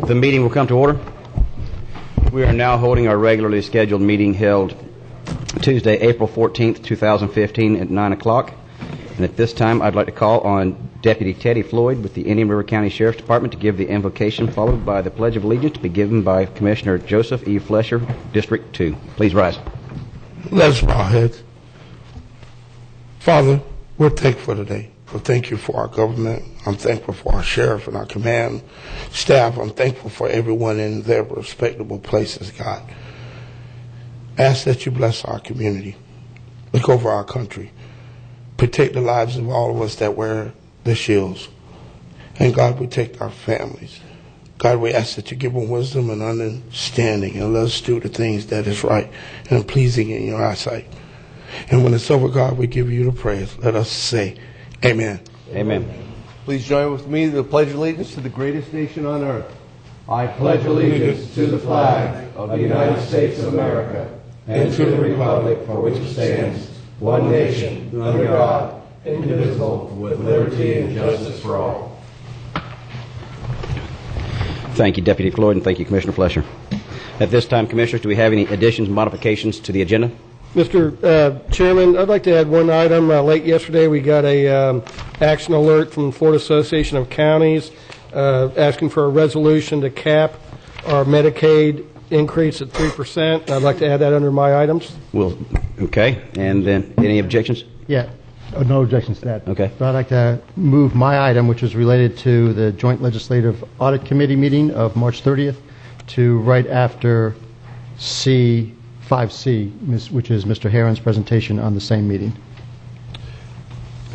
The meeting will come to order. We are now holding our regularly scheduled meeting held Tuesday, April 14th, 2015 at 9 o'clock. And at this time, I'd like to call on Deputy Teddy Floyd with the Indian River County Sheriff's Department to give the invocation, followed by the Pledge of Allegiance to be given by Commissioner Joseph E. Flesher, District 2. Please rise. Let us bow our heads. Father, we're thankful today. Well, thank you for our government. I'm thankful for our sheriff and our command staff. I'm thankful for everyone in their respectable places, God. Ask that you bless our community. Look over our country. Protect the lives of all of us that wear the shields. And God, we take our families. God, we ask that you give them wisdom and understanding and let us do the things that is right and pleasing in your eyesight. And when it's over, God, we give you the praise. Let us say, Amen. Amen. Please join with me in the Pledge of Allegiance to the greatest nation on earth. I pledge allegiance to the flag of the United States of America and to the republic for which it stands, one nation, under God, indivisible, with liberty and justice for all. Thank you, Deputy Floyd, and thank you, Commissioner Flesher. At this time, Commissioners, do we have any additions, modifications to the agenda? Mr. Chairman, I'd like to add one item. Late yesterday, we got a action alert from the Florida Association of Counties asking for a resolution to cap our Medicaid increase at 3%. I'd like to add that under my items. Well, okay. And then any objections? Yeah. No objections to that. Okay. So I'd like to move my item, which is related to the Joint Legislative Audit Committee meeting of March 30th, to right after C5C, which is Mr. Herron's presentation on the same meeting.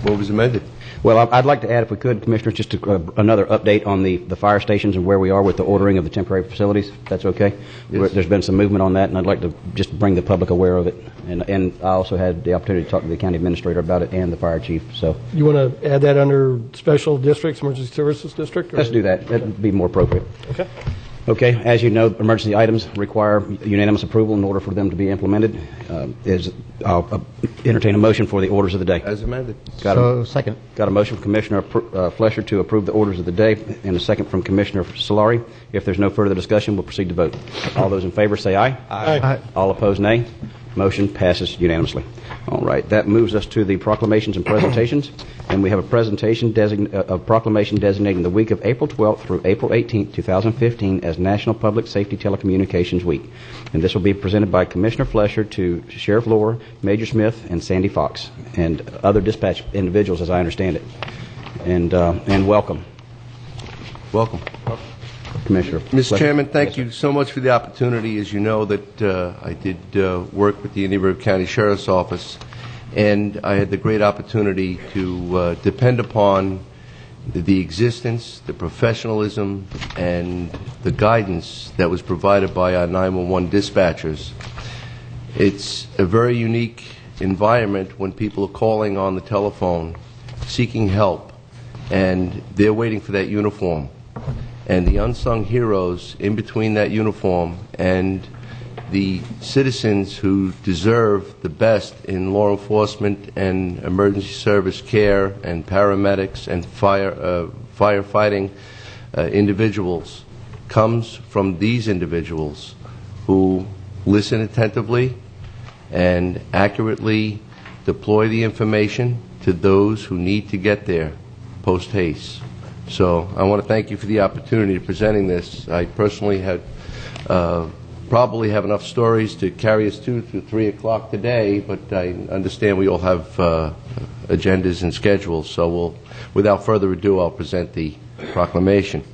What was amended? Well, I'd like to add, if we could, Commissioners, just another update on the fire stations and where we are with the ordering of the temporary facilities, if that's okay. Yes. There's been some movement on that, and I'd like to just bring the public aware of it. And I also had the opportunity to talk to the county administrator about it and the fire chief. So You want to add that under special districts, emergency services district? Or? Let's do that. That would be more appropriate. Okay. Okay, as you know, emergency items require unanimous approval in order for them to be implemented. I'll entertain a motion for the orders of the day. As amended. Second. Got a motion from Commissioner Flesher to approve the orders of the day, and a second from Commissioner Solari. If there's no further discussion, we'll proceed to vote. All those in favor say aye. Aye. All opposed, nay. Motion passes unanimously. All right, that moves us to the proclamations and presentations, and we have a proclamation designating the week of April 12th through April 18th, 2015 as National Public Safety Telecommunications Week. And this will be presented by Commissioner Flesher to Sheriff Lohr, Major Smith, and Sandy Fox, and other dispatch individuals, as I understand it. And welcome. Welcome. Commissioner. Mr. Chairman, thank you so much for the opportunity. As you know, that I did work with the Indian River County Sheriff's Office, and I had the great opportunity to depend upon the existence, the professionalism, and the guidance that was provided by our 911 dispatchers. It's a very unique environment when people are calling on the telephone, seeking help, and they're waiting for that uniform. And the unsung heroes in between that uniform and the citizens who deserve the best in law enforcement and emergency service care and paramedics and firefighting individuals comes from these individuals who listen attentively and accurately deploy the information to those who need to get there post haste. So I want to thank you for the opportunity of presenting this. I personally had probably have enough stories to carry us through 3 o'clock today, but I understand we all have agendas and schedules. So without further ado, I'll present the proclamation.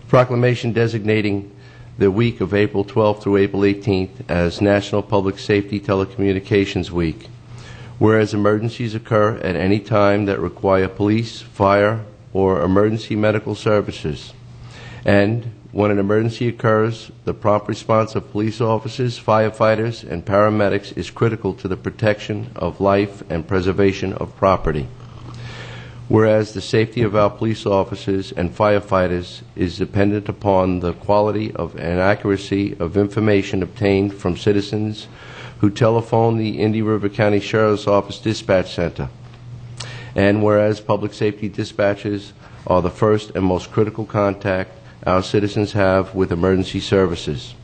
Proclamation designating the week of April 12th through April 18th as National Public Safety Telecommunications Week. Whereas emergencies occur at any time that require police, fire, or emergency medical services. And when an emergency occurs, the prompt response of police officers, firefighters, and paramedics is critical to the protection of life and preservation of property. Whereas the safety of our police officers and firefighters is dependent upon the quality and accuracy of information obtained from citizens who telephone the Indian River County Sheriff's Office Dispatch Center. And whereas public safety dispatchers are the first and most critical contact our citizens have with emergency services.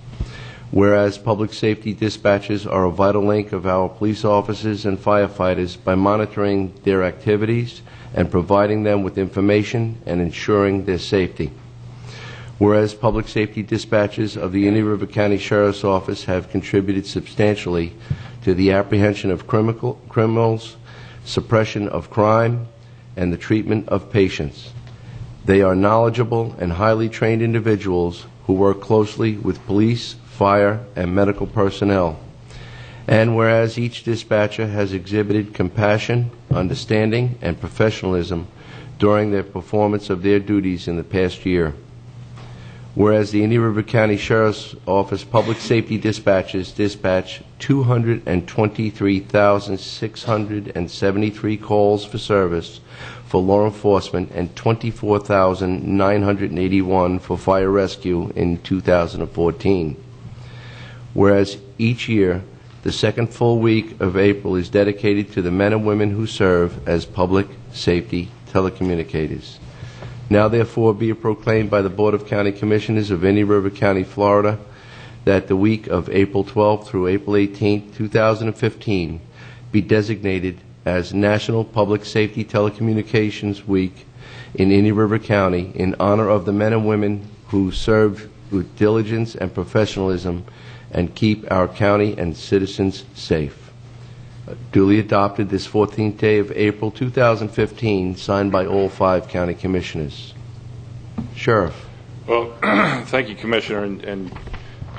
Whereas public safety dispatchers are a vital link of our police officers and firefighters by monitoring their activities and providing them with information and ensuring their safety. Whereas public safety dispatchers of the Indian River County Sheriff's Office have contributed substantially to the apprehension of criminals, suppression of crime, and the treatment of patients. They are knowledgeable and highly trained individuals who work closely with police, fire, and medical personnel. And whereas each dispatcher has exhibited compassion, understanding, and professionalism during their performance of their duties in the past year. Whereas the Indian River County Sheriff's Office Public Safety Dispatchers dispatch 223,673 calls for service for law enforcement and 24,981 for fire rescue in 2014. Whereas each year, the second full week of April is dedicated to the men and women who serve as public safety telecommunicators. Now, therefore, be it proclaimed by the Board of County Commissioners of Indian River County, Florida, that the week of April 12th through April 18th, 2015, be designated as National Public Safety Telecommunications Week in Indian River County in honor of the men and women who serve with diligence and professionalism and keep our county and citizens safe. Duly adopted this 14th day of April 2015, signed by all 5 county commissioners. Sheriff. Well, thank you, Commissioner, and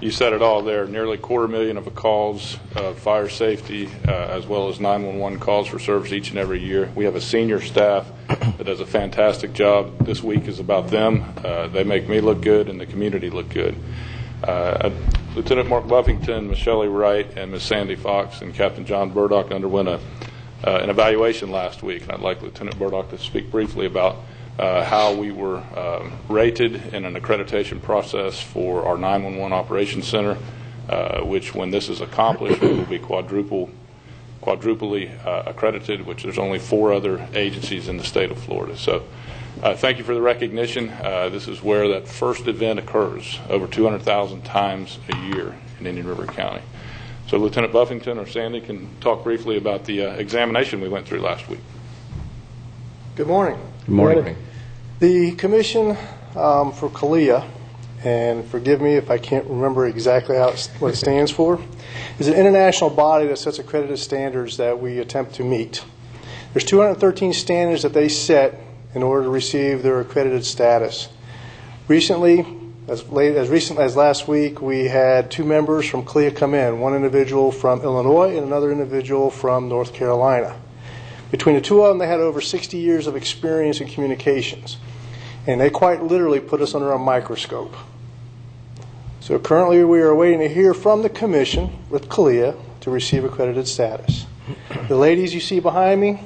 you said it all there. Nearly 250,000 of calls, fire safety, as well as 911 calls for service each and every year. We have a senior staff that does a fantastic job. This week is about them. They make me look good and the community look good. Lieutenant Mark Buffington, Ms. Shelley Wright, and Ms. Sandy Fox and Captain John Burdock underwent an evaluation last week. And I'd like Lieutenant Burdock to speak briefly about how we were rated in an accreditation process for our 911 Operations Center, which, when this is accomplished, we will be quadruply accredited, which there's only 4 other agencies in the state of Florida. So thank you for the recognition. This is where that first event occurs over 200,000 times a year in Indian River County. So Lieutenant Buffington or Sandy can talk briefly about the examination we went through last week. Good morning. Good morning. The commission for CALEA, and forgive me if I can't remember exactly what it stands for, is an international body that sets accredited standards that we attempt to meet. There's 213 standards that they set in order to receive their accredited status. Recently, as recently as last week, we had 2 members from CALEA come in, one individual from Illinois and another individual from North Carolina. Between the 2 of them, they had over 60 years of experience in communications, and they quite literally put us under a microscope. So currently we are waiting to hear from the commission with CALEA to receive accredited status. The ladies you see behind me,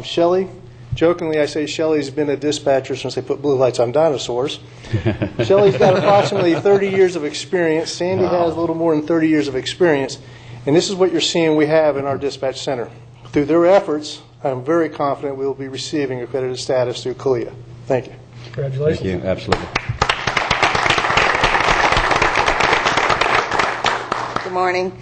Shelley, jokingly I say Shelley's been a dispatcher since they put blue lights on dinosaurs. Shelley's got approximately 30 years of experience. Sandy has a little more than 30 years of experience. And this is what you're seeing we have in our dispatch center. Through their efforts, I'm very confident we will be receiving accredited status through CALEA. Thank you. Congratulations. Thank you. Absolutely. Good morning.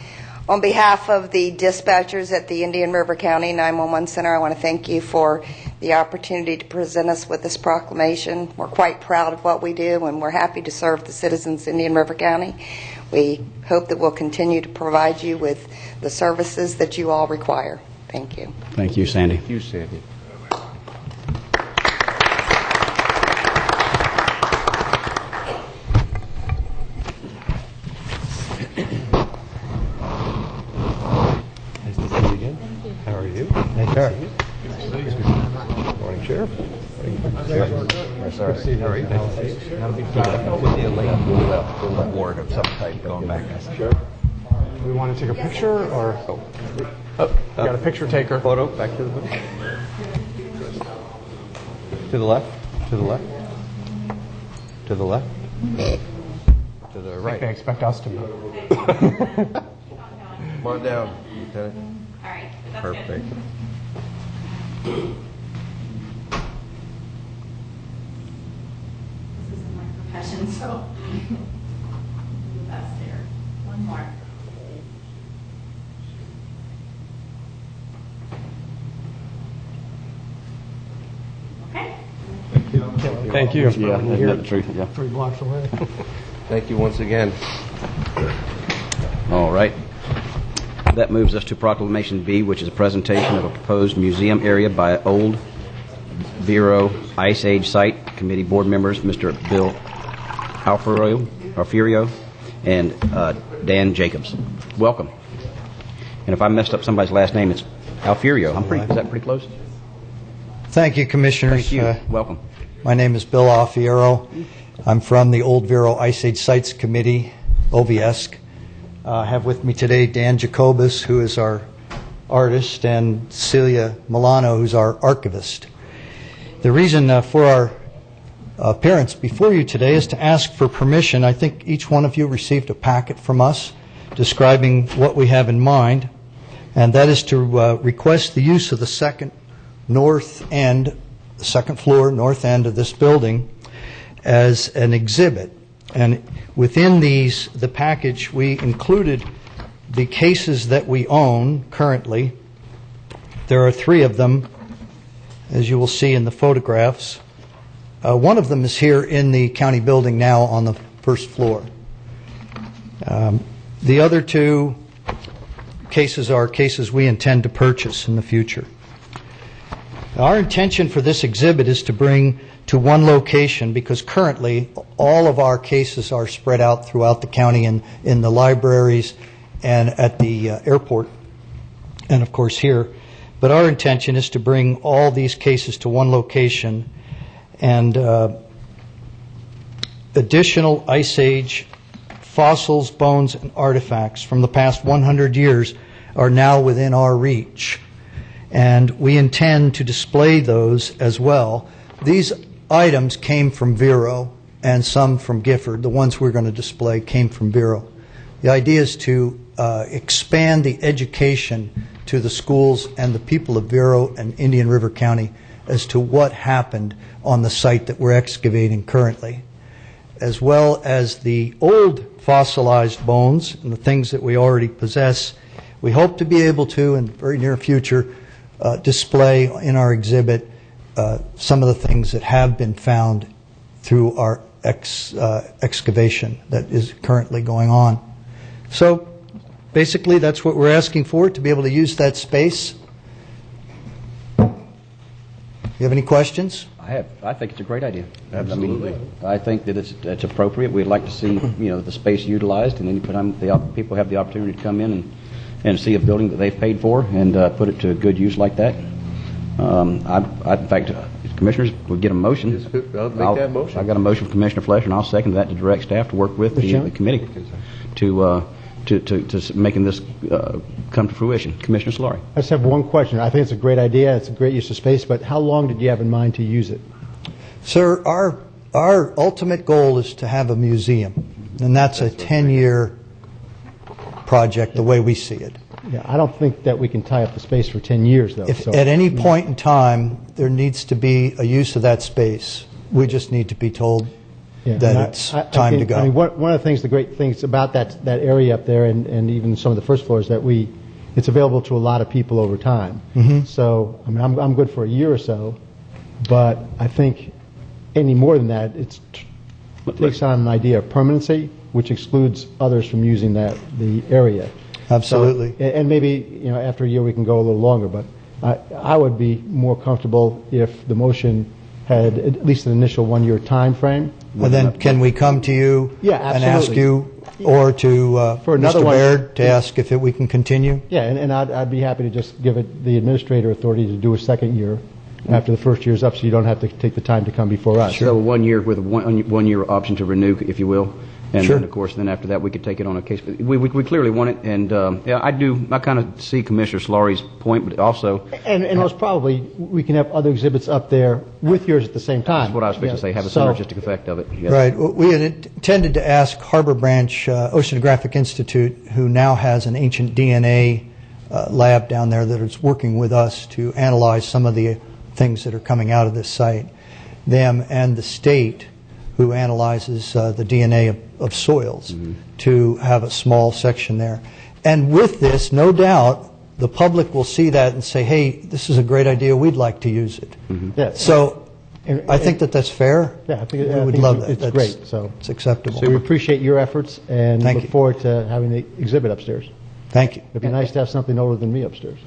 On behalf of the dispatchers at the Indian River County 911 Center, I want to thank you for the opportunity to present us with this proclamation. We're quite proud of what we do, and we're happy to serve the citizens of Indian River County. We hope that we'll continue to provide you with the services that you all require. Thank you. Thank you, Sandy. Thank you, Sandy. Nice to see you again. How are you? Nice to see you. Morning, Sheriff. Sheriff. Sorry. How are you? Nice to see you. With the late ward of some type going back. Sheriff. We want to take a picture, or we got a picture taker. Photo. Back to the photo. To the left. To the left. To the left. To the right. They expect us to move. Come on down, Lieutenant. All right. That's Perfect. This is my profession, so Thank you. Yeah, isn't that the truth? Yeah. 3 blocks away. Thank you once again. All right. That moves us to Proclamation B, which is a presentation of a proposed museum area by Old Vero Ice Age Site Committee board members, Mr. Bill Alfurio and Dan Jacobs. Welcome. And if I messed up somebody's last name, it's Alfurio. Is that pretty close? Thank you, Commissioners. Thank you. Welcome. My name is Bill Alfiero. I'm from the Old Vero Ice Age Sites Committee, OVSC. I have with me today Dan Jacobus, who is our artist, and Celia Milano, who's our archivist. The reason for our appearance before you today is to ask for permission. I think each one of you received a packet from us describing what we have in mind, and that is to request the use of the second floor north end of this building as an exhibit. And within the package, we included the cases that we own currently. There are 3 of them, as you will see in the photographs. One of them is here in the county building now on the first floor. The other 2 cases are cases we intend to purchase in the future. Our intention for this exhibit is to bring to one location, because currently all of our cases are spread out throughout the county in the libraries and at the airport, and of course here. But our intention is to bring all these cases to one location, and additional Ice Age fossils, bones, and artifacts from the past 100 years are now within our reach. And we intend to display those as well. These items came from Vero and some from Gifford. The ones we're going to display came from Vero. The idea is to expand the education to the schools and the people of Vero and Indian River County as to what happened on the site that we're excavating currently, as well as the old fossilized bones and the things that we already possess. We hope to be able to, in the very near future, display in our exhibit some of the things that have been found through our excavation that is currently going on. So basically that's what we're asking for, to be able to use that space. You have any questions? I think it's a great idea. Absolutely. I think that it's appropriate. We'd like to see the space utilized, and then people have the opportunity to come in and see a building that they've paid for and put it to good use like that. In fact, Commissioners, we'll get a motion. I'll make that motion. I got a motion from Commissioner Flesher, and I'll second that to direct staff to work with the committee to making this come to fruition. Commissioner Solari. I just have one question. I think it's a great idea. It's a great use of space, but how long did you have in mind to use it? Sir, our ultimate goal is to have a museum, and that's a 10-year project the way we see it. Yeah, I don't think that we can tie up the space for 10 years, though. If at any point in time there needs to be a use of that space, we just need to be told that it's time to go. I mean, one of the things, the great things about that area up there, and even some of the first floors, that it's available to a lot of people over time. Mm-hmm. So, I mean, I'm good for a year or so, but I think any more than that, it takes on an idea of permanency, which excludes others from using the area. Absolutely. So, and maybe after a year we can go a little longer, but I would be more comfortable if the motion had at least an initial 1-year time frame. And then can we come to you and ask you, or to for another Mr. one, Baird to ask if we can continue? Yeah, and I'd be happy to just give it the administrator authority to do a second year after the first year's up, so you don't have to take the time to come before us. So 1 year with a 1 year option to renew, if you will. And sure. then, of course, after that, we could take it on a case. We clearly want it, and I kind of see Commissioner Solari's point, but also... And most probably, we can have other exhibits up there with yours at the same time. That's what I was fixing to say, have a synergistic effect of it. Yes. Right. Well, we had intended to ask Harbor Branch Oceanographic Institute, who now has an ancient DNA lab down there that is working with us to analyze some of the things that are coming out of this site, them and the state, who analyzes the DNA of soils, to have a small section there. And with this, no doubt, the public will see that and say, hey, this is a great idea, we'd like to use it. Yeah. So I think that that's fair. Yeah, I think, We would love that. it's That's- great, so. It's acceptable. We appreciate your efforts and Thank look you. forward to having the exhibit upstairs. Thank you. It'd be nice to have something older than me upstairs.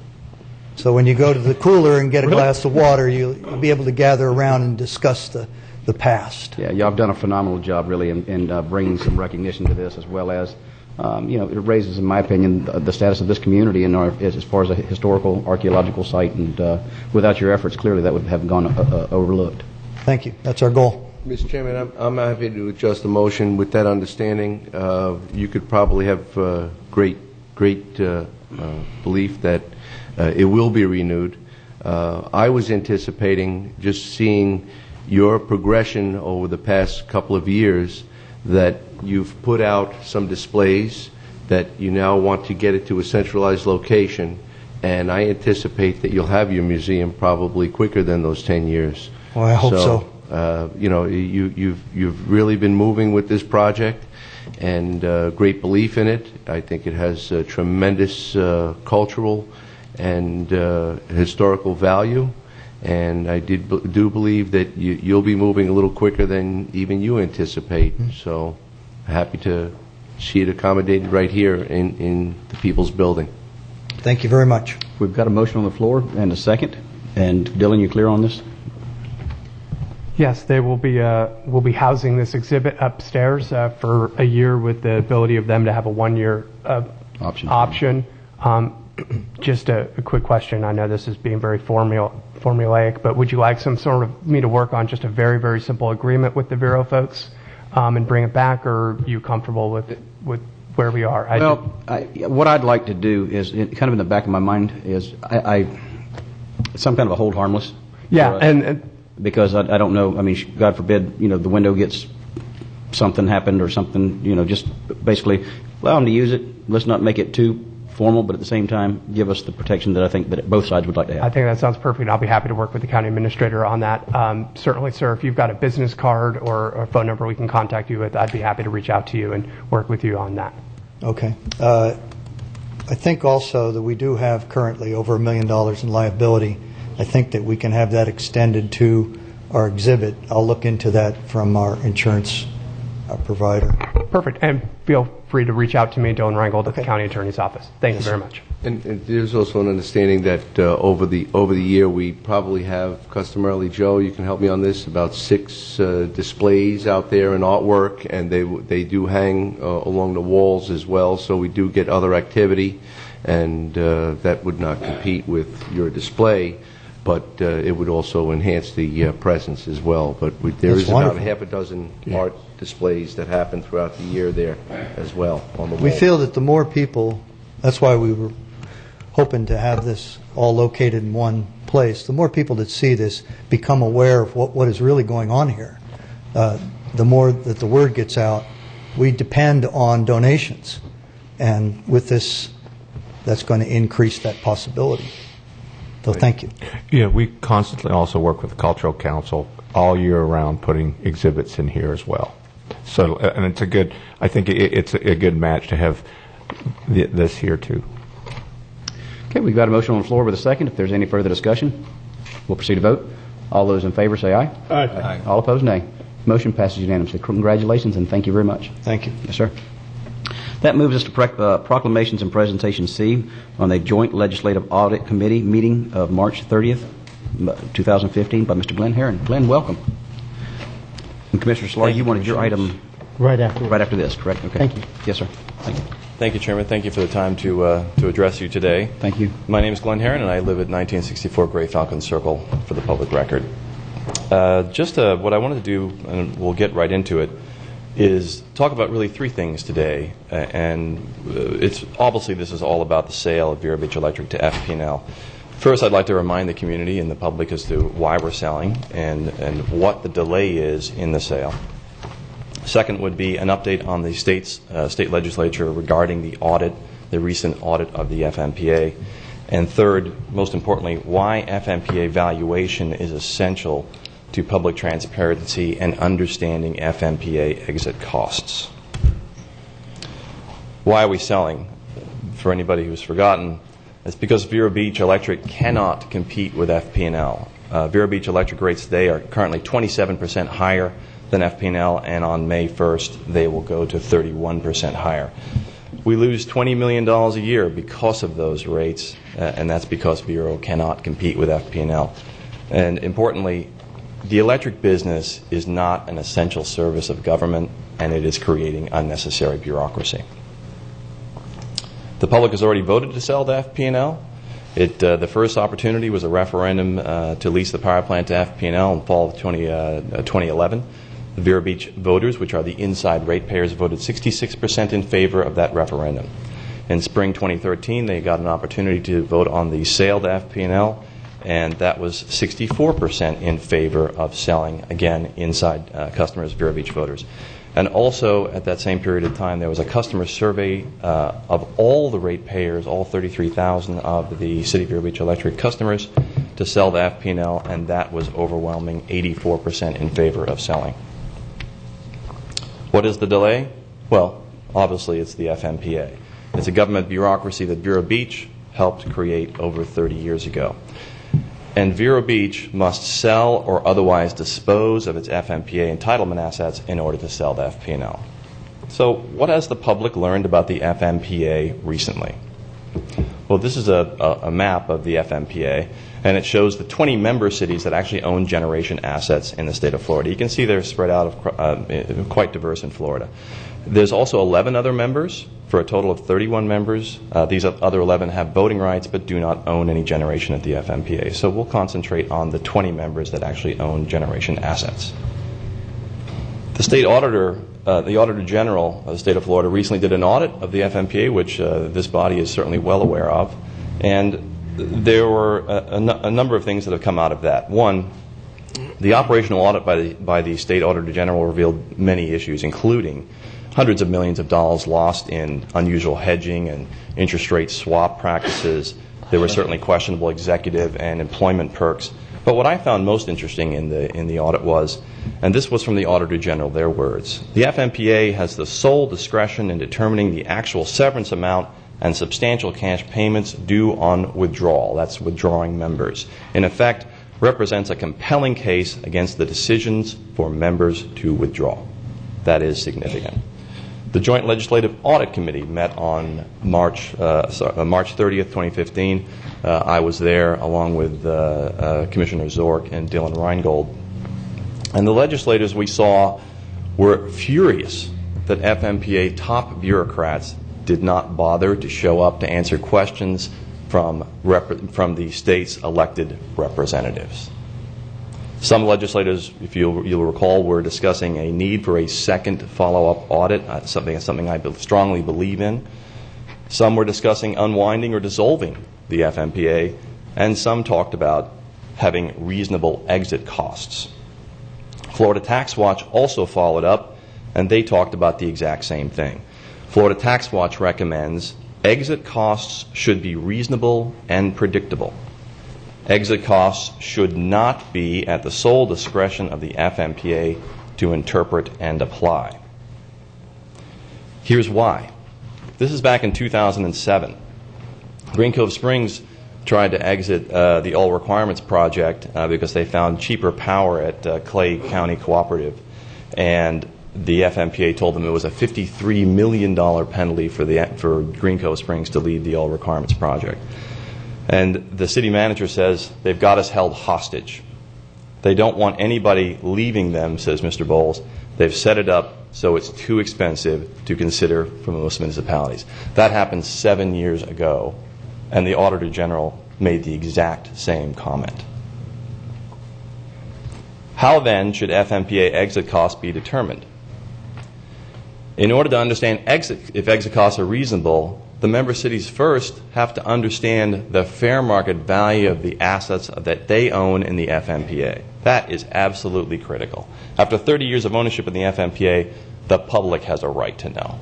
So when you go to the cooler and get a glass of water, you'll be able to gather around and discuss the past. Yeah, y'all have done a phenomenal job, really, in bringing some recognition to this, as well as, it raises, in my opinion, the status of this community in as far as a historical, archaeological site, and without your efforts, clearly that would have gone overlooked. Thank you. That's our goal. Mr. Chairman, I'm happy to adjust the motion with that understanding. You could probably have great belief that it will be renewed. I was anticipating just seeing your progression over the past couple of years, that you've put out some displays, that you now want to get it to a centralized location, and I anticipate that you'll have your museum probably quicker than those 10 years. Well, I hope so. You've really been moving with this project, and great belief in it. I think it has tremendous cultural and historical value, and I do believe that you'll be moving a little quicker than even you anticipate. So happy to see it accommodated right here in the People's Building. Thank you very much. We've got a motion on the floor and a second. And Dylan, you clear on this? Yes, they will be housing this exhibit upstairs for a year with the ability of them to have a 1-year option. Just a quick question. I know this is being very formulaic, but would you like some sort of me to work on just a very, very simple agreement with the Vero folks and bring it back, or are you comfortable with where we are? What I'd like to do is, kind of in the back of my mind, is some kind of a hold harmless. Yeah, and because I don't know. I mean, God forbid, the window gets something happened or something. Just basically allow them to use it. Let's not make it too formal, but at the same time, give us the protection that I think that both sides would like to have. I think that sounds perfect. I'll be happy to work with the county administrator on that. Certainly, sir, if you've got a business card or a phone number we can contact you with, I'd be happy to reach out to you and work with you on that. Okay. I think also that we do have currently over $1 million in liability. I think that we can have that extended to our exhibit. I'll look into that from our insurance provider. Perfect. And feel free to reach out to me, Dylan Reingold, at the county attorney's office. Thank you very much. And there's also an understanding that over the year we probably have, customarily, Joe, you can help me on this, about 6 displays out there in artwork, and they do hang along the walls as well, so we do get other activity, and that would not compete with your display, but it would also enhance the presence as well. But there is about half a dozen art displays that happen throughout the year there as well on the wall. We feel that the more people, that's why we were hoping to have this all located in one place, the more people that see this become aware of what is really going on here. The more that the word gets out, we depend on donations. And with this, that's going to increase that possibility. So thank you. Yeah, we constantly also work with the Cultural Council all year around, putting exhibits in here as well. So, and it's I think it's a good match to have this here too. Okay, we've got a motion on the floor with a second. If there's any further discussion, we'll proceed to vote. All those in favor say aye. Aye. All opposed, nay. Motion passes unanimously. Congratulations and thank you very much. Thank you. Yes, sir. That moves us to proclamations and presentation C on the Joint Legislative Audit Committee meeting of March 30th, 2015 by Mr. Glenn Herron. Glenn, welcome. And Commissioner Solari, you wanted your item Right after this, correct? Okay. Thank you. Yes, sir. Thank you. Thank you, Chairman. Thank you for the time to address you today. Thank you. My name is Glenn Herron, and I live at 1964 Gray Falcon Circle, for the public record. What I wanted to do, and we'll get right into it, is talk about really 3 things today. It's obviously this is all about the sale of Vero Beach Electric to FP&L. First, I'd like to remind the community and the public as to why we're selling and what the delay is in the sale. Second would be an update on the state legislature regarding the recent audit of the FMPA. And third, most importantly, why FMPA valuation is essential to public transparency and understanding FMPA exit costs. Why are we selling? For anybody who's forgotten, it's because Vero Beach Electric cannot compete with FP&L. Vero Beach electric rates today are currently 27% higher than FP&L, and on May 1st, they will go to 31% higher. We lose $20 million a year because of those rates, and that's because Vero cannot compete with FP&L. And importantly, the electric business is not an essential service of government, and it is creating unnecessary bureaucracy. The public has already voted to sell to FP&L. The first opportunity was a referendum to lease the power plant to FP&L in fall of 2011. The Vero Beach voters, which are the inside ratepayers, voted 66% in favor of that referendum. In spring 2013, they got an opportunity to vote on the sale to FP&L, and that was 64% in favor of selling, again, inside customers, Vero Beach voters. And also, at that same period of time, there was a customer survey of all the ratepayers, all 33,000 of the City of Vero Beach Electric customers, to sell to FP&L, and that was overwhelming, 84% in favor of selling. What is the delay? Well, obviously it's the FMPA. It's a government bureaucracy that Vero Beach helped create over 30 years ago. And Vero Beach must sell or otherwise dispose of its FMPA entitlement assets in order to sell to FP&L. So what has the public learned about the FMPA recently? Well, this is a map of the FMPA, and it shows the 20 member cities that actually own generation assets in the state of Florida. You can see they're spread out, quite diverse in Florida. There's also 11 other members, for a total of 31 members. These other 11 have voting rights but do not own any generation at the FMPA. So we'll concentrate on the 20 members that actually own generation assets. The state auditor, the Auditor General of the state of Florida, recently did an audit of the FMPA, which this body is certainly well aware of. And there were a number of things that have come out of that. One, the operational audit by the State Auditor General revealed many issues, including hundreds of millions of dollars lost in unusual hedging and interest rate swap practices. There were certainly questionable executive and employment perks. But what I found most interesting in the audit was, and this was from the Auditor General, their words, the FMPA has the sole discretion in determining the actual severance amount and substantial cash payments due on withdrawal. That's withdrawing members. In effect, represents a compelling case against the decisions for members to withdraw. That is significant. The Joint Legislative Audit Committee met on March 30th, 2015. I was there along with Commissioner Zork and Dylan Reingold. And the legislators we saw were furious that FMPA top bureaucrats did not bother to show up to answer questions from the state's elected representatives. Some legislators, if you'll recall, were discussing a need for a second follow-up audit, something I strongly believe in. Some were discussing unwinding or dissolving the FMPA, and some talked about having reasonable exit costs. Florida Tax Watch also followed up, and they talked about the exact same thing. Florida Tax Watch recommends exit costs should be reasonable and predictable. Exit costs should not be at the sole discretion of the FMPA to interpret and apply. Here's why. This is back in 2007. Green Cove Springs tried to exit the All Requirements project because they found cheaper power at Clay County Cooperative, and the FMPA told them it was a $53 million penalty for Green Cove Springs to leave the All Requirements project. And the city manager says they've got us held hostage. They don't want anybody leaving them, says Mr. Bowles. They've set it up so it's too expensive to consider for most municipalities. That happened 7 years ago, and the Auditor General made the exact same comment. How then should FMPA exit costs be determined? In order to understand if exit costs are reasonable, the member cities first have to understand the fair market value of the assets that they own in the FMPA. That is absolutely critical. After 30 years of ownership in the FMPA, the public has a right to know.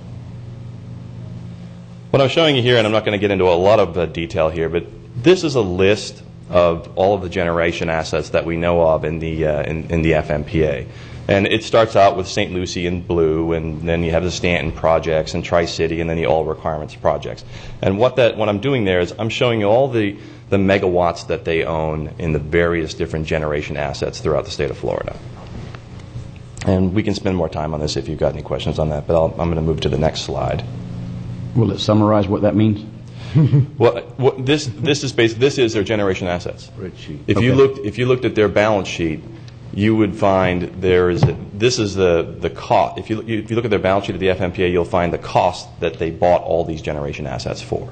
What I'm showing you here, and I'm not going to get into a lot of detail here, but this is a list of all of the generation assets that we know of in the FMPA. And it starts out with St. Lucie in blue, and then you have the Stanton projects and Tri-City, and then the All Requirements projects. And what I'm doing there is I'm showing you all the the megawatts that they own in the various different generation assets throughout the state of Florida. And we can spend more time on this if you've got any questions on that, but I'm going to move to the next slide. Will it summarize what that means? Well, this is their generation assets. If you looked at their balance sheet, you would find this is the cost. If you look at their balance sheet of the FMPA, you'll find the cost that they bought all these generation assets for.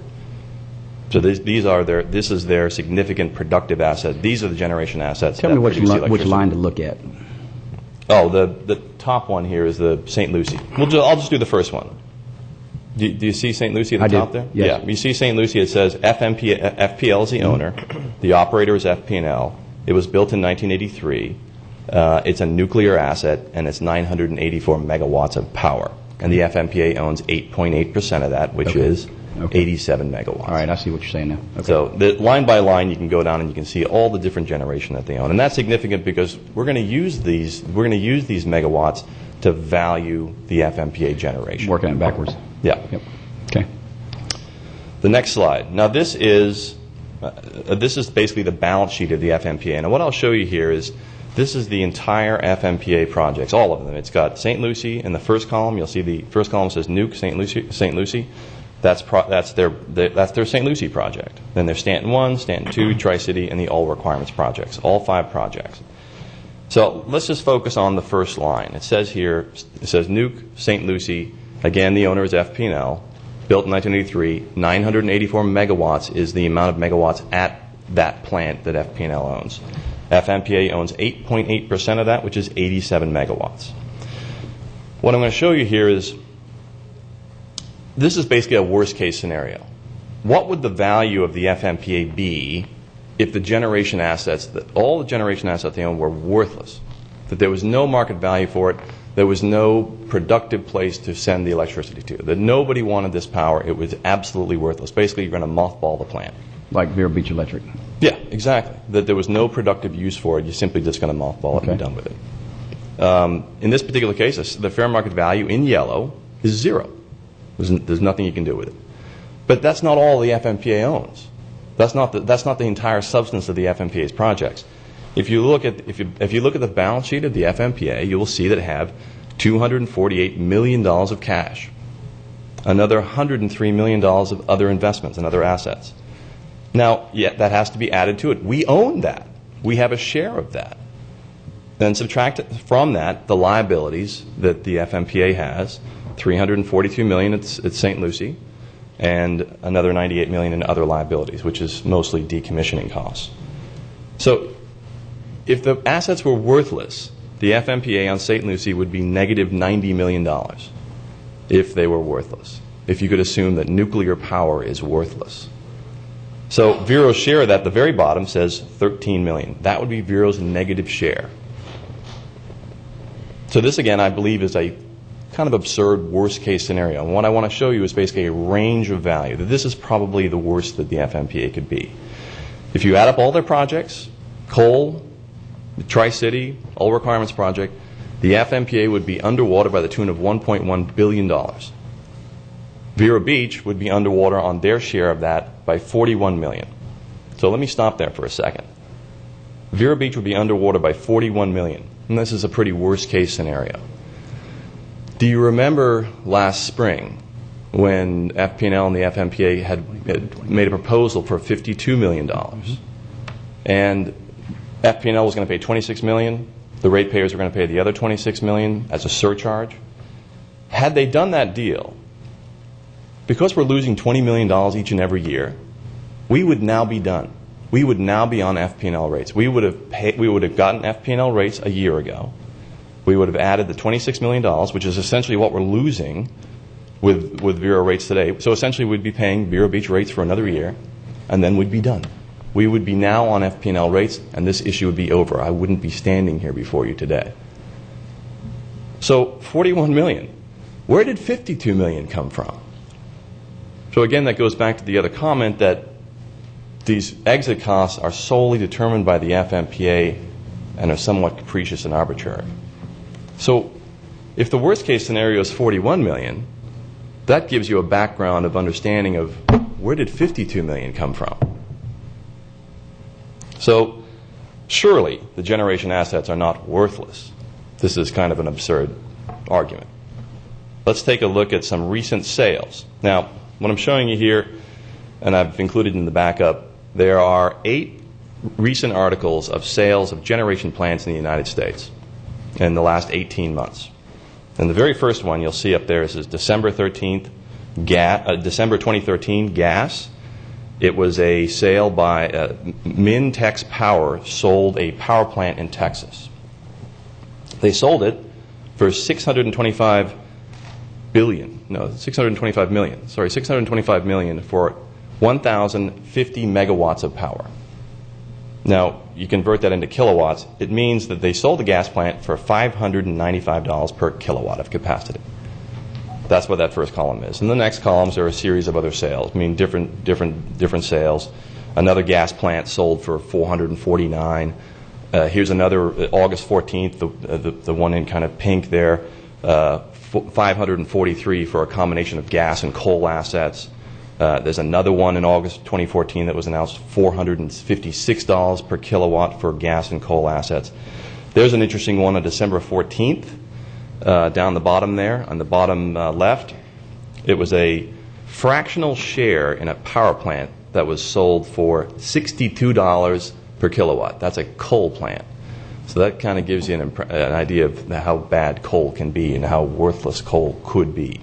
So this is their significant productive asset. These are the generation assets. Tell me which line to look at. Oh, the top one here is the St. Lucie. I'll just do the first one. Do you see St. Lucie at the top there? Yes. Yeah. You see St. Lucie, it says FPL is the owner. The operator is FP&L. It was built in 1983. It's a nuclear asset, and it's 984 megawatts of power. And the FMPA owns 8.8% of that, which is 87 megawatts. All right, I see what you're saying now. Okay. So line by line, you can go down and you can see all the different generation that they own. And that's significant because we're going to use these megawatts to value the FMPA generation. Working it backwards. Yeah. Yep. Okay. The next slide. Now this is basically the balance sheet of the FMPA. Now what I'll show you here is this is the entire FMPA projects, all of them. It's got St. Lucie in the first column. You'll see the first column says Nuke St. Lucie. That's their St. Lucie project. Then there's Stanton 1, Stanton 2, Tri-City, and the All Requirements projects, all 5 projects. So let's just focus on the first line. It says Nuke St. Lucie. Again, the owner is FP&L. Built in 1983, 984 megawatts is the amount of megawatts at that plant that FP&L owns. FMPA owns 8.8% of that, which is 87 megawatts. What I'm going to show you here is this is basically a worst-case scenario. What would the value of the FMPA be if the generation assets, all the generation assets they own were worthless, that there was no market value for it, there was no productive place to send the electricity to, that nobody wanted this power, it was absolutely worthless. Basically, you're going to mothball the plant. Like Vero Beach Electric. Yeah, exactly. That there was no productive use for it, you're simply just going to mothball it and be done with it. In this particular case, the fair market value in yellow is 0. There's nothing you can do with it. But that's not all the FMPA owns. That's not the entire substance of the FMPA's projects. If you look at the balance sheet of the FMPA, you will see that it have $248 million of cash, another $103 million of other investments and other assets. Now, that has to be added to it. We own that. We have a share of that. Then subtract from that the liabilities that the FMPA has, $342 million at St. Lucie, and another $98 million in other liabilities, which is mostly decommissioning costs. So if the assets were worthless, the FMPA on St. Lucie would be negative $90 million if they were worthless, if you could assume that nuclear power is worthless. So Vero's share of that, at the very bottom, says $13 million. That would be Vero's negative share. So this, again, I believe is a kind of absurd worst-case scenario. And what I want to show you is basically a range of value, that this is probably the worst that the FMPA could be. If you add up all their projects, coal, the Tri-City, All Requirements project, the FMPA would be underwater by the tune of $1.1 billion. Vero Beach would be underwater on their share of that by $41 million. So let me stop there for a second. Vero Beach would be underwater by $41 million. And this is a pretty worst-case scenario. Do you remember last spring when FP&L and the FMPA had made a proposal for $52 million? And FP&L was going to pay $26 million. The ratepayers were going to pay the other $26 million as a surcharge. Had they done that deal, because we're losing $20 million each and every year, we would now be done. We would now be on FP&L rates. We would have gotten FP&L rates a year ago. We would have added the $26 million, which is essentially what we're losing with Vero rates today. So essentially we'd be paying Vero Beach rates for another year, and then we'd be done. We would be now on FP&L rates, and this issue would be over. I wouldn't be standing here before you today. So $41 million. Where did $52 million come from? So again, that goes back to the other comment that these exit costs are solely determined by the FMPA and are somewhat capricious and arbitrary. So if the worst case scenario is $41 million, that gives you a background of understanding of where did $52 million come from? So surely the generation assets are not worthless. This is kind of an absurd argument. Let's take a look at some recent sales. Now, what I'm showing you here, and I've included in the backup, there are 8 recent articles of sales of generation plants in the United States in the last 18 months. And the very first one you'll see up there is December 13th, December 2013 gas. It was a sale by Mintex Power sold a power plant in Texas. They sold it for $625 million for 1,050 megawatts of power. Now, you convert that into kilowatts, it means that they sold the gas plant for $595 per kilowatt of capacity. That's what that first column is. And the next columns are a series of other sales, different sales. Another gas plant sold for $449. Here's another, August 14th, the one in kind of pink there, $543 for a combination of gas and coal assets. There's another one in August 2014 that was announced, $456 per kilowatt for gas and coal assets. There's an interesting one on December 14th, down the bottom there, on the bottom left. It was a fractional share in a power plant that was sold for $62 per kilowatt. That's a coal plant. So that kind of gives you an idea of how bad coal can be and how worthless coal could be.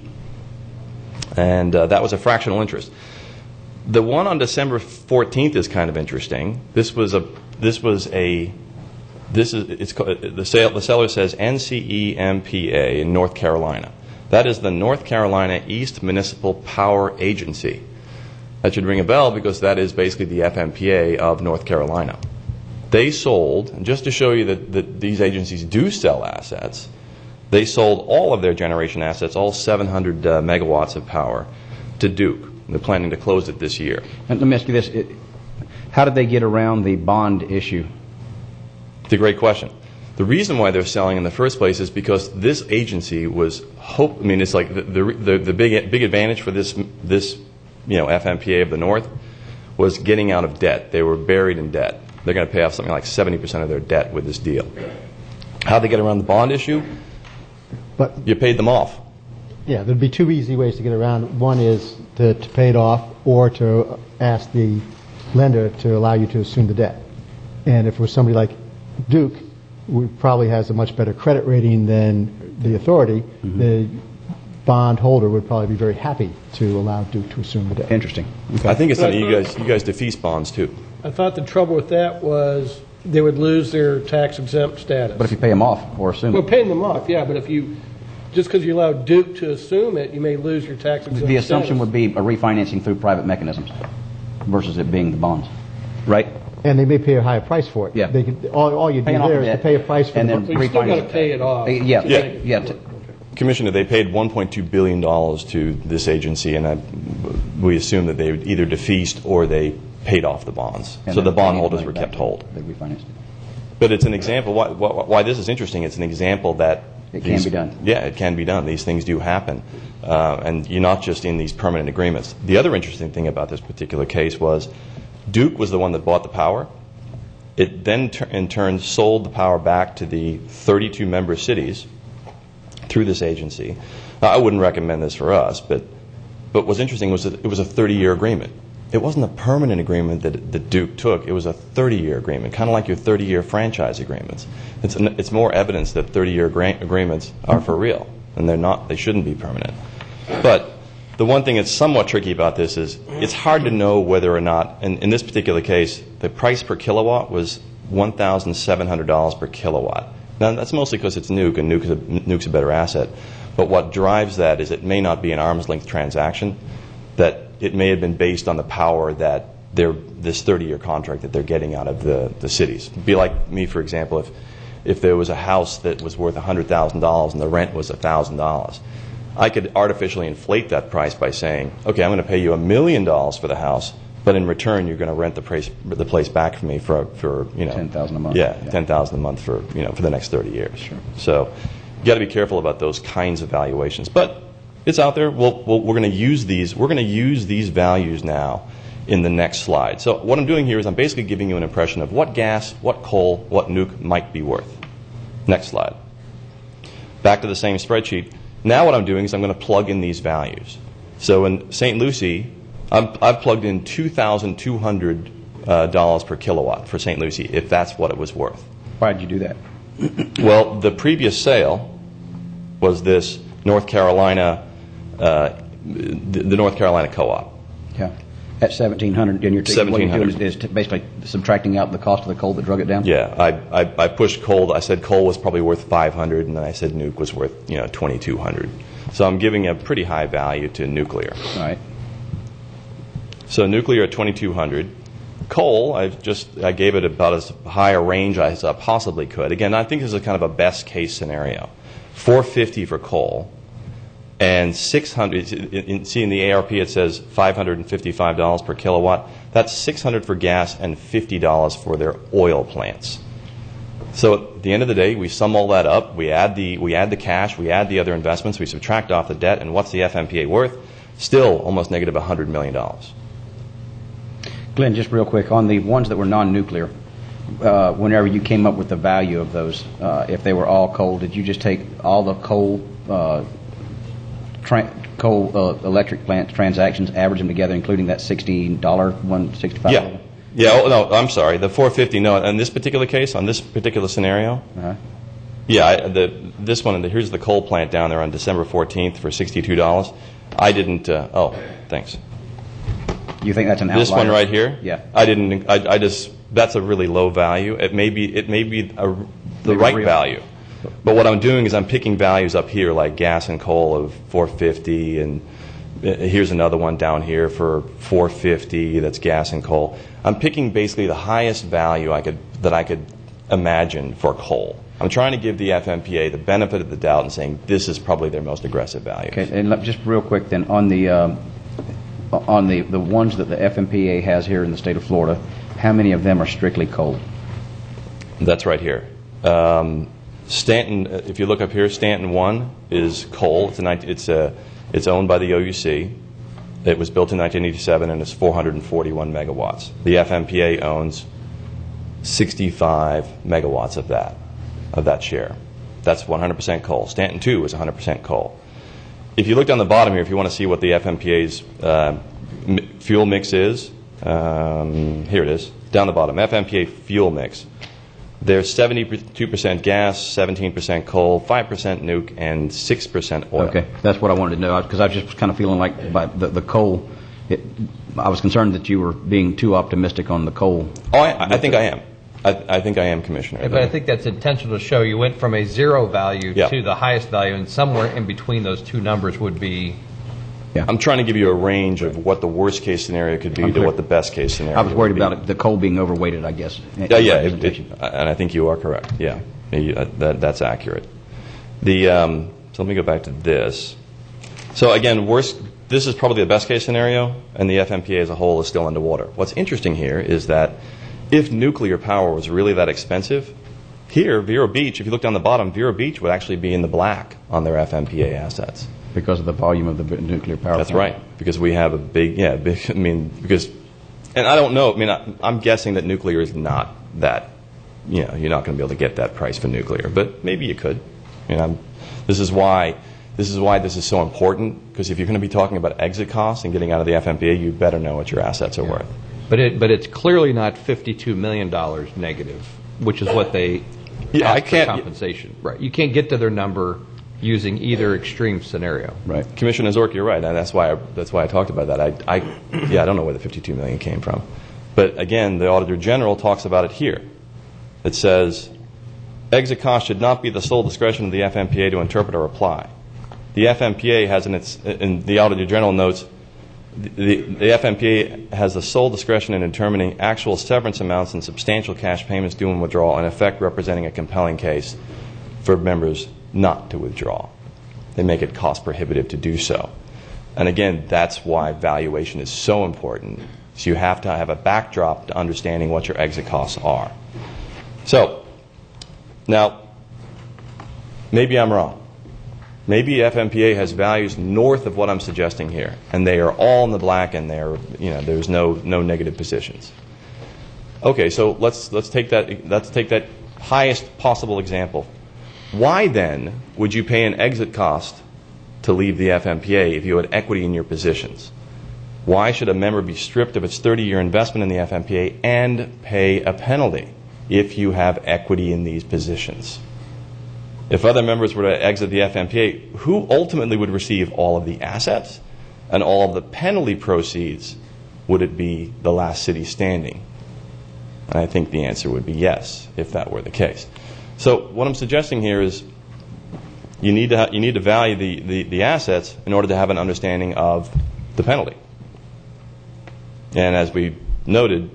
And that was a fractional interest. The one on December 14th is kind of interesting. The seller says NCEMPA in North Carolina. That is the North Carolina East Municipal Power Agency. That should ring a bell because that is basically the FMPA of North Carolina. They sold, and just to show you that these agencies do sell assets, they sold all of their generation assets, all 700 megawatts of power, to Duke. They're planning to close it this year. And let me ask you this. How did they get around the bond issue? It's a great question. The reason why they're selling in the first place is because this agency was it's like the big advantage for this FMPA of the North was getting out of debt. They were buried in debt. They're going to pay off something like 70% of their debt with this deal. How'd they get around the bond issue? But you paid them off. Yeah, there'd be 2 easy ways to get around. One is to pay it off or to ask the lender to allow you to assume the debt. And if it was somebody like Duke, who probably has a much better credit rating than the authority, the bond holder would probably be very happy to allow Duke to assume the debt. Interesting. Okay. I think it's something you guys defease bonds too. I thought the trouble with that was they would lose their tax-exempt status. But if you pay them off or assume Well, paying them off, yeah, but if you, just because you allow Duke to assume it, you may lose your tax-exempt status. The assumption would be a refinancing through private mechanisms versus it being the bonds, right? And they may pay a higher price for it. Yeah. They could, all you do there is to pay a price for and the then So you still got to pay it off. Yeah. Commissioner, they paid $1.2 billion to this agency, and we assume that they either defeased or they paid off the bonds. So the bondholders were kept whole. They refinanced it. But it's an example, why this is interesting, it's an example that it can be done. Yeah, it can be done. These things do happen. And you're not just in these permanent agreements. The other interesting thing about this particular case was Duke was the one that bought the power. It then, in turn, sold the power back to the 32 member cities through this agency. Now, I wouldn't recommend this for us, but what's interesting was that it was a 30-year agreement. It wasn't a permanent agreement that Duke took. It was a 30-year agreement, kind of like your 30-year franchise agreements. It's more evidence that 30-year agreements are for real, and they're not. They shouldn't be permanent. But the one thing that's somewhat tricky about this is it's hard to know whether or not, in this particular case, the price per kilowatt was $1,700 per kilowatt. Now, that's mostly because it's Nuke, and Nuke's a better asset. But what drives that is it may not be an arm's length transaction, that it may have been based on the power that this 30-year contract that they're getting out of the cities. It'd be like me, for example, if there was a house that was worth $100,000 and the rent was $1,000. I could artificially inflate that price by saying, okay, I'm going to pay you $1 million for the house, but in return you're going to rent the place back for me for $10,000 a month. Yeah, $10,000 a month for the next 30 years. Sure. So you got to be careful about those kinds of valuations. But it's out there. We're going to use these. We're going to use these values now in the next slide. So what I'm doing here is I'm basically giving you an impression of what gas, what coal, what nuke might be worth. Next slide. Back to the same spreadsheet. Now what I'm doing is I'm going to plug in these values. So in St. Lucie, I've plugged in $2,200 per kilowatt for St. Lucie, if that's what it was worth. Why did you do that? Well, the previous sale was this North Carolina, the North Carolina co-op. Yeah. At 1,700, and you're taking, what you're doing is basically subtracting out the cost of the coal that drug it down? Yeah, I pushed coal. I said coal was probably worth 500, and then I said nuke was worth 2,200. So I'm giving a pretty high value to nuclear. All right. So nuclear at 2,200. Coal, I gave it about as high a range as I possibly could. Again, I think this is kind of a best case scenario. 450 for coal. And 600, see in the ARP it says $555 per kilowatt. That's $600 for gas and $50 for their oil plants. So at the end of the day, we sum all that up. We add the cash, we add the other investments, we subtract off the debt, and what's the FMPA worth? Still almost negative $100 million. Glenn, just real quick, on the ones that were non-nuclear, whenever you came up with the value of those, if they were all coal, did you just take all the coal electric plant transactions, average them together, including that $16, $165? Yeah. Yeah. Oh, no, I'm sorry. The 450. No, in this particular case, on this particular scenario. Uh-huh. Yeah. This one. Here's the coal plant down there on December 14th for $62. I didn't. Thanks. You think that's an outlier? This one right here. Yeah. I didn't. I just. That's a really low value. It may be the right value. But what I'm doing is I'm picking values up here like gas and coal of 450, and here's another one down here for 450 that's gas and coal. I'm picking basically the highest value that I could imagine for coal. I'm trying to give the FMPA the benefit of the doubt and saying this is probably their most aggressive value. Okay, and just real quick then, on the ones that the FMPA has here in the state of Florida, how many of them are strictly coal? That's right here. Stanton, if you look up here, Stanton 1 is coal. It's owned by the OUC. It was built in 1987 and it's 441 megawatts. The FMPA owns 65 megawatts of that share. That's 100% coal. Stanton 2 is 100% coal. If you look down the bottom here, if you want to see what the FMPA's fuel mix is, here it is, down the bottom, FMPA fuel mix. There's 72% gas, 17% coal, 5% nuke, and 6% oil. Okay, that's what I wanted to know, because I was just kind of feeling like by the coal, I was concerned that you were being too optimistic on the coal. Oh, I think I am. I think I am, Commissioner. Yeah, but I think that's intentional to show you went from a zero value to the highest value, and somewhere in between those two numbers would be... Yeah. I'm trying to give you a range of what the worst case scenario could be to what the best case scenario. I was worried about the coal being overweighted, I guess. And I think you are correct. Yeah, that's accurate. So let me go back to this. So again, this is probably the best case scenario, and the FMPA as a whole is still underwater. What's interesting here is that if nuclear power was really that expensive, here, Vero Beach, if you look down the bottom, Vero Beach would actually be in the black on their FMPA assets. Because of the volume of the nuclear power That's plant. right. Because we have a big, and I don't know, I'm guessing that nuclear is not that, you're not going to be able to get that price for nuclear, but maybe you could. This is why this is so important, because if you're going to be talking about exit costs and getting out of the FMPA, you better know what your assets are worth. But it's clearly not $52 million negative, which is what they ask for compensation. Right. You can't get to their number using either extreme scenario. Right. Commissioner Zork, you're right, and that's why I talked about that. I don't know where the $52 million came from. But again, the Auditor General talks about it here. It says, exit costs should not be the sole discretion of the FMPA to interpret or apply. The FMPA has in the Auditor General notes, the FMPA has the sole discretion in determining actual severance amounts and substantial cash payments due in withdrawal, in effect representing a compelling case for members not to withdraw. They make it cost prohibitive to do so. And again, that's why valuation is so important. So you have to have a backdrop to understanding what your exit costs are. So, now, maybe I'm wrong. Maybe FMPA has values north of what I'm suggesting here, and they are all in the black, and there's no negative positions. Okay, so let's take that highest possible example. Why then would you pay an exit cost to leave the FMPA if you had equity in your positions? Why should a member be stripped of its 30-year investment in the FMPA and pay a penalty if you have equity in these positions? If other members were to exit the FMPA, who ultimately would receive all of the assets and all of the penalty proceeds? Would it be the last city standing? And I think the answer would be yes, if that were the case. So what I'm suggesting here is you need to value the assets in order to have an understanding of the penalty. And as we noted,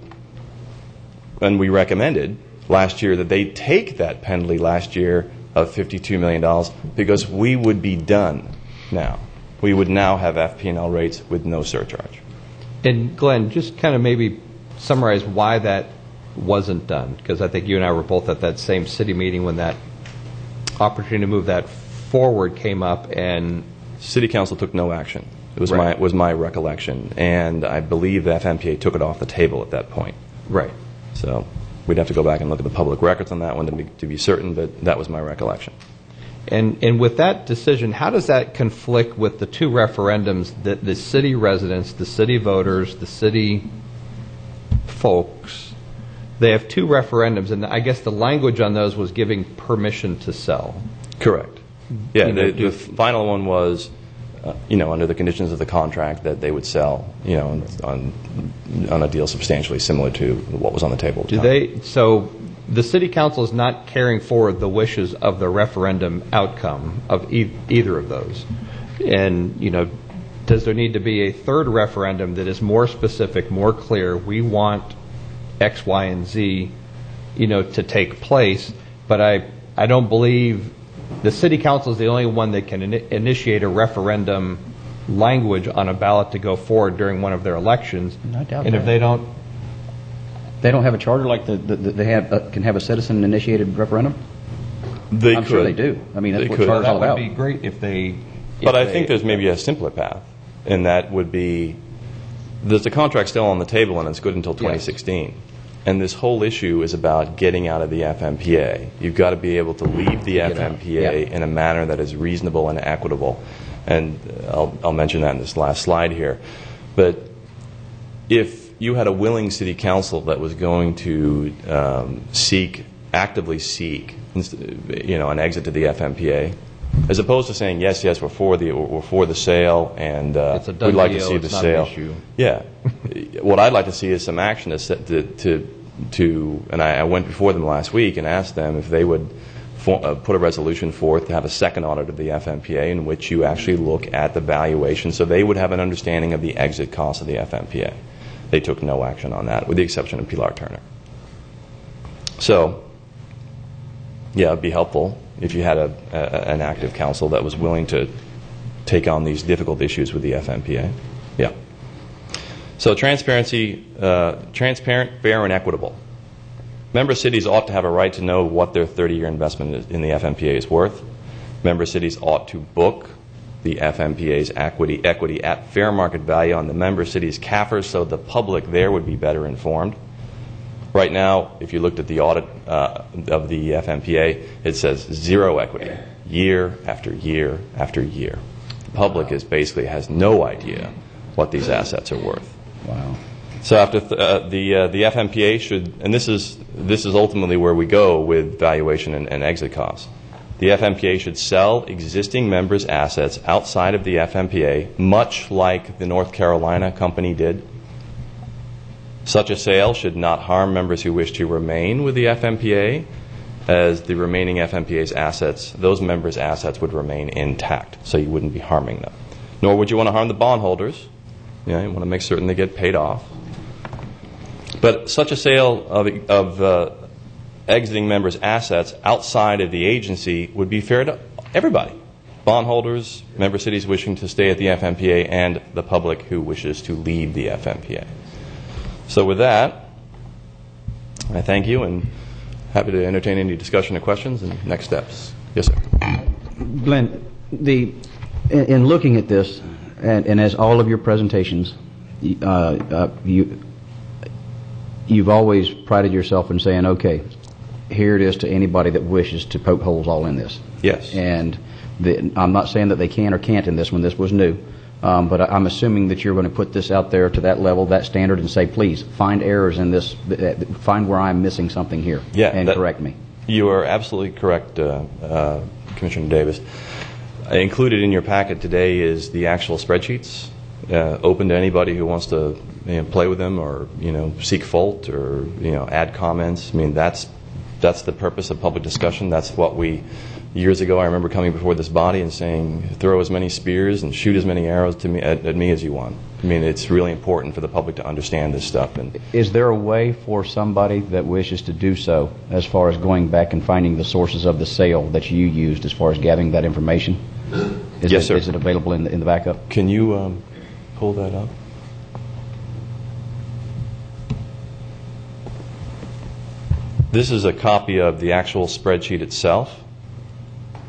and we recommended last year that they take that penalty last year of $52 million because we would be done now. We would now have FP&L rates with no surcharge. And Glenn, just kind of maybe summarize why that wasn't done, because I think you and I were both at that same city meeting when that opportunity to move that forward came up, and City Council took no action. It was my recollection, and I believe the FMPA took it off the table at that point. Right. So we'd have to go back and look at the public records on that one to be certain, but that was my recollection. And with that decision, how does that conflict with the two referendums that the city residents, the city voters, the city folks, they have two referendums, and I guess the language on those was giving permission to sell. Correct. Yeah, the final one was, under the conditions of the contract that they would sell, on a deal substantially similar to what was on the table. So the city council is not carrying forward the wishes of the referendum outcome of either of those. And, does there need to be a third referendum that is more specific, more clear? We want X, Y, and Z, to take place. But I don't believe the city council is the only one that can initiate a referendum language on a ballot to go forward during one of their elections. I doubt and that. If they don't have a charter like they can have a citizen-initiated referendum? I'm sure they do. I mean, that's what charter's all about. That would be great if they... But I think there's maybe a simpler path, and that would be there's a contract still on the table, and it's good until 2016. Yes. And this whole issue is about getting out of the FMPA. You've got to be able to leave the FMPA in a manner that is reasonable and equitable. And I'll mention that in this last slide here. But if you had a willing city council that was going to actively seek, an exit to the FMPA, as opposed to saying yes, we're for the sale, and we'd like to see the sale. Yeah, what I'd like to see is some action to and I went before them last week and asked them if they would put a resolution forth to have a second audit of the FMPA in which you actually look at the valuation, so they would have an understanding of the exit cost of the FMPA. They took no action on that, with the exception of Pilar Turner. So, yeah, it'd be helpful if you had an active council that was willing to take on these difficult issues with the FMPA. Yeah. So transparency, transparent, fair, and equitable. Member cities ought to have a right to know what their 30-year investment in the FMPA is worth. Member cities ought to book the FMPA's equity at fair market value on the member cities' CAFRs, so the public there would be better informed. Right now, if you looked at the audit of the FMPA, it says zero equity, year after year after year. The public basically has no idea what these assets are worth. Wow. So after the FMPA should, and this is ultimately where we go with valuation and exit costs. The FMPA should sell existing members' assets outside of the FMPA, much like the North Carolina company did. Such a sale should not harm members who wish to remain with the FMPA, as the remaining FMPA's assets, those members' assets would remain intact, so you wouldn't be harming them. Nor would you want to harm the bondholders. You want to make certain they get paid off. But such a sale of exiting members' assets outside of the agency would be fair to everybody. Bondholders, member cities wishing to stay at the FMPA, and the public who wishes to leave the FMPA. So with that, I thank you and happy to entertain any discussion or questions and next steps. Yes, sir. Glenn, In looking at this, and as all of your presentations, you've always prided yourself in saying, okay, here it is to anybody that wishes to poke holes all in this. Yes. And I'm not saying that they can or can't in this one. This was new. But I'm assuming that you're going to put this out there to that level, that standard, and say, please, find errors in this, find where I'm missing something here, and correct me. You are absolutely correct, Commissioner Davis. Included in your packet today is the actual spreadsheets, open to anybody who wants to play with them or seek fault or add comments. I mean, that's the purpose of public discussion. That's what we, years ago, I remember coming before this body and saying, throw as many spears and shoot as many arrows at me as you want. I mean, it's really important for the public to understand this stuff. And is there a way for somebody that wishes to do so, as far as going back and finding the sources of the sale that you used, as far as gathering that information? Yes, sir. Is it available in the backup? Can you pull that up? This is a copy of the actual spreadsheet itself,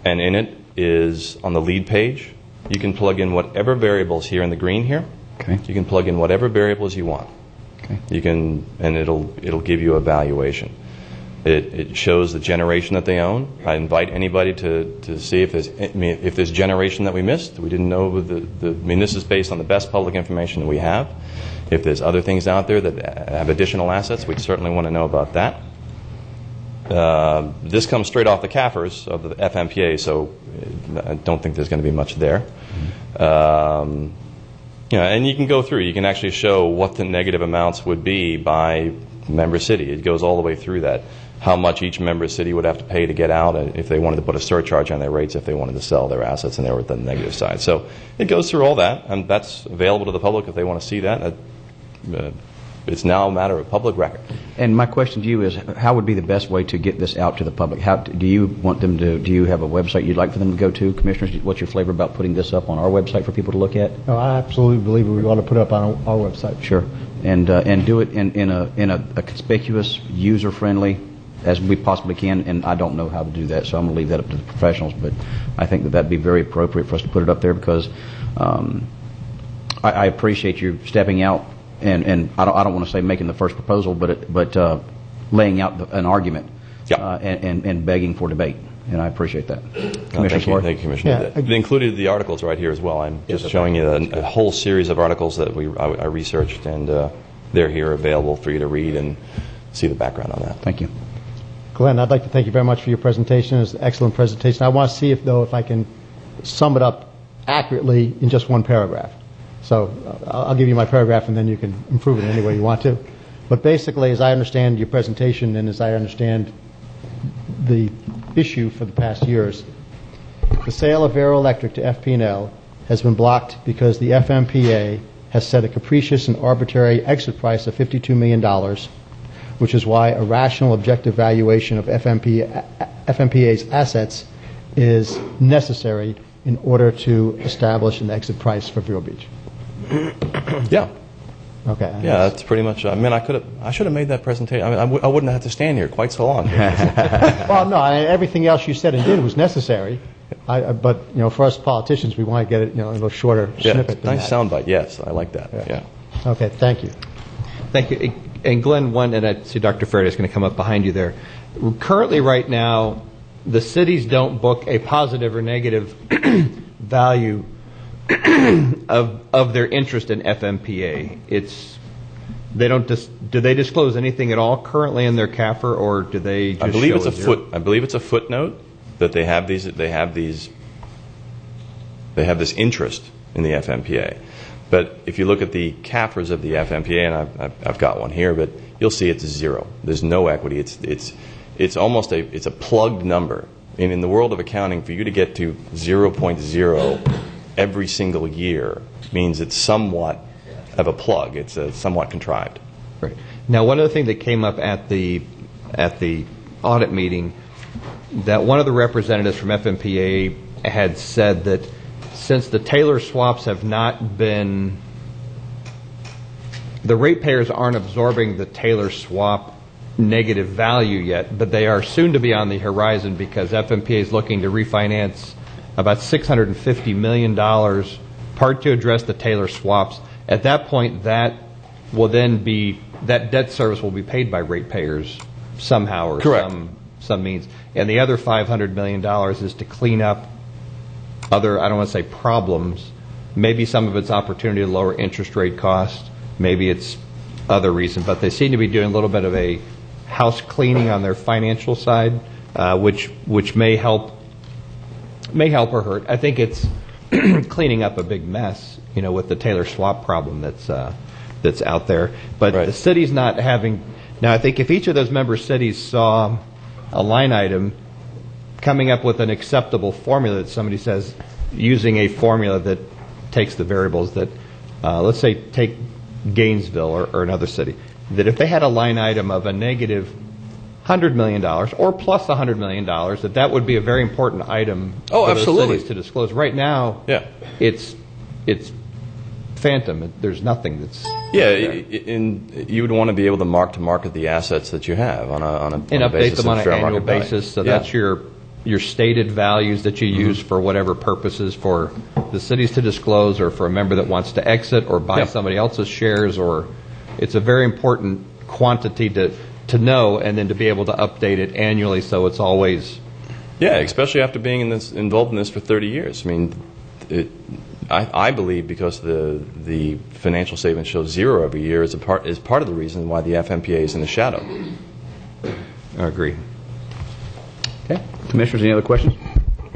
and in it is, on the lead page, you can plug in whatever variables here in the green here. Okay. You can plug in whatever variables you want. Okay. You can, and it'll give you a valuation. It shows the generation that they own. I invite anybody to see if there's generation that we missed. We didn't know this is based on the best public information that we have. If there's other things out there that have additional assets, we'd certainly want to know about that. This comes straight off the CAFRs of the FMPA, so I don't think there's going to be much there. And you can go through. You can actually show what the negative amounts would be by member city. It goes all the way through that. How much each member city would have to pay to get out if they wanted to put a surcharge on their rates, if they wanted to sell their assets and they were at the negative side. So it goes through all that, and that's available to the public if they want to see that. It's now a matter of public record. And my question to you is, how would be the best way to get this out to the public? How do you want them to? Do you have a website you'd like for them to go to, commissioners? What's your flavor about putting this up on our website for people to look at? No, I absolutely believe we ought to put it up on our website. Sure, and do it in a conspicuous, user-friendly, as we possibly can. And I don't know how to do that, so I'm going to leave that up to the professionals. But I think that that'd be very appropriate for us to put it up there, because I appreciate you stepping out. And I don't want to say making the first proposal, but laying out an argument, and begging for debate, and I appreciate that. Thank you, Commissioner. Yeah. Included the articles right here as well. I'm just showing you a whole series of articles that I researched, and they're here available for you to read and see the background on that. Thank you. Glenn, I'd like to thank you very much for your presentation. It was an excellent presentation. I want to see if I can sum it up accurately in just one paragraph. So I'll give you my paragraph, and then you can improve it any way you want to. But basically, as I understand your presentation and as I understand the issue for the past years, the sale of Aero Electric to FP&L has been blocked because the FMPA has set a capricious and arbitrary exit price of $52 million, which is why a rational, objective valuation of FMPA's assets is necessary in order to establish an exit price for Vero Beach. Yeah. Okay. Yeah, that's pretty much. I mean, I should have made that presentation. I mean, I wouldn't have to stand here quite so long. Well, no, everything else you said and did was necessary. But for us politicians, we want to get it a little shorter snippet. Nice soundbite. Yes, I like that. Yeah. Okay. Thank you. Thank you. And Glenn, and I see Dr. Faraday is going to come up behind you there. Currently, right now, the cities don't book a positive or negative value of their interest in FMPA. They don't. Do they disclose anything at all currently in their CAFR, or do they? Just I believe show I believe it's a footnote that they have these. They have this interest in the FMPA. But if you look at the CAFRs of the FMPA, and I've got one here, but you'll see it's zero. There's no equity. It's almost it's a plugged number. And in the world of accounting, for you to get to 0.0 every single year means it's somewhat of a plug. It's somewhat contrived. Right. Now, one other thing that came up at the audit meeting, that one of the representatives from FMPA had said that since the Taylor swaps have not been, the ratepayers aren't absorbing the Taylor swap negative value yet, but they are soon to be on the horizon because FMPA is looking to refinance about $650 million, part to address the Taylor swaps. At that point, that debt service will be paid by ratepayers somehow or some means. And the other $500 million is to clean up other, I don't want to say problems. Maybe some of it's opportunity to lower interest rate costs. Maybe it's other reason. But they seem to be doing a little bit of a house cleaning on their financial side, which may help or hurt. I think it's cleaning up a big mess, with the Taylor swap problem that's out there. But the city's not having. Now, I think if each of those member cities saw a line item coming up with an acceptable formula that somebody says, using a formula that takes the variables that, let's say, take Gainesville or another city, that if they had a line item of a negative $100 million or plus $100 million, that would be a very important item for those cities to disclose. Right now, it's phantom. There's nothing that's you would want to be able to market the assets that you have on a and update them on an annual basis. So that's your stated values that you use for whatever purposes, for the cities to disclose, or for a member that wants to exit or buy somebody else's shares. Or it's a very important quantity to know, and then to be able to update it annually, so it's always. Yeah, especially after being involved in this for 30 years. I mean, I believe because the financial statement shows zero every year is part of the reason why the FMPA is in the shadow. I agree. Okay, commissioners, any other questions?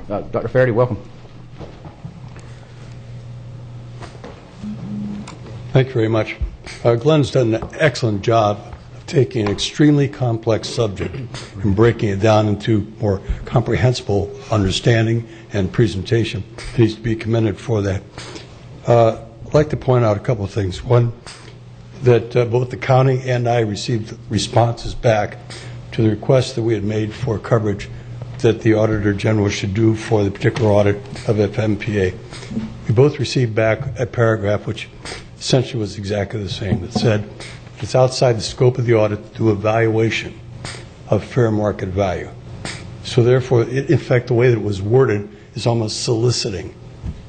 Dr. Faraday, welcome. Thank you very much. Glenn's done an excellent job of taking an extremely complex subject and breaking it down into more comprehensible understanding and presentation. He needs to be commended for that. I'd like to point out a couple of things. One, that both the county and I received responses back to the request that we had made for coverage that the Auditor General should do for the particular audit of FMPA. We both received back a paragraph which essentially was exactly the same. It said it's outside the scope of the audit to do evaluation of fair market value. So therefore, in fact, the way that it was worded is almost soliciting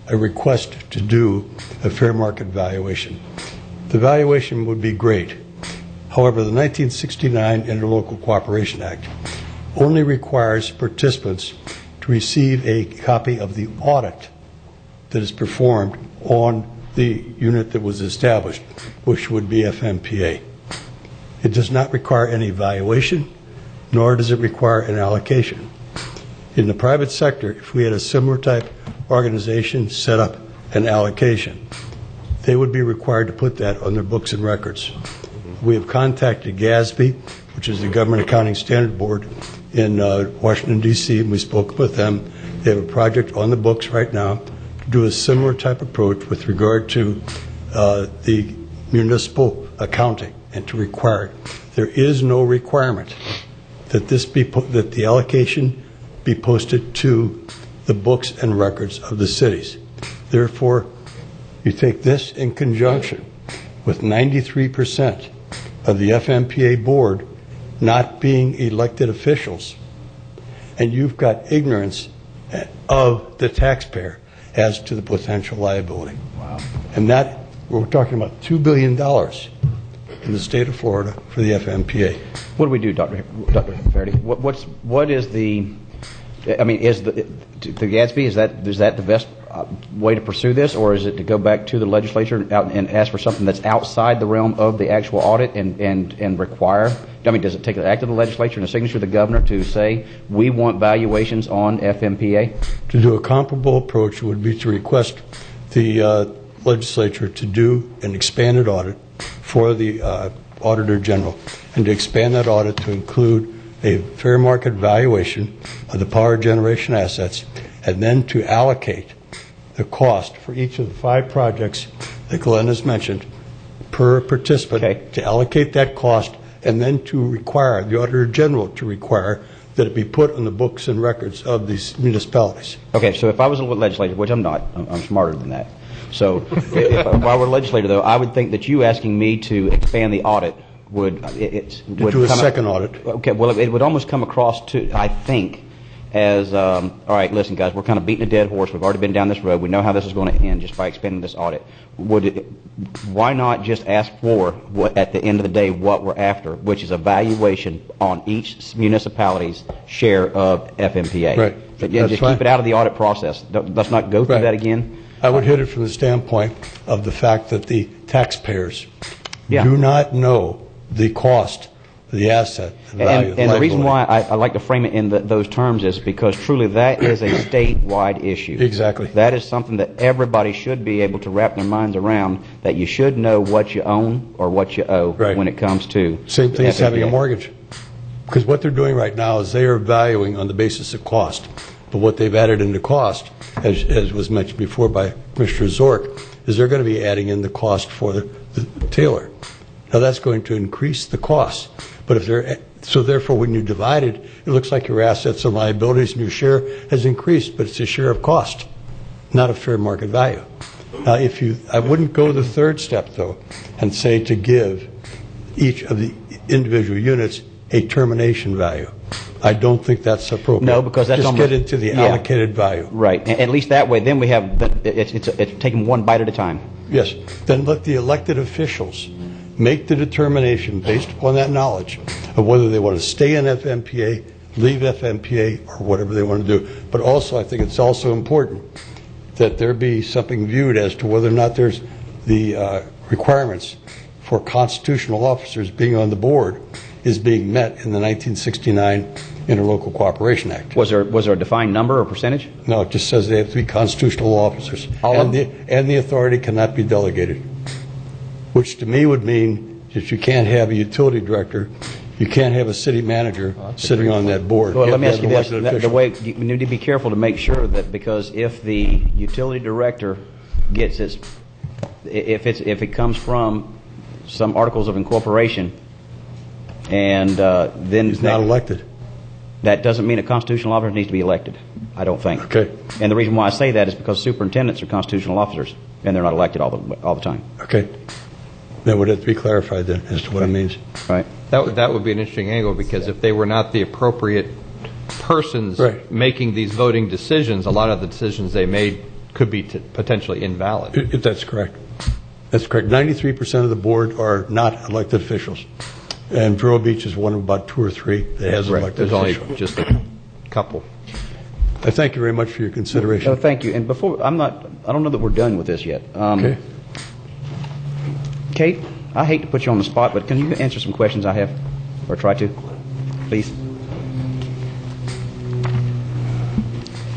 a request to do a fair market valuation. The valuation would be great. However, the 1969 Interlocal Cooperation Act only requires participants to receive a copy of the audit that is performed on the unit that was established, which would be FMPA. It does not require any valuation, nor does it require an allocation. In the private sector, if we had a similar type organization set up an allocation, they would be required to put that on their books and records. We have contacted GASB, which is the Government Accounting Standard Board in Washington, D.C., and we spoke with them. They have a project on the books right now to do a similar type approach with regard to the municipal accounting and to require it. There is no requirement that that the allocation be posted to the books and records of the cities. Therefore, you take this in conjunction with 93% of the FMPA board not being elected officials, and you've got ignorance of the taxpayer as to the potential liability. Wow. And that, we're talking about $2 billion in the state of Florida for the FMPA. What do we do, Dr. Faraday? What is the, I mean, is the GASB, is that the best way to pursue this, or is it to go back to the legislature and ask for something that's outside the realm of the actual audit and require? I mean, does it take the act of the legislature and a signature of the governor to say we want valuations on FMPA? To do a comparable approach would be to request the legislature to do an expanded audit for the Auditor General, and to expand that audit to include a fair market valuation of the power generation assets, and then to allocate the cost for each of the 5 projects that Glenn has mentioned per participant, to allocate that cost, and then to require the Auditor General to require that it be put on the books and records of these municipalities. Okay, so if I was a legislator, which I'm not, I'm smarter than that. So if I were a legislator, though, I would think that you asking me to expand the audit would do a second audit. Okay, well, it would almost come across to, I think, as, all right, listen, guys, we're kind of beating a dead horse. We've already been down this road. We know how this is going to end just by expanding this audit. Why not just ask for, at the end of the day, what we're after, which is a valuation on each municipality's share of FMPA? Right. Again, just keep it out of the audit process. Let's not go through that again. I would hit it from the standpoint of the fact that the taxpayers Yeah. do not know the cost of the asset, the value, And the reason why I like to frame it in those terms is because truly that is a statewide issue. Exactly. That is something that everybody should be able to wrap their minds around, that you should know what you own or what you owe when it comes to Same thing as having a FMPA. mortgage. Because what they're doing right now is they are valuing on the basis of cost. But what they've added into cost, as was mentioned before by Commissioner Zork, is they're going to be adding in the cost for the tailor. Now that's going to increase the cost. But if they're so therefore when you divide it, it looks like your assets and liabilities and your share has increased, but it's a share of cost, not a fair market value. Now I wouldn't go the third step though and say to give each of the individual units a termination value. I don't think that's appropriate. No, because that's just get into the allocated value. Right. At least that way, then we have it's taking one bite at a time. Yes. Then let the elected officials make the determination based upon that knowledge of whether they want to stay in FMPA, leave FMPA, or whatever they want to do. But also, I think it's also important that there be something viewed as to whether or not there's the requirements for constitutional officers being on the board is being met in the 1969 Interlocal Cooperation Act. Was there a defined number or percentage? No, it just says they have to be constitutional officers. And the authority cannot be delegated, which to me would mean that you can't have a utility director, you can't have a city manager sitting on that board. Well, let me ask you this. The way you need to be careful to make sure that, because if the utility director gets its, if it comes from some articles of incorporation, and then he's not elected. That doesn't mean a constitutional officer needs to be elected, I don't think. Okay. And the reason why I say that is because superintendents are constitutional officers, and they're not elected all the time. Okay. That would have to be clarified then as to what it means. Right. That would be an interesting angle, because if they were not the appropriate persons making these voting decisions, a lot of the decisions they made could be potentially invalid. That's correct. That's correct. 93% of the board are not elected officials. And Vero Beach is one of about 2 or 3 that has elected officials. There's only just a couple. I thank you very much for your consideration. Oh, thank you. And before, I don't know that we're done with this yet. Okay. Kate, I hate to put you on the spot, but can you answer some questions I have, or try to, please?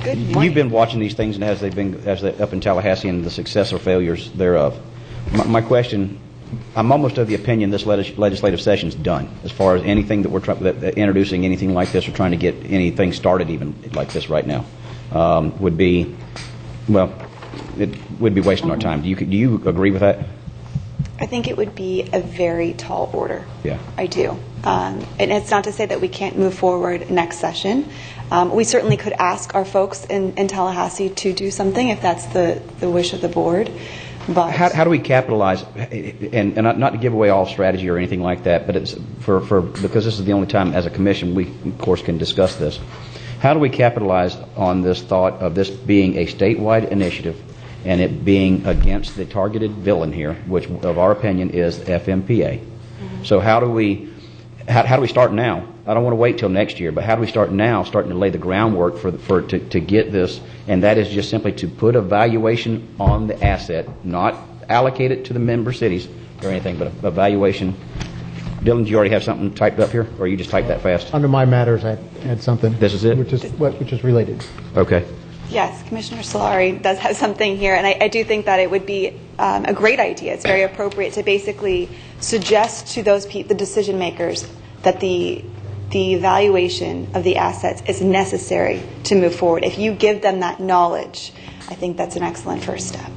Good morning. You've been watching these things, and as they're up in Tallahassee, and the success or failures thereof. My question: I'm almost of the opinion this legislative session's done, as far as anything that we're introducing anything like this or trying to get anything started even like this right now would be, well, it would be wasting our time. Do you agree with that? I think it would be a very tall order. Yeah. I do. And it's not to say that we can't move forward next session. We certainly could ask our folks in Tallahassee to do something if that's the wish of the board. But how do we capitalize, and not to give away all strategy or anything like that, but it's because this is the only time as a commission we, of course, can discuss this. How do we capitalize on this thought of this being a statewide initiative and it being against the targeted villain here, which of our opinion is FMPA? Mm-hmm. So how do we start now? I don't want to wait till next year, but how do we start now, starting to lay the groundwork to get this? And that is just simply to put a valuation on the asset, not allocate it to the member cities or anything, but a valuation. Dylan, do you already have something typed up here, or you just typed that fast? Under my matters, I had something. This is it? Which is related. Okay. yes, Commissioner Solari does have something here, and I do think that it would be a great idea. It's very appropriate to basically suggest to the decision makers that the evaluation of the assets is necessary to move forward. If you give them that knowledge, I think that's an excellent first step.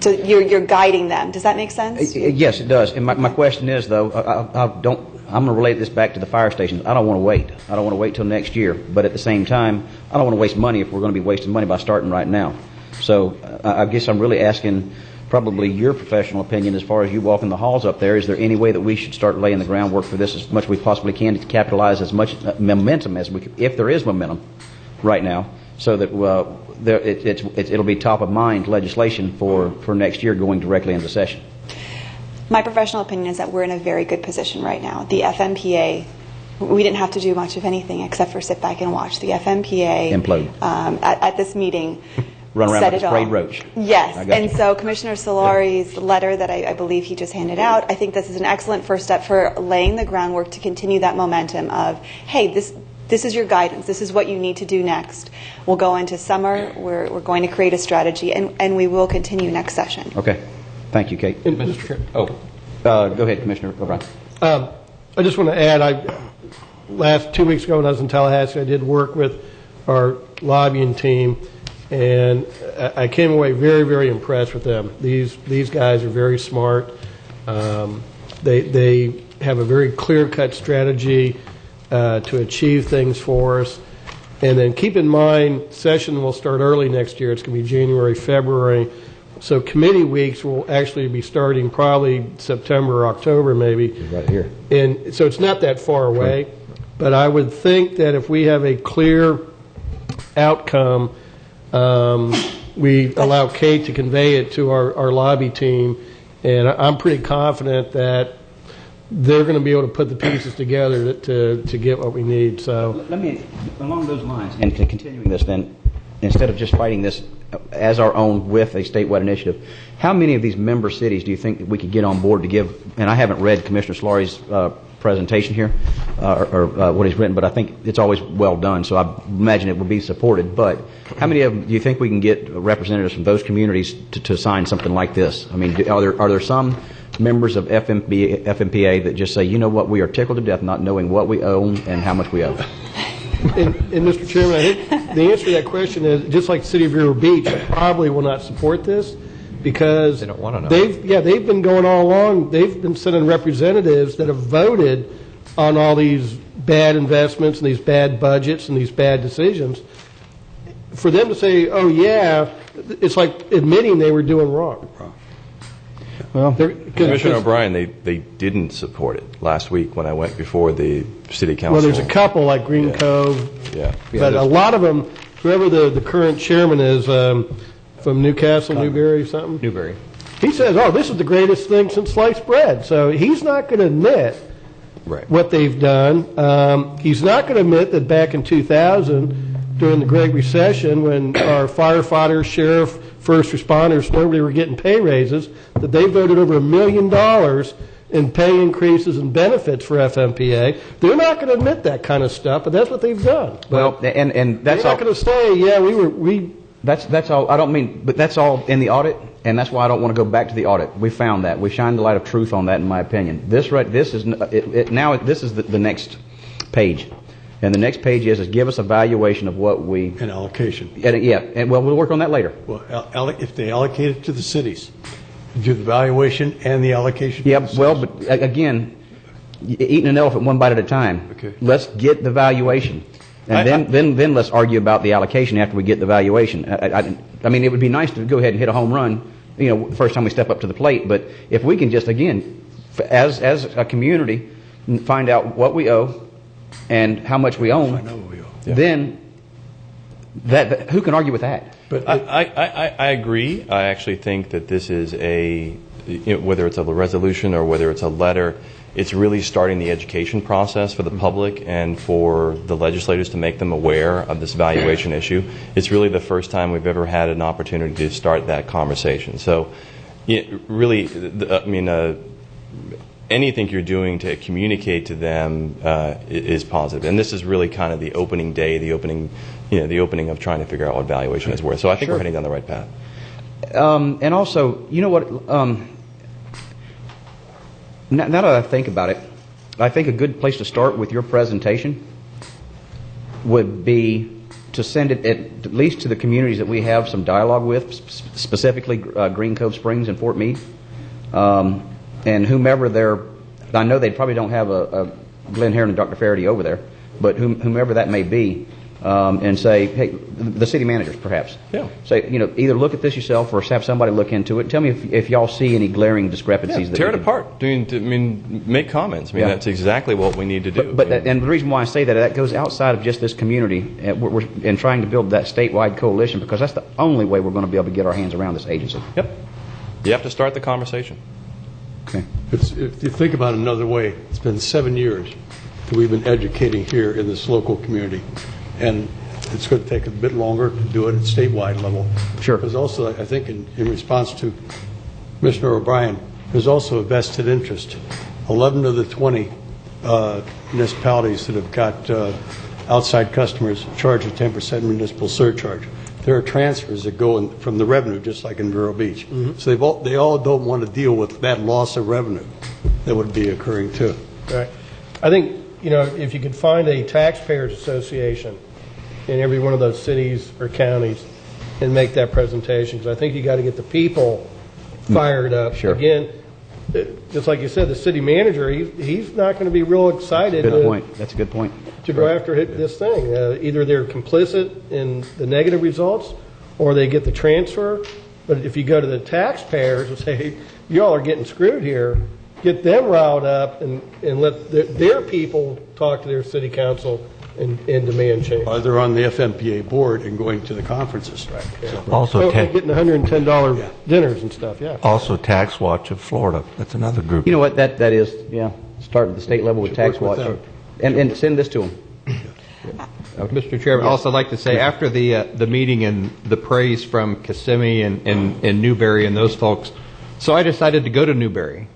So you're guiding them. Does that make sense? Yes, it does. And my question is, though, I'm going to relate this back to the fire stations. I don't want to wait. I don't want to wait till next year. But at the same time, I don't want to waste money if we're going to be wasting money by starting right now. So I guess I'm really asking probably your professional opinion as far as you walk in the halls up there. Is there any way that we should start laying the groundwork for this as much as we possibly can to capitalize as much momentum as we can, if there is momentum right now, so that it'll be top of mind legislation for next year going directly into session? My professional opinion is that we're in a very good position right now. The FMPA, we didn't have to do much of anything except for sit back and watch. The FMPA implode at this meeting. Run around like like a sprayed roach. Yes, and so Commissioner Solari's letter that I believe he just handed out, I think this is an excellent first step for laying the groundwork to continue that momentum of, hey, this is your guidance. This is what you need to do next. We'll go into summer. We're going to create a strategy, and we will continue next session. Okay. Thank you, Kate. Mr. Chair. Go ahead, Commissioner O'Brien. I just want to add, last 2 weeks ago when I was in Tallahassee, I did work with our lobbying team, and I came away very, very impressed with them. These guys are very smart. They have a very clear-cut strategy to achieve things for us. And then keep in mind, session will start early next year. It's going to be January, February. So committee weeks will actually be starting probably September or October maybe. Right here. And so it's not that far away. Right. But I would think that if we have a clear outcome, we allow Kate to convey it to our lobby team. And I'm pretty confident that they're going to be able to put the pieces together to get what we need. So let me, along those lines, and to continuing this then, instead of just fighting this as our own with a statewide initiative, how many of these member cities do you think that we could get on board to give, and I haven't read Commissioner Solari's presentation here, or what he's written, but I think it's always well done, so I imagine it will be supported, but how many of them do you think we can get representatives from those communities to sign something like this? I mean, are there some members of FMPA that just say, you know what, we are tickled to death not knowing what we own and how much we owe? And Mr. Chairman, I think the answer to that question is, just like the City of Vero Beach, probably will not support this because they don't want to know. They've been going all along. They've been sending representatives that have voted on all these bad investments and these bad budgets and these bad decisions. For them to say, oh yeah, it's like admitting they were doing wrong. Well, Commissioner O'Brien, they didn't support it last week when I went before the City Council. Well, there's a couple like Green Cove, but a lot of them, whoever the current chairman is from Newcastle, Newberry, something? Newberry. He says, oh, this is the greatest thing since sliced bread. So he's not going to admit what they've done. He's not going to admit that back in 2000, during the Great Recession, when our firefighters, sheriff, first responders, nobody were getting pay raises, that they voted over $1 million in pay increases and benefits for FMPA. They're not going to admit that kind of stuff, but that's what they've done. Well, and that's they're not going to say, yeah, we. That's all. I don't mean, but that's all in the audit, and that's why I don't want to go back to the audit. We found that. We shined the light of truth on that, in my opinion. This is the next page. And the next page is give us a valuation of what we... An allocation. And we'll work on that later. Well, if they allocate it to the cities, do the valuation and the allocation. Yep, well, but again, eating an elephant one bite at a time. Okay. Let's get the valuation. And then let's argue about the allocation after we get the valuation. I mean, it would be nice to go ahead and hit a home run, first time we step up to the plate. But if we can just, again, as a community, find out what we owe, and how much we own, then who can argue with that? But I agree. I actually think that this is whether it's a resolution or whether it's a letter, it's really starting the education process for the public and for the legislators to make them aware of this valuation issue. It's really the first time we've ever had an opportunity to start that conversation. So really, anything you're doing to communicate to them is positive, and this is really kind of the opening day, the opening of trying to figure out what valuation is worth. So I think we're heading down the right path. And also, you know what? Now that I think about it, I think a good place to start with your presentation would be to send it at least to the communities that we have some dialogue with, specifically Green Cove Springs and Fort Meade. And whomever I know they probably don't have a Glenn Heron and Dr. Faraday over there, but whomever that may be, and say, hey, the city managers perhaps. Yeah. Say, either look at this yourself or have somebody look into it. Tell me if y'all see any glaring discrepancies. Tear it apart. Make comments. That's exactly what we need to do. And the reason why I say that goes outside of just this community and trying to build that statewide coalition, because that's the only way we're going to be able to get our hands around this agency. Yep. You have to start the conversation. Okay. If you think about it another way, it's been 7 years that we've been educating here in this local community. And it's going to take a bit longer to do it at statewide level. Sure. Because also, I think in response to Commissioner O'Brien, there's also a vested interest. 11 of the 20 municipalities that have got outside customers charge a 10% municipal surcharge. There are transfers that go in from the revenue, just like in Vero Beach. Mm-hmm. So they all don't want to deal with that loss of revenue that would be occurring too. Right. I think, if you could find a taxpayers association in every one of those cities or counties and make that presentation, because I think you got to get the people fired up. Sure. Again, just like you said, the city manager, he's not going to be real excited. Good point. That's a good point. To go after this thing. Either they're complicit in the negative results or they get the transfer. But if you go to the taxpayers and say, hey, y'all are getting screwed here, get them riled up and let their people talk to their city council and demand change. Or they're on the FMPA board and going to the conferences. Right. Yeah. Also, getting $110 dinners and stuff, yeah. Also, Tax Watch of Florida. That's another group. You know what? That is, start at the state level with Tax Watch. And send this to them. Mr. Chairman, I'd also like to say, after the meeting and the praise from Kissimmee and Newberry and those folks, so I decided to go to Newberry.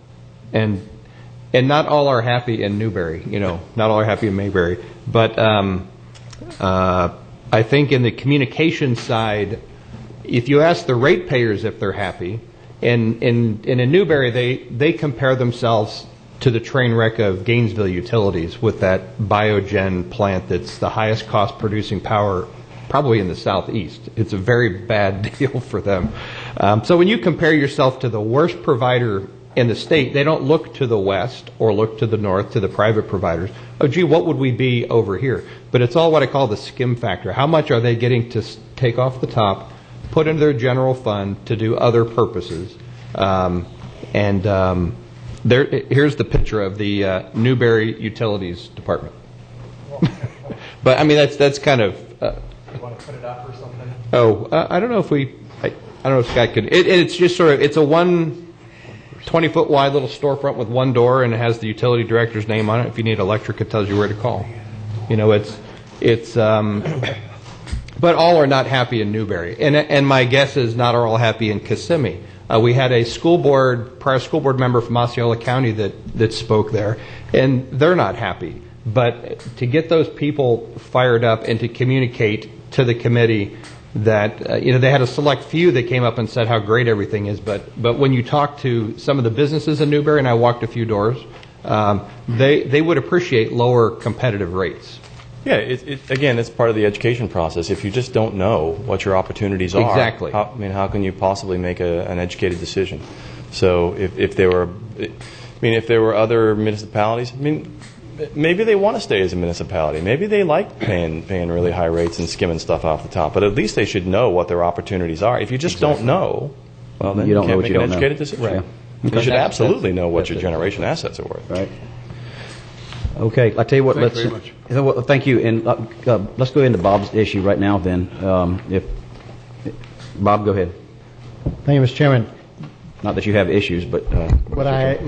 And not all are happy in Newberry, not all are happy in Mayberry. But I think in the communication side, if you ask the ratepayers if they're happy, and in Newberry, they compare themselves to the train wreck of Gainesville Utilities with that biogen plant that's the highest cost producing power probably in the southeast. It's a very bad deal for them. So when you compare yourself to the worst provider in the state, they don't look to the west or look to the north to the private providers. Oh, gee, what would we be over here? But it's all what I call the skim factor. How much are they getting to take off the top, put into their general fund to do other purposes? Here's the picture of the Newberry Utilities Department. But I mean, that's kind of. You want to put it up or something? I don't know if I don't know if Scott could. It's just sort of. It's a 20-foot wide little storefront with one door, and it has the utility director's name on it. If you need electric, it tells you where to call. It's. But all are not happy in Newberry, and my guess is not all happy in Kissimmee. We had a prior school board member from Osceola County that spoke there, and they're not happy. But to get those people fired up and to communicate to the committee that they had a select few that came up and said how great everything is, but when you talk to some of the businesses in Newberry, and I walked a few doors, they would appreciate lower competitive rates. Yeah, again, it's part of the education process. If you just don't know what your opportunities are, exactly. How can you possibly make an educated decision? So if there were other municipalities, maybe they want to stay as a municipality. Maybe they like paying really high rates and skimming stuff off the top. But at least they should know what their opportunities are. If you just don't know, well, then you can't make an educated decision. Right. Okay. You should absolutely know what your generation assets are worth. Right. Okay, I tell you what. Thank you very much. Thank you, and let's go into Bob's issue right now. Then, if Bob, go ahead. Thank you, Mr. Chairman. Not that you have issues, but what I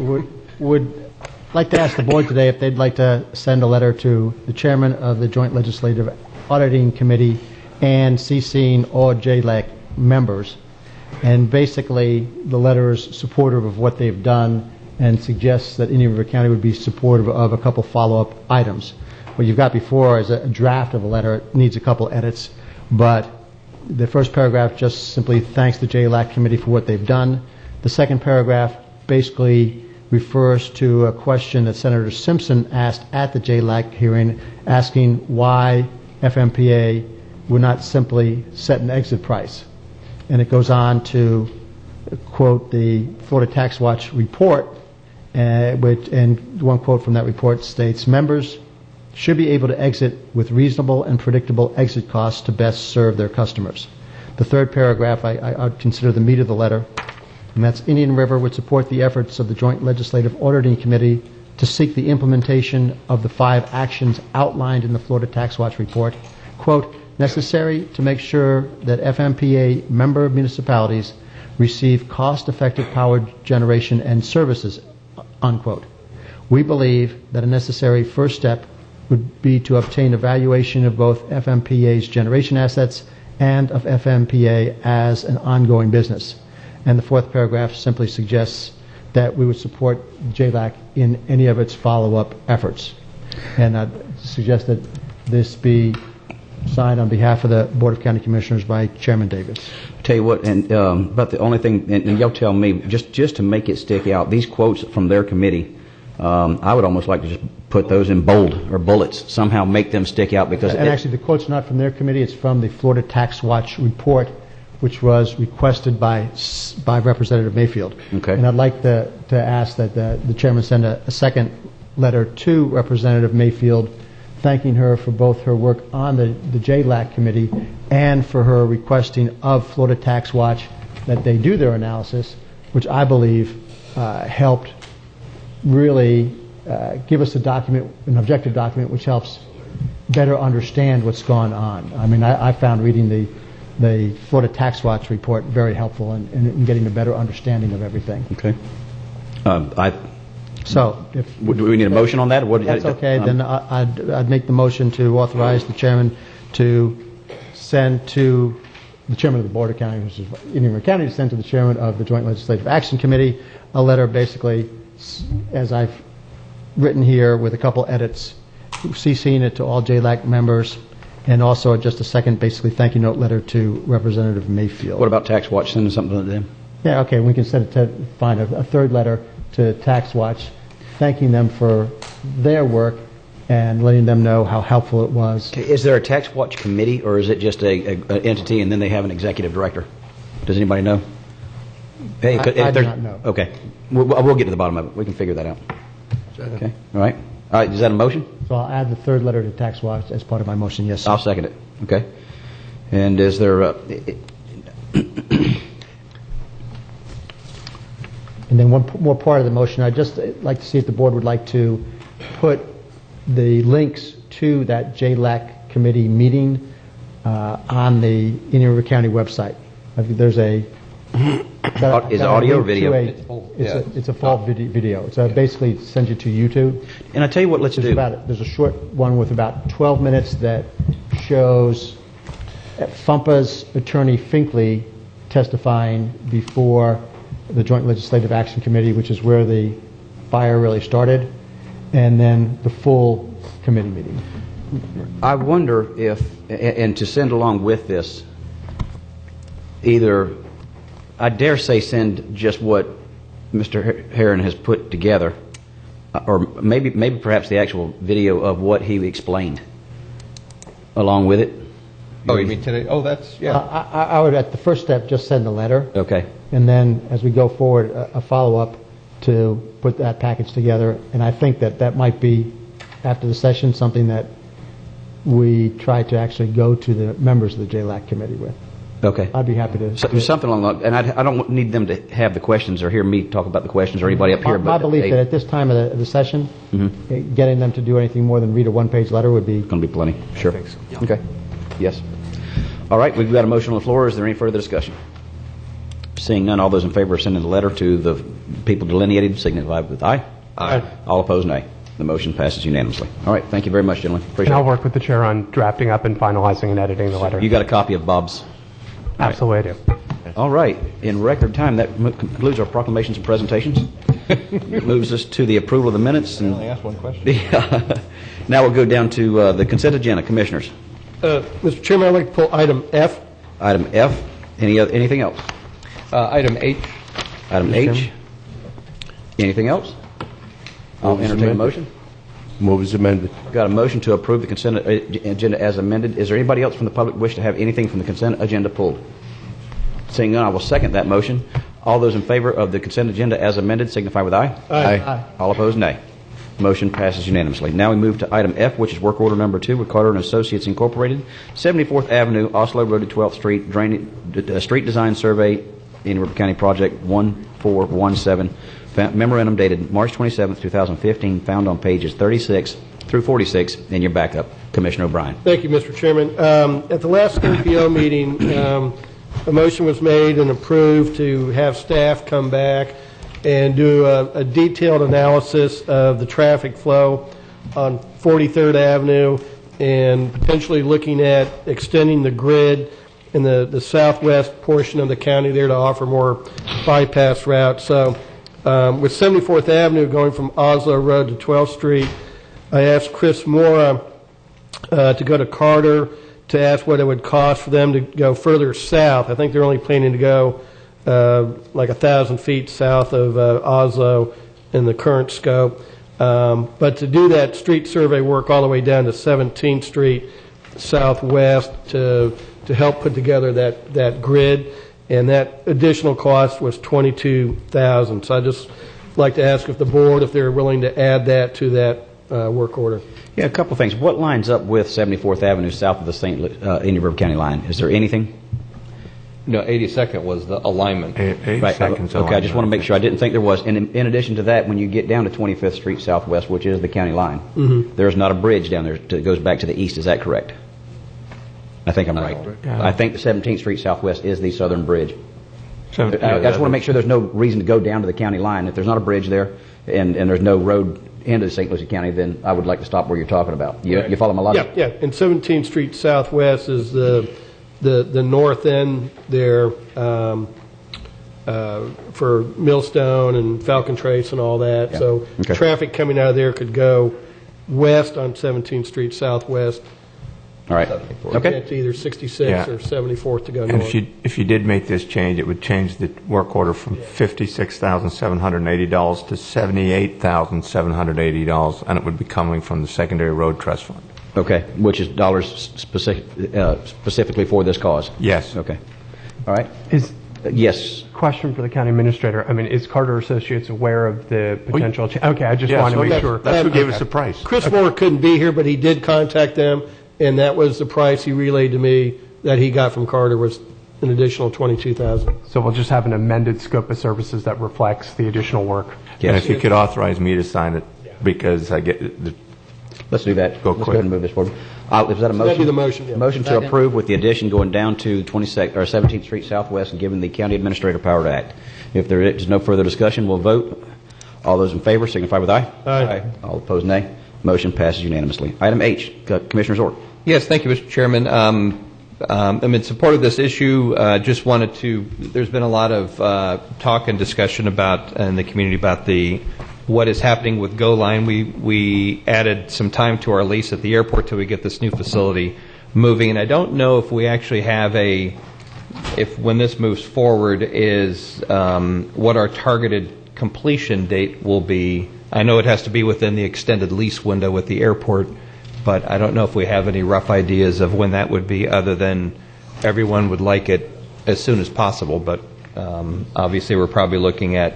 would like to ask the board today if they'd like to send a letter to the chairman of the Joint Legislative Auditing Committee and CCing all JLAC members, and basically the letter is supportive of what they've done and suggests that Indian River County would be supportive of a couple follow-up items. What you've got before is a draft of a letter. It needs a couple edits, but the first paragraph just simply thanks the JLAC committee for what they've done. The second paragraph basically refers to a question that Senator Simpson asked at the JLAC hearing, asking why FMPA would not simply set an exit price. And it goes on to quote the Florida Tax Watch report, and one quote from that report states, members should be able to exit with reasonable and predictable exit costs to best serve their customers. The third paragraph I would consider the meat of the letter, and that's Indian River would support the efforts of the Joint Legislative Auditing Committee to seek the implementation of the 5 actions outlined in the Florida Tax Watch report, quote, necessary to make sure that FMPA member municipalities receive cost-effective power generation and services, unquote. We believe that a necessary first step would be to obtain evaluation of both FMPA's generation assets and of FMPA as an ongoing business. And the fourth paragraph simply suggests that we would support JLAC in any of its follow-up efforts. And I'd suggest that this be signed on behalf of the Board of County Commissioners by Chairman Davis. Tell you what, and but the only thing, and you'll tell me, just to make it stick out, these quotes from their committee, I would almost like to just put those in bold or bullets, somehow make them stick out because. And actually, the quote's not from their committee; it's from the Florida Tax Watch report, which was requested by Representative Mayfield. Okay. And I'd like to ask that the chairman send a second letter to Representative Mayfield, thanking her for both her work on the JLAC committee and for her requesting of Florida Tax Watch that they do their analysis, which I believe helped really give us a document, an objective document, which helps better understand what's gone on. I mean, I found reading the Florida Tax Watch report very helpful in getting a better understanding of everything. Okay. So, do we need a motion on that? Or that's okay. Then I'd make the motion to authorize the chairman to send to the chairman of the Board of County, which is Indian River County, to send to the chairman of the Joint Legislative Action Committee a letter basically, as I've written here, with a couple edits, CCing it to all JLAC members, and also just a second basically thank you note letter to Representative Mayfield. What about Tax Watch? Sending something to them? Yeah, okay. We can send it to find a third letter to Tax Watch, thanking them for their work and letting them know how helpful it was. Okay. Is there a Tax Watch committee, or is it just an entity and then they have an executive director? Does anybody know? Hey, I do not know. Okay. We'll get to the bottom of it. We can figure that out. Okay. All right. All right. Is that a motion? So I'll add the third letter to Tax Watch as part of my motion, yes, sir. I'll second it. Okay. And is there... And then one more part of the motion, I'd just like to see if the board would like to put the links to that JLAC committee meeting on the Indian River County website. I think there's a... Is it audio or video? It's a full video. It's basically sends you to YouTube. And I tell you what, let's do. There's a short one with about 12 minutes that shows FUMPA's attorney Finkley testifying before the Joint Legislative Action Committee, which is where the fire really started, and then the full committee meeting. I wonder if, and to send along with this, either, I dare say send just what Mr. Heron has put together, or maybe perhaps the actual video of what he explained along with it. Oh, you mean today? Oh, that's, yeah. I would, at the first step, just send a letter. Okay. And then, as we go forward, a follow-up to put that package together. And I think that might be, after the session, something that we try to actually go to the members of the JLAC committee with. Okay. I'd be happy to. Something along that. And I don't need them to have the questions or hear me talk about the questions or anybody up here. My belief that at this time of the session, getting them to do anything more than read a one-page letter would be... Going to be plenty. Sure. I think so. Yeah. Okay. Yes. All right. We've got a motion on the floor. Is there any further discussion? Seeing none, all those in favor of sending the letter to the people delineated signify with aye. Aye. All opposed, nay. The motion passes unanimously. All right. Thank you very much, gentlemen. Appreciate And I'll it. work with the chair on drafting up and finalizing and editing the letter. You got a copy of Bob's? Absolutely, I do. All right. In record time, that concludes our proclamations and presentations. Moves us to the approval of the minutes. I only asked one question. Now we'll go down to the consent agenda. Commissioners. Mr. Chairman, I'd like to pull item F. Item F. Anything else? Item H. Item H. Anything else? I'll entertain a motion. Move as amended. Got a motion to approve the consent agenda as amended. Is there anybody else from the public wish to have anything from the consent agenda pulled? Seeing none, I will second that motion. All those in favor of the consent agenda as amended signify with aye. Aye. All opposed, nay. Motion passes unanimously. Now we move to item F, which is work order number 2 with Carter & Associates Incorporated, 74th Avenue, Oslo Road to 12th Street, Street Design Survey, Indian River County Project 1417, memorandum dated March 27, 2015, found on pages 36 through 46 in your backup. Commissioner O'Brien. Thank you, Mr. Chairman. At the last NPO meeting, a motion was made and approved to have staff come back and do a detailed analysis of the traffic flow on 43rd Avenue and potentially looking at extending the grid in the southwest portion of the county there to offer more bypass routes. So with 74th Avenue going from Oslo Road to 12th Street, I asked Chris Mora to go to Carter to ask what it would cost for them to go further south. I think they're only planning to go like 1,000 feet south of Oslo in the current scope. But to do that street survey work all the way down to 17th Street southwest to help put together that grid, and that additional cost was $22,000. So I just like to ask if the board, if they're willing to add that to that work order. Yeah, a couple of things. What lines up with 74th Avenue south of the Indian River County line? Is there anything? No, 82nd was the alignment. Right. Okay, I just want to make sure. I didn't think there was. And in addition to that, when you get down to 25th Street Southwest, which is the county line, there's not a bridge down there that goes back to the east. Is that correct? I think I'm right. I think the 17th Street Southwest is the southern bridge. I just want to make sure there's no reason to go down to the county line. If there's not a bridge there and there's no road into St. Lucie County, then I would like to stop where you're talking about. You follow my logic? Yeah. And 17th Street Southwest is the north end there for Millstone and Falcon Trace and all that. Yeah. So traffic coming out of there could go west on 17th Street Southwest. All right. Okay. It's either 66 or 74th to go north. And if you did make this change, it would change the work order from $56,780 to $78,780, and it would be coming from the Secondary Road Trust Fund. Okay, which is dollars specifically for this cause? Yes. Okay. All right. Yes. Question for the county administrator. I mean, is Carter Associates aware of the potential change? Okay, I just wanted to make sure. That's who gave us the price. Chris Moore couldn't be here, but he did contact them, and that was the price he relayed to me that he got from Carter was an additional $22,000. So we'll just have an amended scope of services that reflects the additional work. Yes. And if you could authorize me to sign it, because I get the... Let's do that. Let's go ahead and move this forward. Is that a motion? That'd be the motion. Yeah. Motion to approve with the addition going down to 17th Street Southwest and giving the county administrator power to act. If there is no further discussion, we'll vote. All those in favor signify with aye. Aye. All opposed, nay. Motion passes unanimously. Item H, Commissioner Zort. Yes, thank you, Mr. Chairman. I'm in support of this issue. Just wanted to, there's been a lot of talk and discussion about in the community about what is happening with Go Line. We added some time to our lease at the airport till we get this new facility moving, and I don't know if we actually have if when this moves forward is what our targeted completion date will be. I know it has to be within the extended lease window with the airport, but I don't know if we have any rough ideas of when that would be, other than everyone would like it as soon as possible. But obviously we're probably looking at,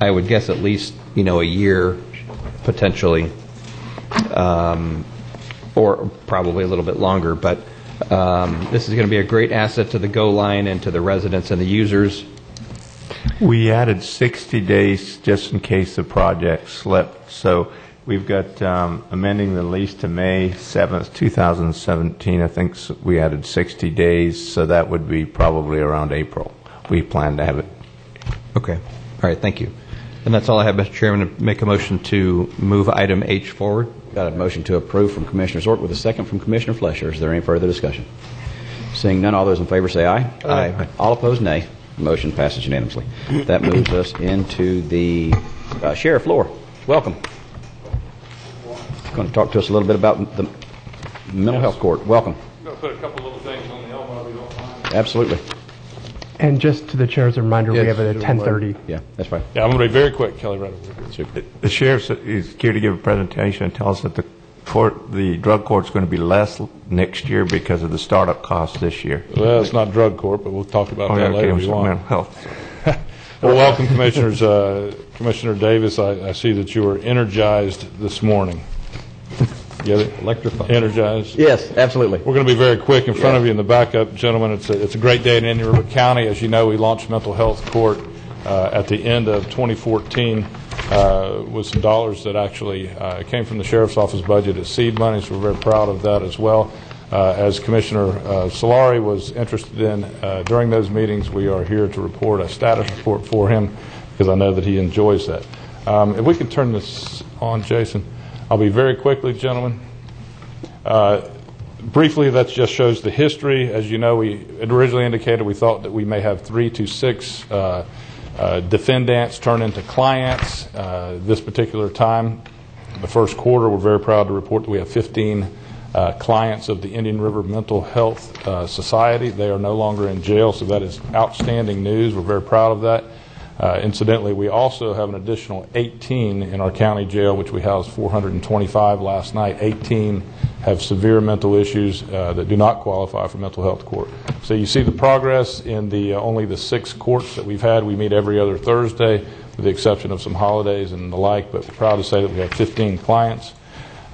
I would guess, at least a year potentially, or probably a little bit longer. But this is going to be a great asset to the Go Line and to the residents and the users. We added 60 days just in case the project slipped. So we've got amending the lease to May 7th, 2017. I think we added 60 days, so that would be probably around April. We plan to have it. Okay. All right. Thank you. And that's all I have, Mr. Chairman, to make a motion to move item H forward. Got a motion to approve from Commissioner Zort with a second from Commissioner Flesher. Is there any further discussion? Seeing none, all those in favor say aye. Aye. All opposed, nay. Motion passes unanimously. That moves us into the Sheriff Floor. Welcome. Going to talk to us a little bit about the mental health court. Welcome. I'm going to put a couple little things on the elbow if you don't mind. Absolutely. And just to the chair as a reminder, we have it at 10:30. Yeah, that's fine. Yeah, I'm going to be very quick, Kelly. Right. The sheriff is here to give a presentation and tell us that the drug court's going to be less next year because of the startup costs this year. Well, it's not drug court, but we'll talk about that later if you want. Mental health. Well, welcome, Commissioners. Commissioner Davis, I see that you are energized this morning. Get it? Electrified. Energized? Yes, absolutely. We're going to be very quick. In front of you in the backup, gentlemen, it's a great day in Indian River County. As you know, we launched mental health court at the end of 2014 with some dollars that actually came from the Sheriff's Office budget as seed money, so we're very proud of that as well. As Commissioner Solari was interested in during those meetings, we are here to report a status report for him because I know that he enjoys that. If we can turn this on, Jason. I'll be very quickly, gentlemen. Briefly, that just shows the history. As you know, we had originally indicated we thought that we may have 3 to 6 defendants turn into clients this particular time. The first quarter, we're very proud to report that we have 15 clients of the Indian River Mental Health Society. They are no longer in jail, so that is outstanding news. We're very proud of that. Incidentally, we also have an additional 18 in our county jail, which we housed 425 last night. 18 have severe mental issues that do not qualify for mental health court. So you see the progress in the only the 6 courts that we've had. We meet every other Thursday, with the exception of some holidays and the like, but we're proud to say that we have 15 clients.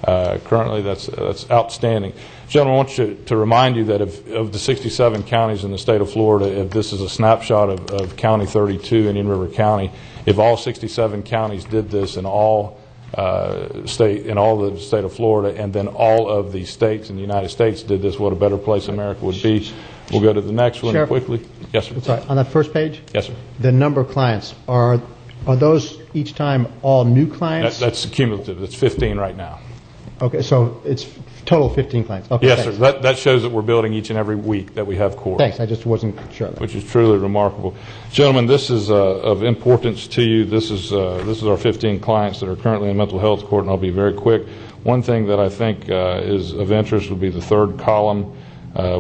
Currently, that's outstanding. Gentlemen, I want you to remind you that of the 67 counties in the state of Florida, if this is a snapshot of County 32, Indian River County, if all 67 counties did this in all the state of Florida, and then all of the states in the United States did this, what a better place America would be. We'll go to the next one Sheriff, quickly. Yes, sir. Sorry, on that first page? Yes, sir. The number of clients, are those each time all new clients? That's cumulative. That's 15 right now. Okay, so it's total 15 clients. Okay, Yes, thanks. sir. That shows that we're building each and every week that we have court. Thanks, I just wasn't sure. Which is truly remarkable. Gentlemen, this is of importance to you. This is our 15 clients that are currently in mental health court, and I'll be very quick. One thing that I think is of interest would be the third column,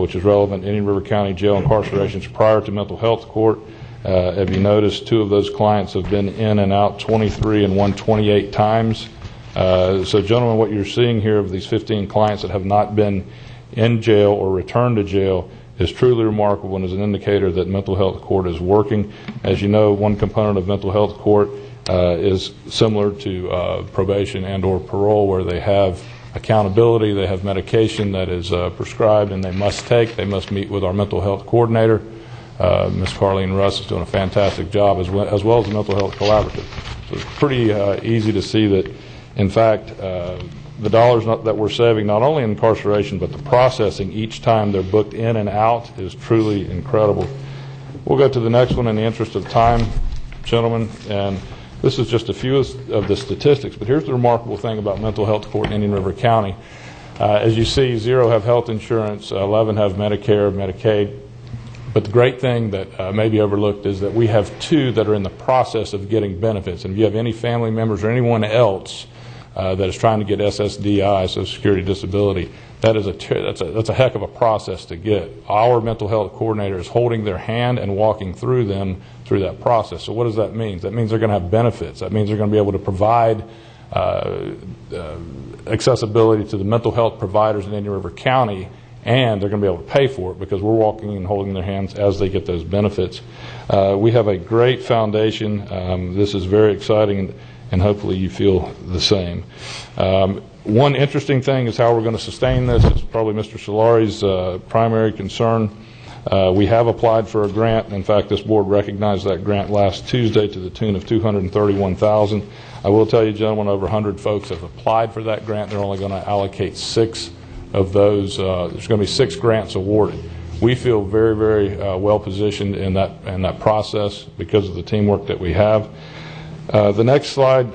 which is relevant Indian River County jail incarcerations prior to mental health court. Have you noticed 2 of those clients have been in and out 23 and 128 times? So, gentlemen, what you're seeing here of these 15 clients that have not been in jail or returned to jail is truly remarkable and is an indicator that mental health court is working. As you know, one component of mental health court is similar to probation and or parole, where they have accountability, they have medication that is prescribed and they must take. They must meet with our mental health coordinator. Ms. Carlene Russ is doing a fantastic job, as well as the Mental Health Collaborative. So it's pretty easy to see that, in fact, the dollars that we're saving, not only in incarceration, but the processing each time they're booked in and out is truly incredible. We'll go to the next one in the interest of time, gentlemen, and this is just a few of the statistics, but here's the remarkable thing about mental health court in Indian River County. As you see, 0 have health insurance, 11 have Medicare, Medicaid, but the great thing that may be overlooked is that we have 2 that are in the process of getting benefits, and if you have any family members or anyone else that is trying to get SSDI, Social Security Disability, that's a heck of a process to get. Our mental health coordinator is holding their hand and walking through them through that process. So what does that mean? That means they're going to have benefits. That means they're going to be able to provide accessibility to the mental health providers in Indian River County, and they're going to be able to pay for it because we're walking and holding their hands as they get those benefits. We have a great foundation. This is very exciting, and hopefully you feel the same. One interesting thing is how we're going to sustain this. It's probably Mr. Solari's primary concern. We have applied for a grant. In fact, this board recognized that grant last Tuesday to the tune of $231,000. I will tell you, gentlemen, over 100 folks have applied for that grant. They're only going to allocate 6 of those. There's going to be 6 grants awarded. We feel very, very well positioned in that process because of the teamwork that we have. The next slide,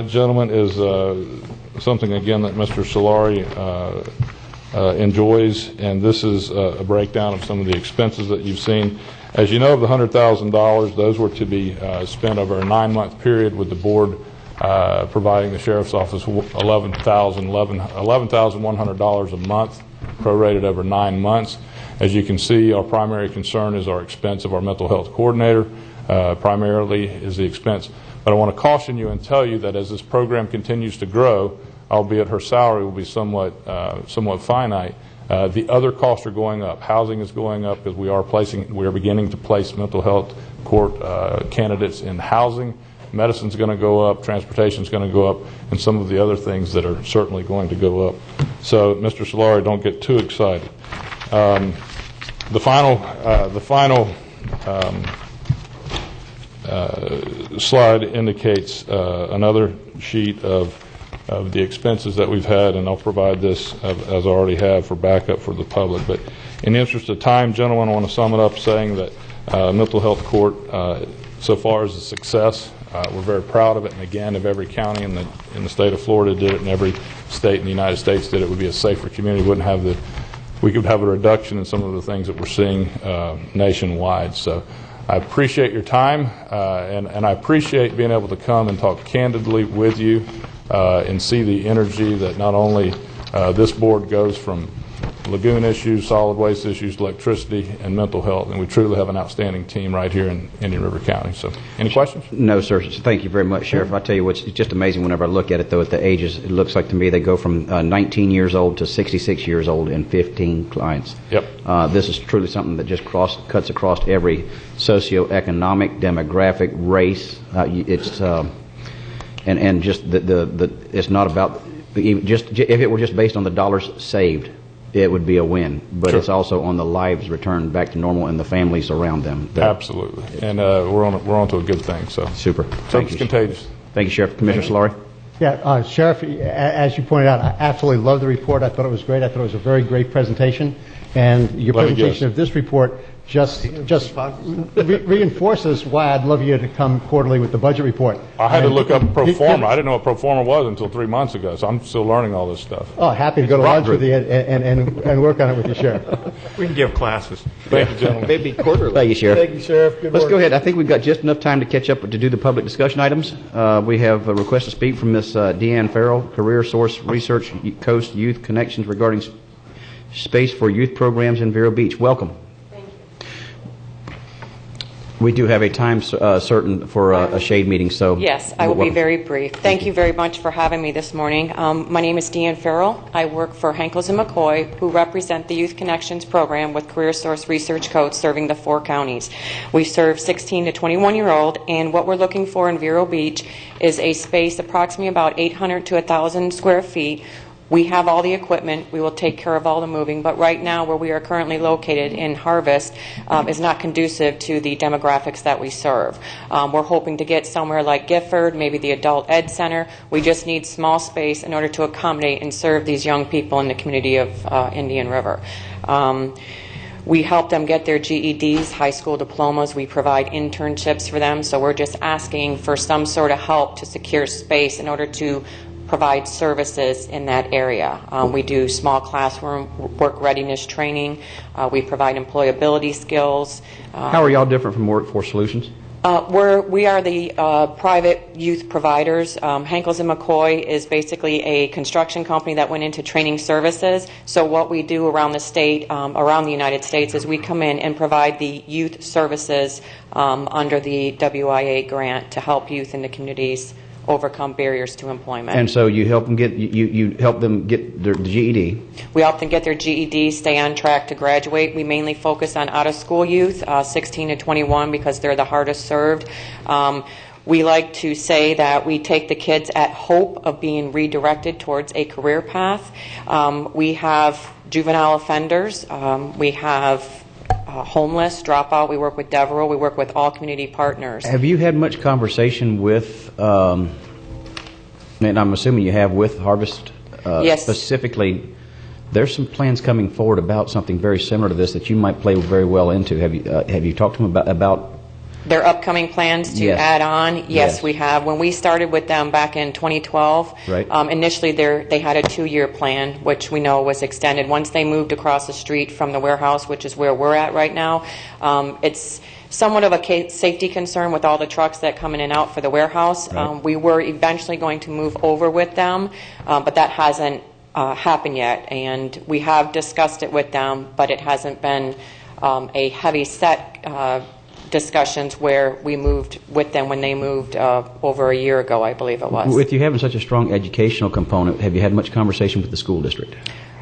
gentlemen, is something, again, that Mr. Solari enjoys, and this is a breakdown of some of the expenses that you've seen. As you know, of the $100,000, those were to be spent over a 9-month period, with the board providing the Sheriff's Office $11,100 a month, prorated over 9 months. As you can see, our primary concern is our expense of our mental health coordinator, primarily is the expense. But I want to caution you and tell you that as this program continues to grow, albeit her salary will be somewhat finite, The other costs are going up. Housing is going up because we are beginning to place mental health court candidates in housing. Medicine's going to go up, transportation's going to go up, and some of the other things that are certainly going to go up. So, Mr. Solari, don't get too excited. The final slide indicates another sheet of the expenses that we've had, and I'll provide this as I already have for backup for the public. But in the interest of time, gentlemen, I want to sum it up saying that mental health court so far is a success. We're very proud of it, and again, if every county in the state of Florida did it and every state in the United States did it, it would be a safer community. We could have a reduction in some of the things that we're seeing nationwide. So I appreciate your time, and I appreciate being able to come and talk candidly with you and see the energy that not only this board goes from lagoon issues, solid waste issues, electricity, and mental health, and we truly have an outstanding team right here in Indian River County. So, any questions? No, sir. Thank you very much, Sheriff. I tell you what, it's just amazing whenever I look at it, though, at the ages. It looks like to me they go from 19 years old to 66 years old and 15 clients. Yep. This is truly something that just cuts across every socioeconomic, demographic, race. It's and just it's not about just if it were just based on the dollars saved, it would be a win. But Sure. It's also on the lives returned back to normal and the families around them. Absolutely, and we're on to a good thing. So super. It's contagious. Thank you, Sheriff. Commissioner Solari. Yeah, Sheriff, as you pointed out, I absolutely love the report. I thought it was great. I thought it was a very great presentation. And your presentation of this report just reinforces why I'd love you to come quarterly with the budget report. I had to look up pro forma. I didn't know what pro forma was until 3 months ago, so I'm still learning all this stuff. Oh, happy to go to lunch with you and work on it with you, Sheriff. We can give classes. Thank you, gentlemen. Maybe quarterly. Thank you, Sheriff. Thank you, Sheriff. Good Let's work. go ahead. I think we've got just enough time to catch up to do the public discussion items. We have a request to speak from Ms. Deanne Farrell, Career Source Research Coast Youth Connections regarding space for youth programs in Vero Beach. Welcome. Thank you. We do have a time certain for a shade meeting, so... Yes, I will be very brief. Thank you very much for having me this morning. My name is Deanne Farrell. I work for Henkels & McCoy, who represent the Youth Connections program with Career Source Research Coach serving the 4 counties. We serve 16 to 21-year-old, and what we're looking for in Vero Beach is a space approximately about 800 to 1,000 square feet. We have all the equipment. We will take care of all the moving. But right now, where we are currently located in Harvest is not conducive to the demographics that we serve. We're hoping to get somewhere like Gifford, maybe the Adult Ed Center. We just need small space in order to accommodate and serve these young people in the community of Indian River. We help them get their GEDs, high school diplomas. We provide internships for them. So we're just asking for some sort of help to secure space in order to provide services in that area. We do small classroom work readiness training. We provide employability skills. How are y'all different from Workforce Solutions? We are the private youth providers. Henkels & McCoy is basically a construction company that went into training services. So what we do around the state, around the United States, is we come in and provide the youth services under the WIA grant to help youth in the communities overcome barriers to employment. And so you help them get their GED. We help them get their GED, stay on track to graduate. We mainly focus on out-of-school youth, 16 to 21, because they're the hardest served. We like to say that we take the kids at hope of being redirected towards a career path. We have juvenile offenders. We have homeless, dropout. We work with Devereux. We work with all community partners. Have you had much conversation with, and I'm assuming you have, with Harvest yes. Specifically? There's some plans coming forward about something very similar to this that you might play very well into. Have you talked to them about their upcoming plans to Yes. add on? Yes, we have. When we started with them back in 2012, right. Initially they had a 2-year plan, which we know was extended. Once they moved across the street from the warehouse, which is where we're at right now, it's somewhat of a safety concern with all the trucks that come in and out for the warehouse. Right. We were eventually going to move over with them, but that hasn't happened yet. And we have discussed it with them, but it hasn't been a heavy set discussions where we moved with them when they moved over a year ago, I believe it was. With you having such a strong educational component, have you had much conversation with the school district?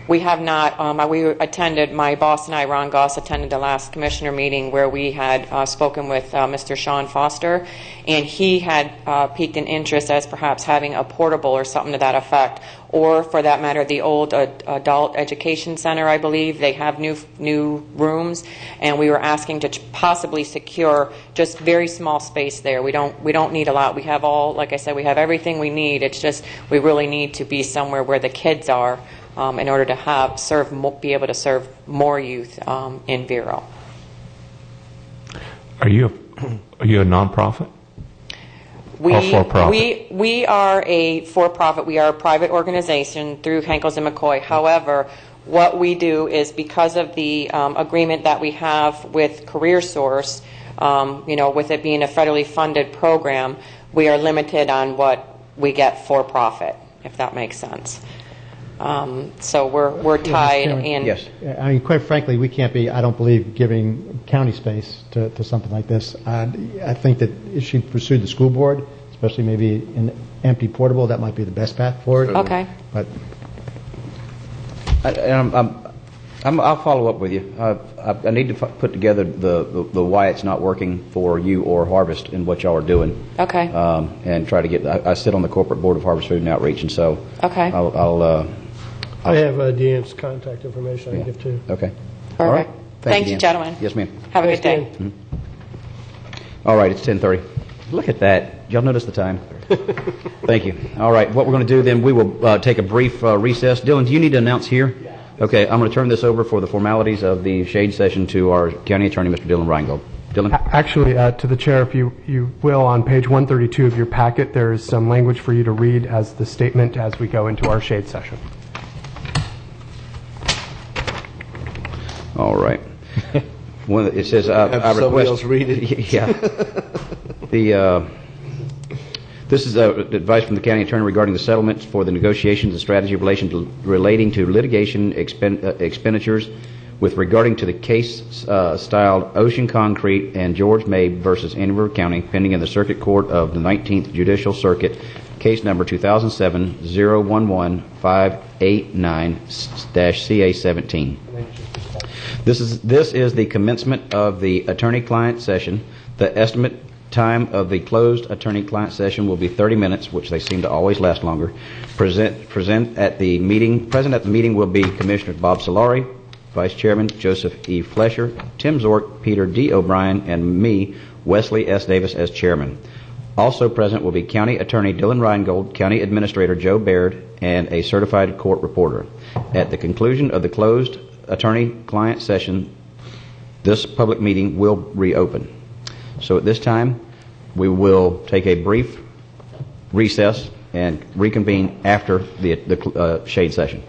We have not. We attended, my boss and I, Ron Goss, attended the last commissioner meeting where we had spoken with Mr. Sean Foster, and he had piqued an interest as perhaps having a portable or something to that effect, or for that matter, the old adult education center, I believe. They have new rooms, and we were asking to possibly secure just very small space there. We don't need a lot. We have all, like I said, we have everything we need. It's just we really need to be somewhere where the kids are. In order to be able to serve more youth in Vero. Are you a nonprofit? Or for-profit? We are a for-profit. We are a private organization through Henkels and McCoy. However, what we do is because of the agreement that we have with CareerSource, with it being a federally funded program, we are limited on what we get for-profit, if that makes sense. So we're tied in. Yes. I mean, quite frankly, we can't be, I don't believe, giving county space to something like this. I think that if she pursued the school board, especially maybe an empty portable, that might be the best path forward. Okay. But I'll follow up with you. I need to put together the why it's not working for you or Harvest and what y'all are doing. Okay. And try to get. I sit on the corporate board of Harvest Food and Outreach, and so okay. I have Deanne's contact information I can give too. Okay. Perfect. All right. Thank you, gentlemen. Yes, ma'am. Have a good day. Mm-hmm. All right, it's 10:30. Look at that. Y'all notice the time? Thank you. All right, what we're going to do then, we will take a brief recess. Dylan, do you need to announce here? Okay, I'm going to turn this over for the formalities of the shade session to our county attorney, Mr. Dylan Reingold. Dylan? Actually, to the chair, if you will, on page 132 of your packet, there is some language for you to read as the statement as we go into our shade session. All right. It says, I request... somebody else read it? Yeah. This is advice from the county attorney regarding the settlements for the negotiations and strategy relating to litigation expenditures with regarding to the case styled Ocean Concrete and George May versus Indian River County, pending in the Circuit Court of the 19th Judicial Circuit, case number 2007-011-589-CA17. This is the commencement of the attorney-client session. The estimate time of the closed attorney-client session will be 30 minutes, which they seem to always last longer. Present at the meeting will be Commissioners Bob Solari, Vice Chairman Joseph E. Flesher, Tim Zork, Peter D. O'Brien, and me, Wesley S. Davis, as Chairman. Also present will be County Attorney Dylan Reingold, County Administrator Joe Baird, and a certified court reporter. At the conclusion of the closed attorney-client session, this public meeting will reopen. So at this time, we will take a brief recess and reconvene after the shade session.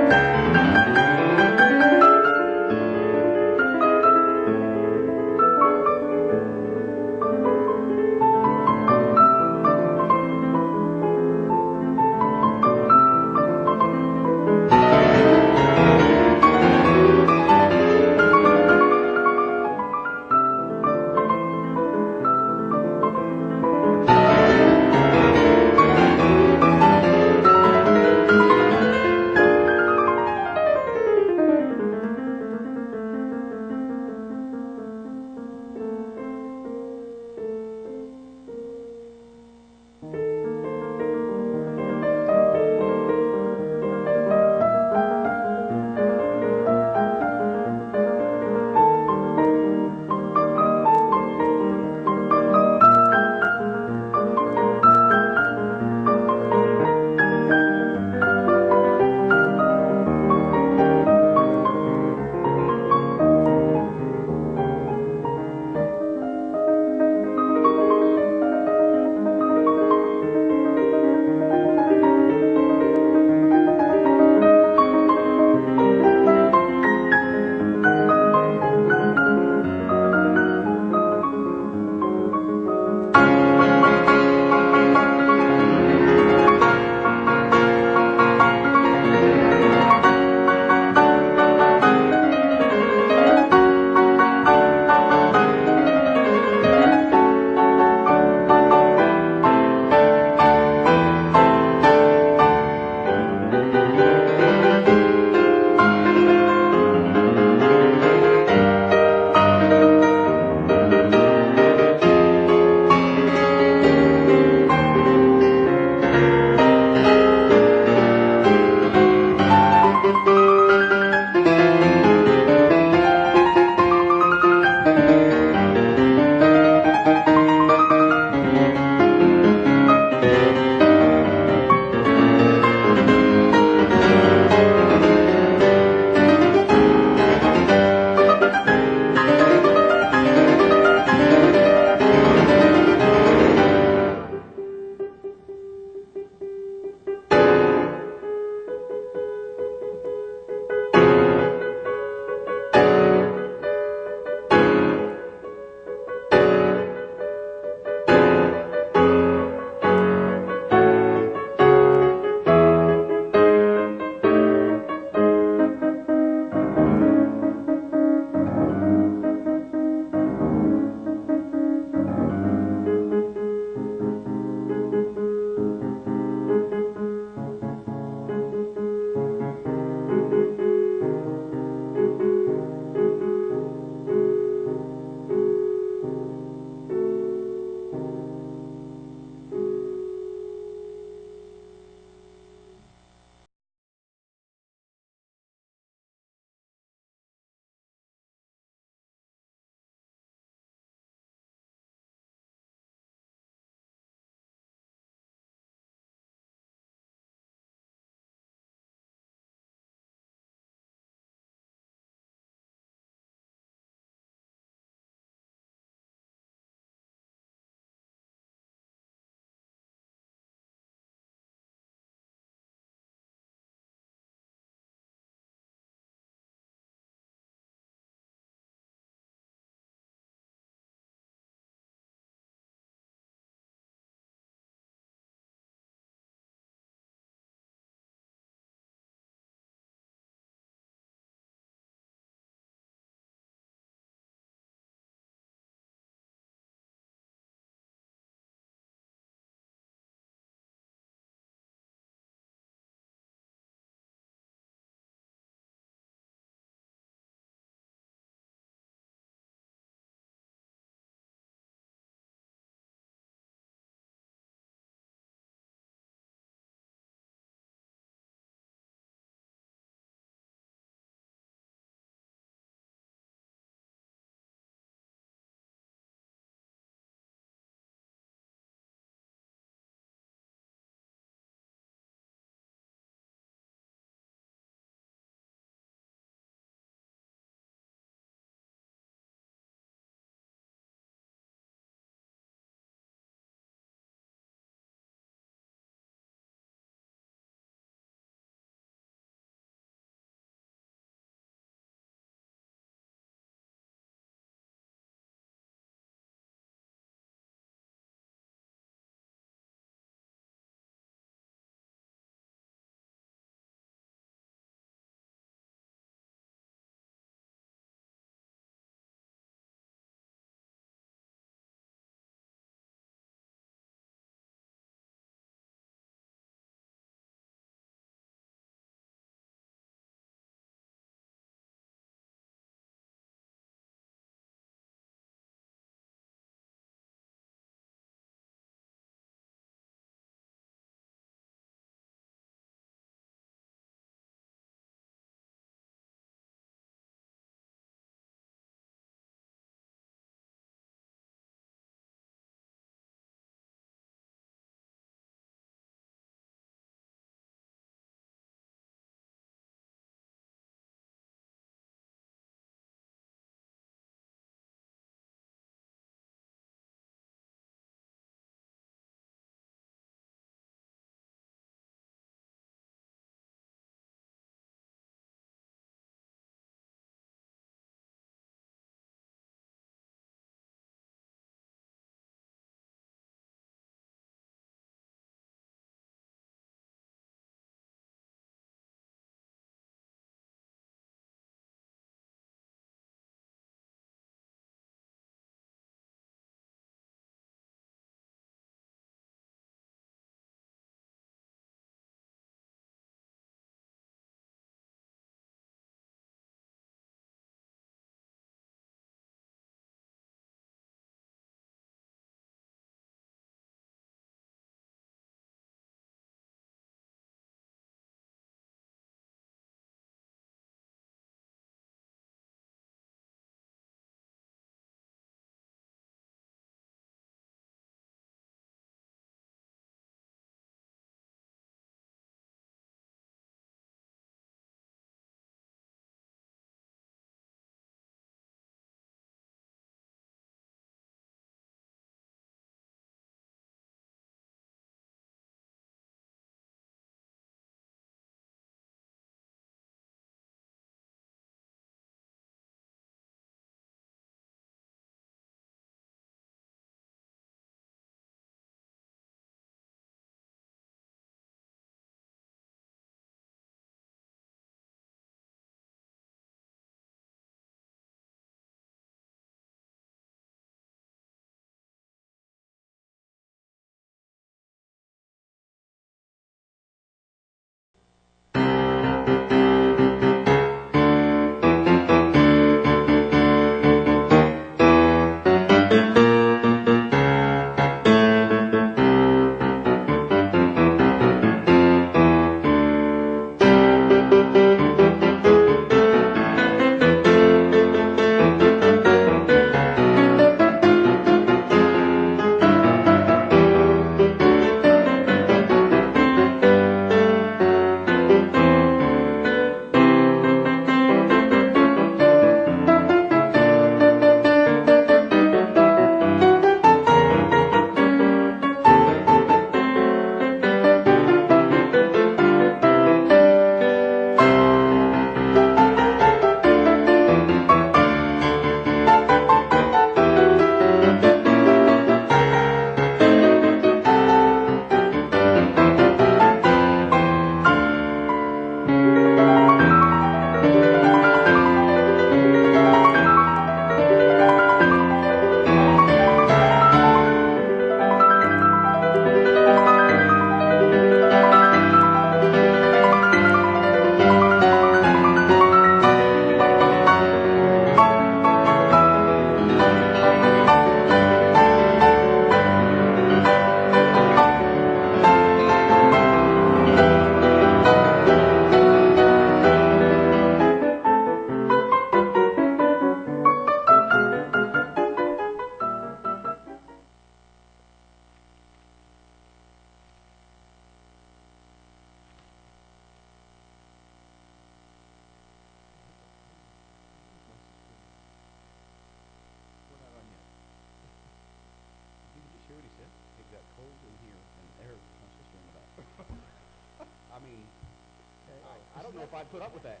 don't know if I'd put up with that.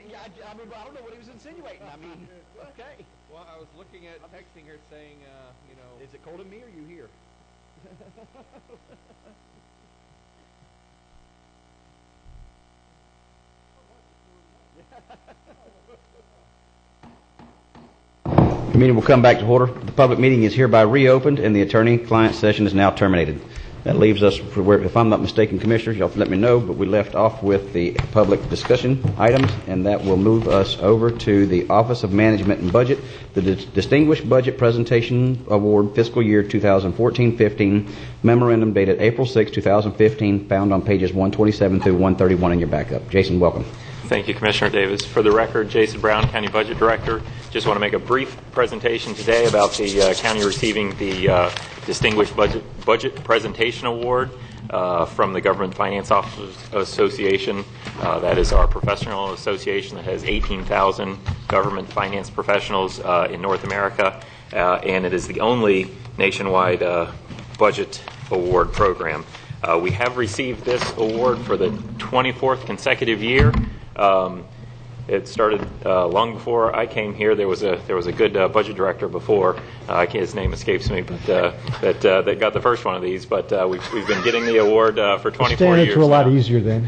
Yeah, I mean, I don't know what he was insinuating. I mean, okay. Well, I was looking at texting her saying, Is it cold in me or you here? The meeting will come back to order. The public meeting is hereby reopened, and the attorney-client session is now terminated. That leaves us, if I'm not mistaken, Commissioners, you'll have to let me know, but we left off with the public discussion items, and that will move us over to the Office of Management and Budget, the Distinguished Budget Presentation Award Fiscal Year 2014-15 memorandum dated April 6, 2015, found on pages 127 through 131 in your backup. Jason, welcome. Thank you, Commissioner Davis. For the record, Jason Brown, County Budget Director. Just want to make a brief presentation today about the county receiving the Distinguished Budget Presentation Award from the Government Finance Officers Association. That is our professional association that has 18,000 government finance professionals in North America, and it is the only nationwide budget award program. We have received this award for the 24th consecutive year. It started long before I came here. There was a good budget director before. His name escapes me, but that got the first one of these. But we've been getting the award for 24 years. Standards were a lot easier then.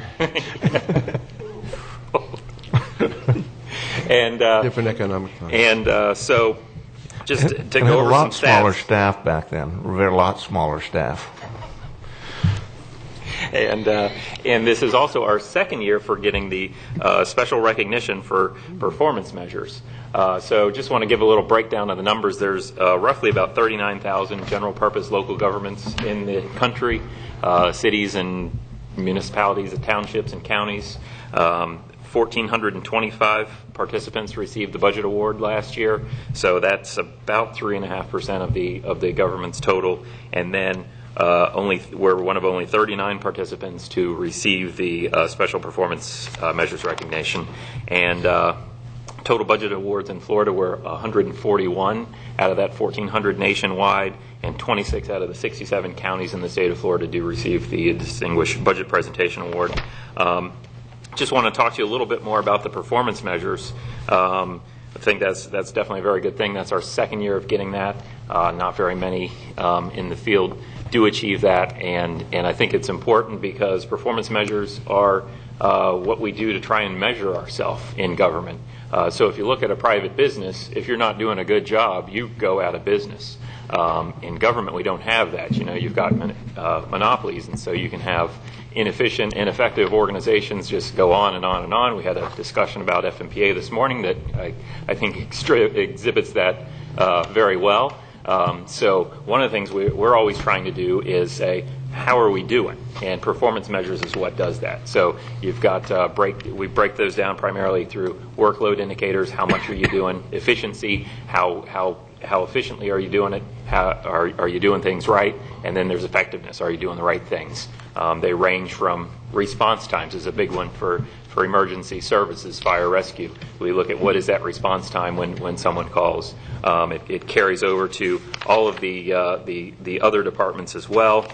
and different economic times. And so, just to go over some stats. A lot smaller staff back then. We had a lot smaller staff. And this is also our second year for getting the special recognition for performance measures. So just want to give a little breakdown of the numbers. There's roughly about 39,000 general purpose local governments in the country, cities and municipalities and townships and counties. 1,425 participants received the budget award last year. So that's about 3.5% of the government's total. And then we're one of only 39 participants to receive the special performance measures recognition. And total budget awards in Florida were 141 out of that 1,400 nationwide, and 26 out of the 67 counties in the state of Florida do receive the Distinguished Budget Presentation Award. Just want to talk to you a little bit more about the performance measures. I think that's definitely a very good thing. That's our second year of getting that. Not very many in the field do achieve that, and I think it's important because performance measures are what we do to try and measure ourselves in government. So if you look at a private business, if you're not doing a good job, you go out of business. In government, we don't have that. You've got monopolies, and so you can have inefficient, ineffective organizations just go on and on and on. We had a discussion about FMPA this morning that I think exhibits that very well. So one of the things we're always trying to do is say, how are we doing? And performance measures is what does that. So you've got we break those down primarily through workload indicators. How much are you doing? Efficiency. How efficiently are you doing it? How are you doing things right? And then there's effectiveness. Are you doing the right things? They range from response times is a big one for emergency services, fire rescue. We look at what is that response time when someone calls. It carries over to all of the other departments as well.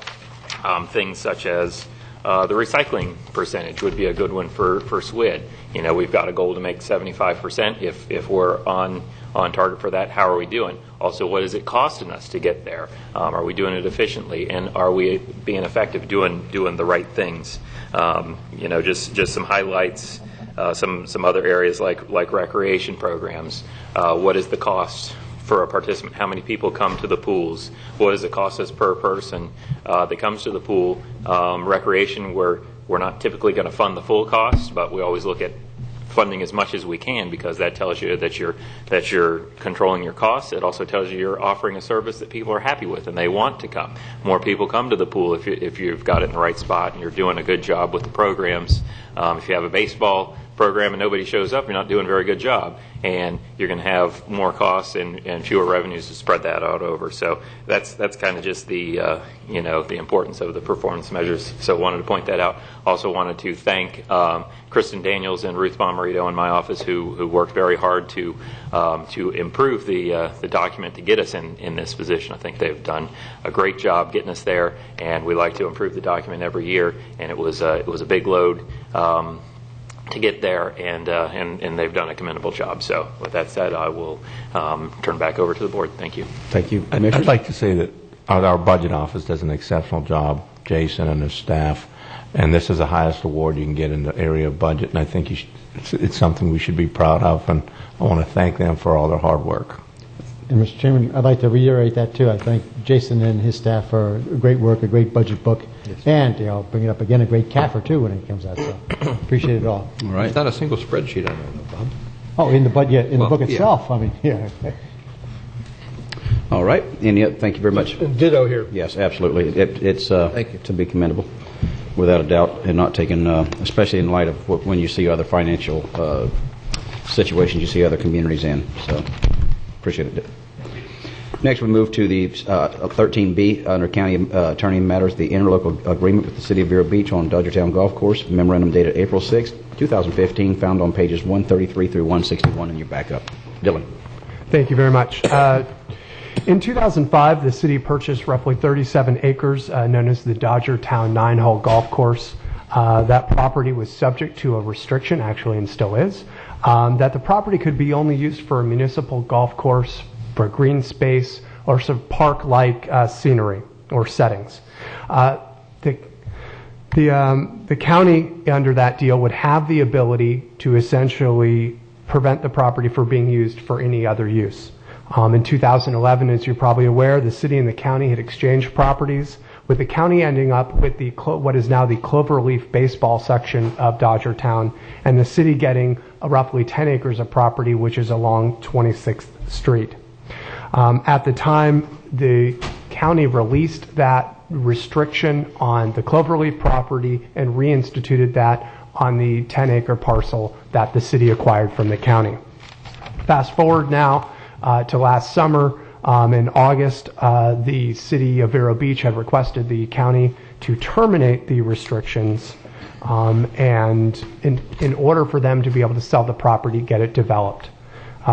Things such as the recycling percentage would be a good one for SWID. We've got a goal to make 75%. If we're on target for that, how are we doing? Also, what is it costing us to get there? Are we doing it efficiently? And are we being effective doing the right things? Just some highlights, some other areas like recreation programs. What is the cost for a participant? How many people come to the pools? What does it cost us per person that comes to the pool? Recreation, we're not typically going to fund the full cost, but we always look at funding as much as we can because that tells you that you're controlling your costs. It also tells you you're offering a service that people are happy with and they want to come. More people come to the pool if you've got it in the right spot and you're doing a good job with the programs. If you have a baseball program and nobody shows up, you're not doing a very good job, and you're going to have more costs and fewer revenues to spread that out over. So that's kind of just the the importance of the performance measures. So wanted to point that out. Also wanted to thank Kristen Daniels and Ruth Bomarito in my office who worked very hard to improve the document to get us in this position. I think they've done a great job getting us there, and we like to improve the document every year. And it was a big load to get there, and they've done a commendable job. So with that said, I will turn back over to the board. Thank you. Thank you. I'd like to say that our budget office does an exceptional job, Jason and his staff, and this is the highest award you can get in the area of budget, and I think it's something we should be proud of, and I want to thank them for all their hard work. And Mr. Chairman, I'd like to reiterate that too. I thank Jason and his staff for great work, a great budget book, and bring it up again, a great CAFR too when it comes out. So appreciate it all. All right. It's not a single spreadsheet, I know, Bob. Oh, in the budget, the book itself. Yeah. I mean, yeah. All right. Thank you very much. Ditto here. Yes, absolutely. It's to be commendable, without a doubt, and not taken, especially in light of when you see other financial situations you see other communities in. So appreciate it. Next, we move to the 13B under County Attorney Matters, the interlocal agreement with the City of Vero Beach on Dodgertown Golf Course, memorandum dated April 6, 2015, found on pages 133 through 161 in your backup. Dylan. Thank you very much. In 2005, the city purchased roughly 37 acres known as the Dodgertown 9-hole golf course. That property was subject to a restriction, actually, and still is, that the property could be only used for a municipal golf course, for green space, or some park-like scenery or settings. The county, under that deal, would have the ability to essentially prevent the property from being used for any other use. In 2011, as you're probably aware, the city and the county had exchanged properties, with the county ending up with what is now the Cloverleaf baseball section of Dodgertown, and the city getting roughly 10 acres of property, which is along 26th Street. At the time, the county released that restriction on the Cloverleaf property and reinstituted that on the 10-acre parcel that the city acquired from the county. Fast forward now to last summer. In August, the city of Vero Beach had requested the county to terminate the restrictions, and in order for them to be able to sell the property, get it developed.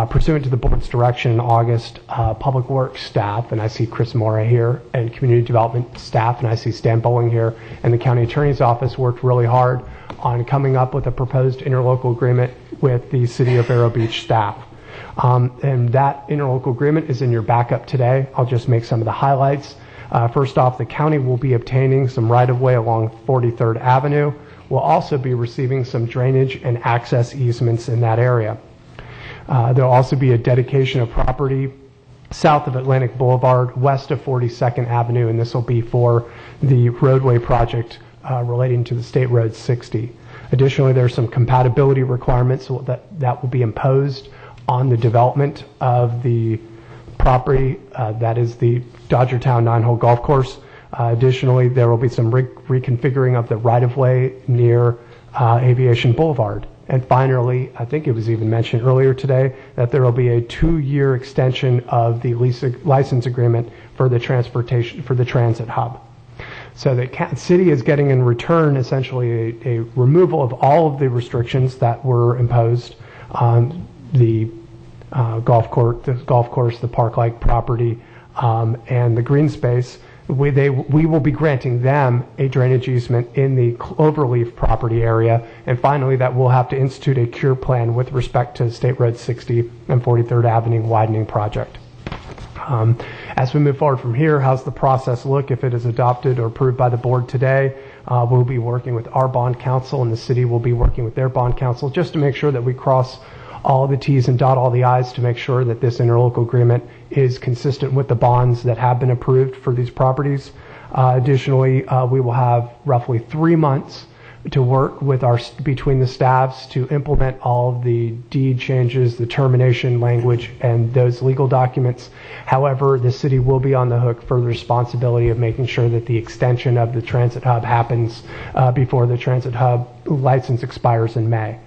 Pursuant to the board's direction in August, Public Works staff, and I see Chris Mora here, and Community Development staff, and I see Stan Bowling here, and the County Attorney's Office worked really hard on coming up with a proposed interlocal agreement with the City of Vero Beach staff. And that interlocal agreement is in your backup today. I'll just make some of the highlights. First off, the county will be obtaining some right-of-way along 43rd Avenue. We'll also be receiving some drainage and access easements in that area. There will also be a dedication of property south of Atlantic Boulevard, west of 42nd Avenue, and this will be for the roadway project relating to the State Road 60. Additionally, there are some compatibility requirements that will be imposed on the development of the property, that is the Dodgertown 9-hole golf course. Additionally, there will be some reconfiguring of the right-of-way near Aviation Boulevard. And finally, I think it was even mentioned earlier today, that there will be a 2-year extension of the license agreement for the transit hub. So the city is getting in return essentially a removal of all of the restrictions that were imposed on the golf course, the park-like property, and the green space. We will be granting them a drainage easement in the Cloverleaf property area, and finally that we'll have to institute a cure plan with respect to State Road 60 and 43rd Avenue widening project. As we move forward from here, how's the process look if it is adopted or approved by the board today? We'll be working with our bond counsel, and the city will be working with their bond counsel just to make sure that we cross all the T's and dot all the I's to make sure that this interlocal agreement is consistent with the bonds that have been approved for these properties. Additionally, we will have roughly 3 months to work with between the staffs to implement all of the deed changes, the termination language, and those legal documents. However, the city will be on the hook for the responsibility of making sure that the extension of the transit hub happens before the transit hub license expires in May.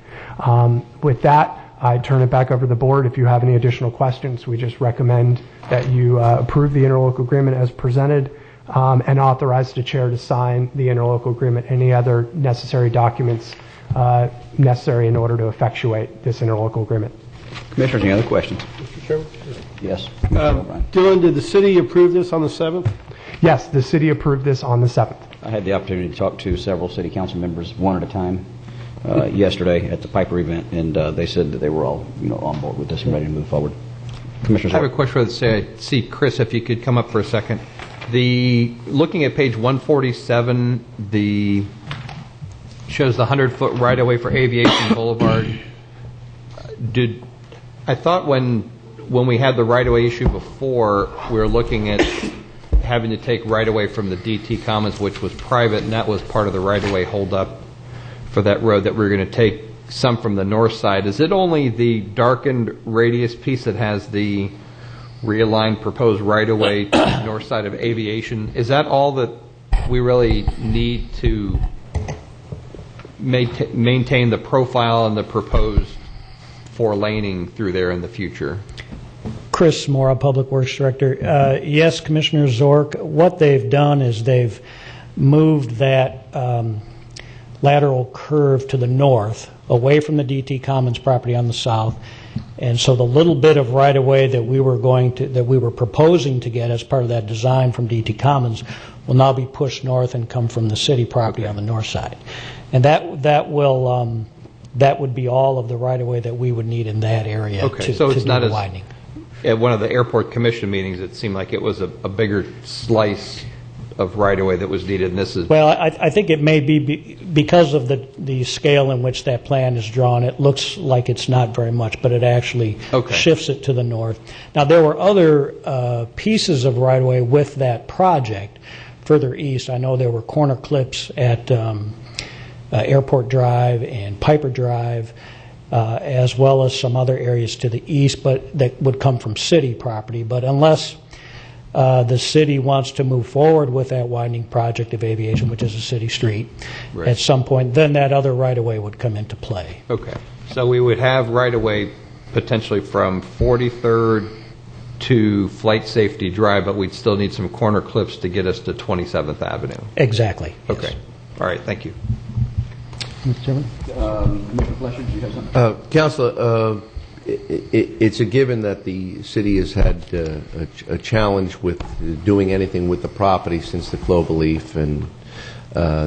With that, I turn it back over to the board. If you have any additional questions, we just recommend that you approve the interlocal agreement as presented and authorize the chair to sign the interlocal agreement, any other necessary documents necessary in order to effectuate this interlocal agreement. Commissioners, any other questions? Mr. Chairman? Yes. Dylan, did the city approve this on the 7th? Yes, the city approved this on the 7th. I had the opportunity to talk to several city council members one at a time, yesterday at the Piper event, and they said that they were all on board with this and ready to move forward. Commissioners, I have a question for the CIC. Chris, if you could come up for a second. Looking at page 147, shows the 100-foot right-of-way for Aviation Boulevard. I thought when we had the right-of-way issue before, we were looking at having to take right-of-way from the DT Commons, which was private, and that was part of the right-of-way holdup for that road, that we were going to take some from the north side. Is it only the darkened radius piece that has the realigned proposed right-of-way to the north side of Aviation? Is that all that we really need to maintain the profile and the proposed 4-laning through there in the future? Chris Mora, Public Works Director. Yes, Commissioner Zork, what they've done is they've moved that lateral curve to the north, away from the DT Commons property on the south. And so the little bit of right-of-way that we were proposing to get as part of that design from DT Commons will now be pushed north and come from the city property on the north side. And that would be all of the right-of-way that we would need in that area to so it's do not the as widening. At one of the airport commission meetings, it seemed like it was a bigger slice of right-of-way that was needed, and this is... Well, I think it may be because of the scale in which that plan is drawn. It looks like it's not very much, but it actually shifts it to the north. Now, there were other pieces of right-of-way with that project further east. I know there were corner clips at Airport Drive and Piper Drive, as well as some other areas to the east, but that would come from city property. But unless the city wants to move forward with that widening project of Aviation, which is a city street, at some point, then that other right-of-way would come into play. Okay. So we would have right-of-way potentially from 43rd to Flight Safety Drive, but we'd still need some corner clips to get us to 27th Avenue. Exactly. Okay. Yes. All right. Thank you. Mr. Chairman? Commissioner Fletcher, do you have something? Councilor, it's a given that the city has had a challenge with doing anything with the property since the Cloverleaf, and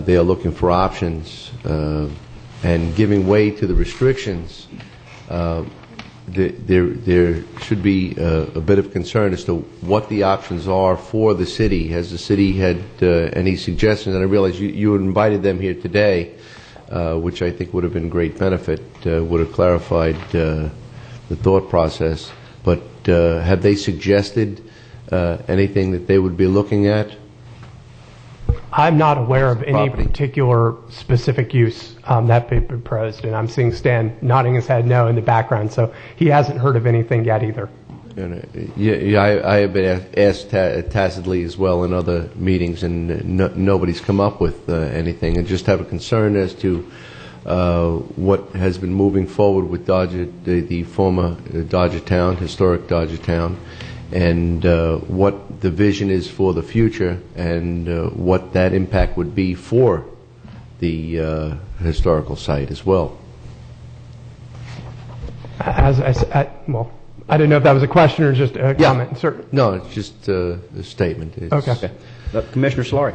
they are looking for options and giving way to the restrictions. There should be a bit of concern as to what the options are for the city. Has the city had any suggestions? And I realize you invited them here today, which I think would have been great benefit, would have clarified the thought process. But have they suggested anything that they would be looking at? I'm not aware of any particular specific use that they proposed, and I'm seeing Stan nodding his head no in the background, so he hasn't heard of anything yet either. I have been asked tacitly as well in other meetings, and nobody's come up with anything, and just have a concern as to what has been moving forward with the former Dodgertown, historic Dodgertown, and what the vision is for the future, and what that impact would be for the historical site as well. As I said, well, I didn't know if that was a question or just a comment. Sir. No, it's just a statement. Okay. Commissioner Solari.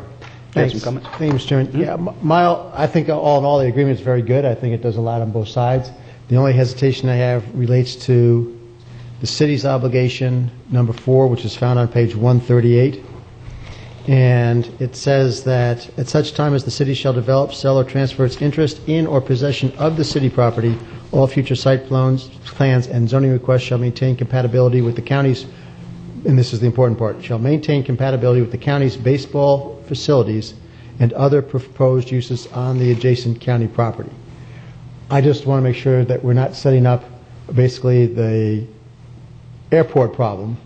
Thanks. Some comments? Thanks, Mr. Chairman. Yeah, I think all in all the agreement is very good. I think it does a lot on both sides. The only hesitation I have relates to the city's obligation, number 4, which is found on page 138. And it says that at such time as the city shall develop, sell, or transfer its interest in or possession of the city property, all future site plans and zoning requests shall maintain compatibility with the county's, and this is the important part, shall maintain compatibility with the county's baseball facilities and other proposed uses on the adjacent county property. I just want to make sure that we're not setting up basically the airport problem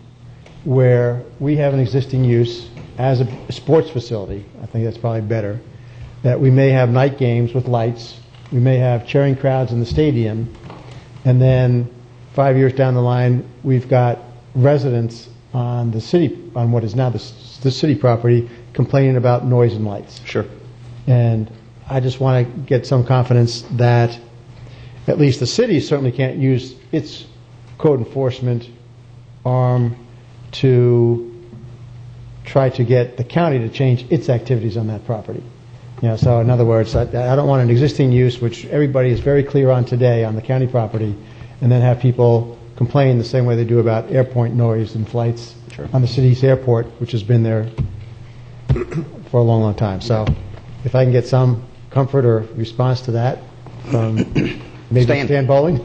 where we have an existing use as a sports facility. I think that's probably better. That we may have night games with lights, we may have cheering crowds in the stadium, and then 5 years down the line we've got residents on the city, on what is now the city property, complaining about noise and lights. Sure. And I just want to get some confidence that at least the city certainly can't use its code enforcement arm to try to get the county to change its activities on that property. So in other words, I don't want an existing use, which everybody is very clear on today on the county property, and then have people complain the same way they do about airport noise and flights on the city's airport, which has been there for a long, long time. So if I can get some comfort or response to that from maybe Stan Bowling.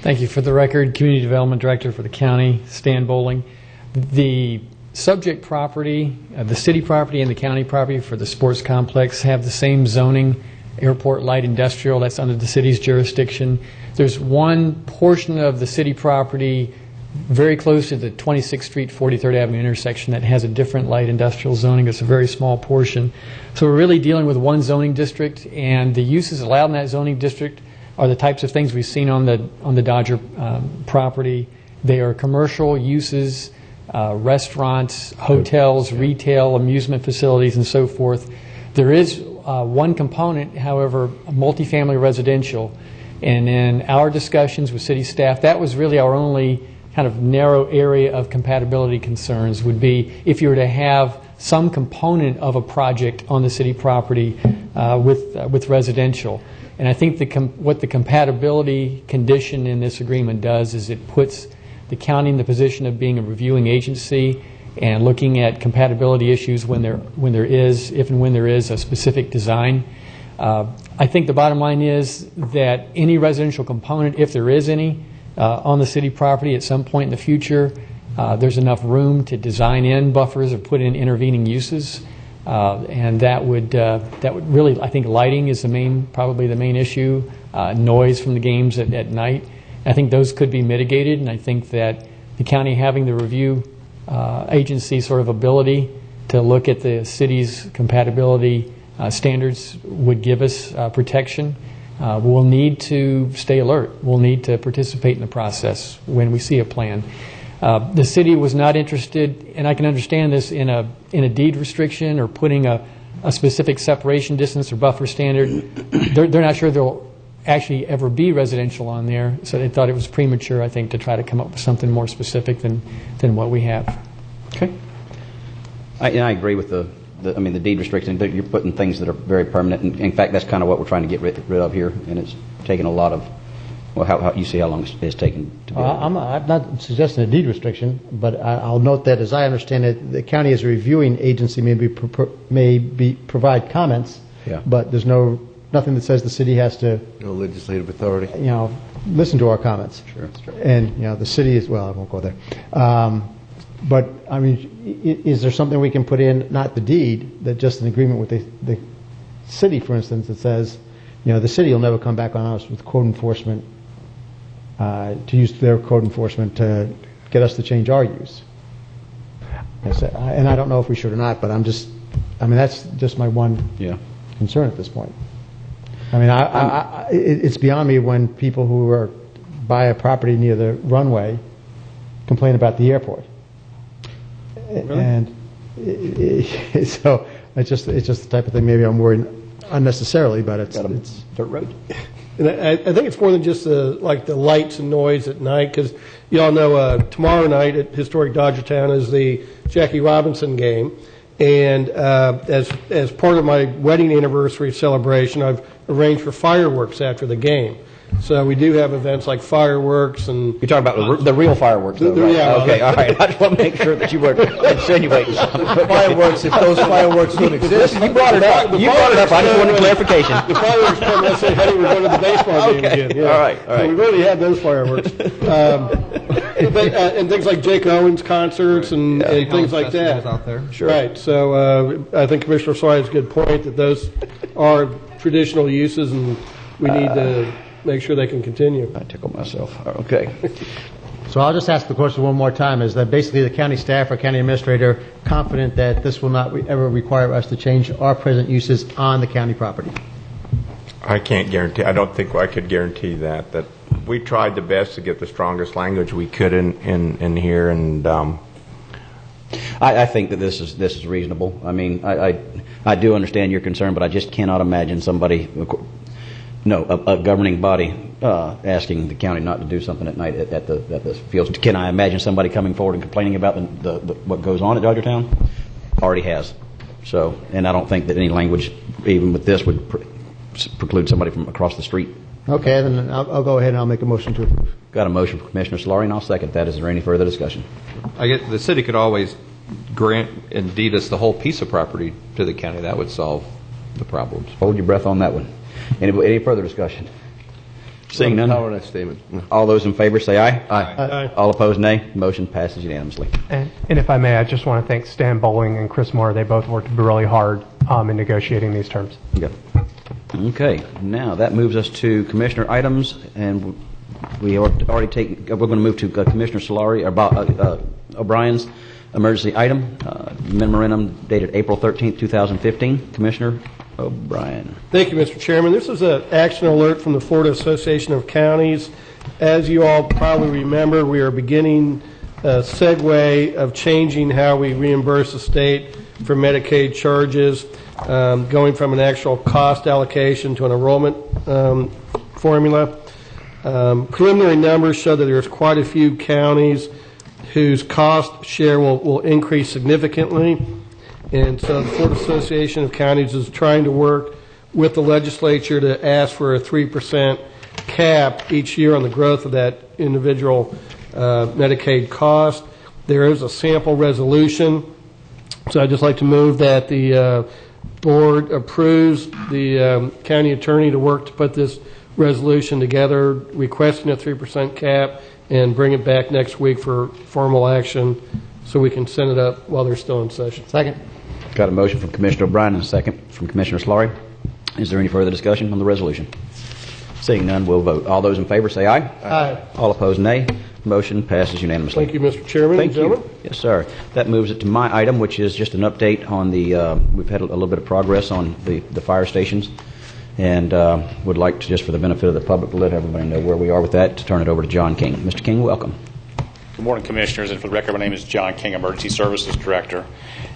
Thank you. For the record, Community Development Director for the county, Stan Bowling. The subject property, the city property and the county property for the sports complex have the same zoning, airport light industrial, that's under the city's jurisdiction. There's one portion of the city property very close to the 26th Street, 43rd Avenue intersection that has a different light industrial zoning. It's a very small portion. So we're really dealing with one zoning district, and the uses allowed in that zoning district are the types of things we've seen on the Dodger property. They are commercial uses, restaurants, hotels, retail, amusement facilities, and so forth. There is one component, however, multifamily residential. And in our discussions with city staff, that was really our only kind of narrow area of compatibility concerns, would be if you were to have some component of a project on the city property with residential. And I think what the compatibility condition in this agreement does is it puts the county in the position of being a reviewing agency and looking at compatibility issues when there is a specific design. I think the bottom line is that any residential component, if there is any, on the city property at some point in the future, there's enough room to design in buffers or put in intervening uses. And that would really, I think lighting is probably the main issue, noise from the games at night. I think those could be mitigated, and I think that the county having the review agency sort of ability to look at the city's compatibility standards would give us protection. We'll need to stay alert. We'll need to participate in the process when we see a plan. The city was not interested, and I can understand this, in a deed restriction or putting a specific separation distance or buffer standard. They're not sure there'll actually ever be residential on there, so they thought it was premature, I think, to try to come up with something more specific than what we have. Okay. I agree with the deed restriction, but you're putting things that are very permanent. And in fact, that's kind of what we're trying to get rid of here, and it's taken a lot of, how you see how long it's taken to do I'm not suggesting a deed restriction, but I'll note that, as I understand it, the county as a reviewing agency may provide comments, but there's nothing that says the city has to... No legislative authority. Listen to our comments. Sure, that's true. And, the city is... Well, I won't go there. But, I mean, is there something we can put in, not the deed, that just an agreement with the city, for instance, that says, the city will never come back on us with code enforcement, to use their code enforcement to get us to change our use? And I don't know if we should or not, but that's just my one concern at this point. It's beyond me when people who buy a property near the runway complain about the airport. Really? And so it's just the type of thing. Maybe I'm worried unnecessarily, but it's dirt road. And I think it's more than just the lights and noise at night, because you all know tomorrow night at Historic Dodgertown is the Jackie Robinson game, and as part of my wedding anniversary celebration, I've arranged for fireworks after the game. So we do have events like fireworks and... You're talking about the real fireworks, though, right? Yeah. Okay, all right. I just want to make sure that you were insinuating something. Fireworks, if those fireworks don't exist. You brought it up. I just wanted clarification. The fireworks come and say, hey, we're going to the baseball game again. Yeah. All right. So we really had those fireworks. And things like Jake Owens concerts and things like that. Out there. Sure. Right. So I think Commissioner Sawyer has a good point that those are traditional uses, and we need to make sure they can continue. I tickle myself. Okay. So I'll just ask the question one more time, is that basically the county staff or county administrator confident that this will not ever require us to change our present uses on the county property? I can't guarantee. I don't think I could guarantee that we tried the best to get the strongest language we could in here, and I think that this is reasonable. I mean, I do understand your concern, but I just cannot imagine a governing body asking the county not to do something at night at the fields. Can I imagine somebody coming forward and complaining about what goes on at Dodgertown? Already has. So, and I don't think that any language, even with this, would preclude somebody from across the street. Okay, then I'll go ahead and I'll make a motion to approve. Got a motion from Commissioner Solari, and I'll second that. Is there any further discussion? I guess the city could always grant and deed us the whole piece of property to the county. That would solve the problems. Hold your breath on that one. Any further discussion? Seeing none. All those in favor say aye. Aye. All opposed, nay. Motion passes unanimously. And if I may, I just want to thank Stan Bowling and Chris Moore. They both worked really hard in negotiating these terms. Okay. Now that moves us to commissioner items, and we already taken. We're going to move to Commissioner Solari O'Brien's emergency item memorandum dated April 13th, 2015. Commissioner O'Brien. Thank you, Mr. Chairman. This is an action alert from the Florida Association of Counties. As you all probably remember, we are beginning a segue of changing how we reimburse the state for Medicaid charges, going from an actual cost allocation to an enrollment formula. Preliminary numbers show that there's quite a few counties whose cost share will increase significantly. And so the Florida Association of Counties is trying to work with the legislature to ask for a 3% cap each year on the growth of that individual Medicaid cost. There is a sample resolution. So I'd just like to move that the board approves the county attorney to work to put this resolution together, requesting a 3% cap, and bring it back next week for formal action so we can send it up while they're still in session. Second. Got a motion from Commissioner O'Brien and a second from Commissioner Solari. Is there any further discussion on the resolution? Seeing none, we'll vote. All those in favor say aye. Aye. All opposed, nay. Motion passes unanimously. Thank you, Mr. Chairman. Thank and gentlemen. you. Yes, sir. That moves it to my item, which is just an update on the, we've had a little bit of progress on the fire stations, and would like to, just for the benefit of the public, to let everybody know where we are with that, to turn it over to John King. Mr. King, welcome. Good morning, Commissioners, and for the record, my name is John King, Emergency Services Director.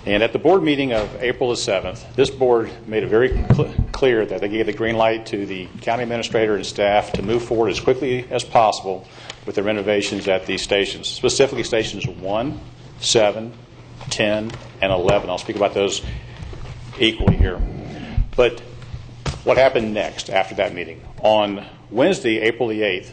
And at the board meeting of April the 7th, this board made it very clear that they gave the green light to the county administrator and staff to move forward as quickly as possible with the renovations at these stations, specifically stations 1, 7, 10, and 11. I'll speak about those equally here. But what happened next after that meeting? On Wednesday, April the 8th,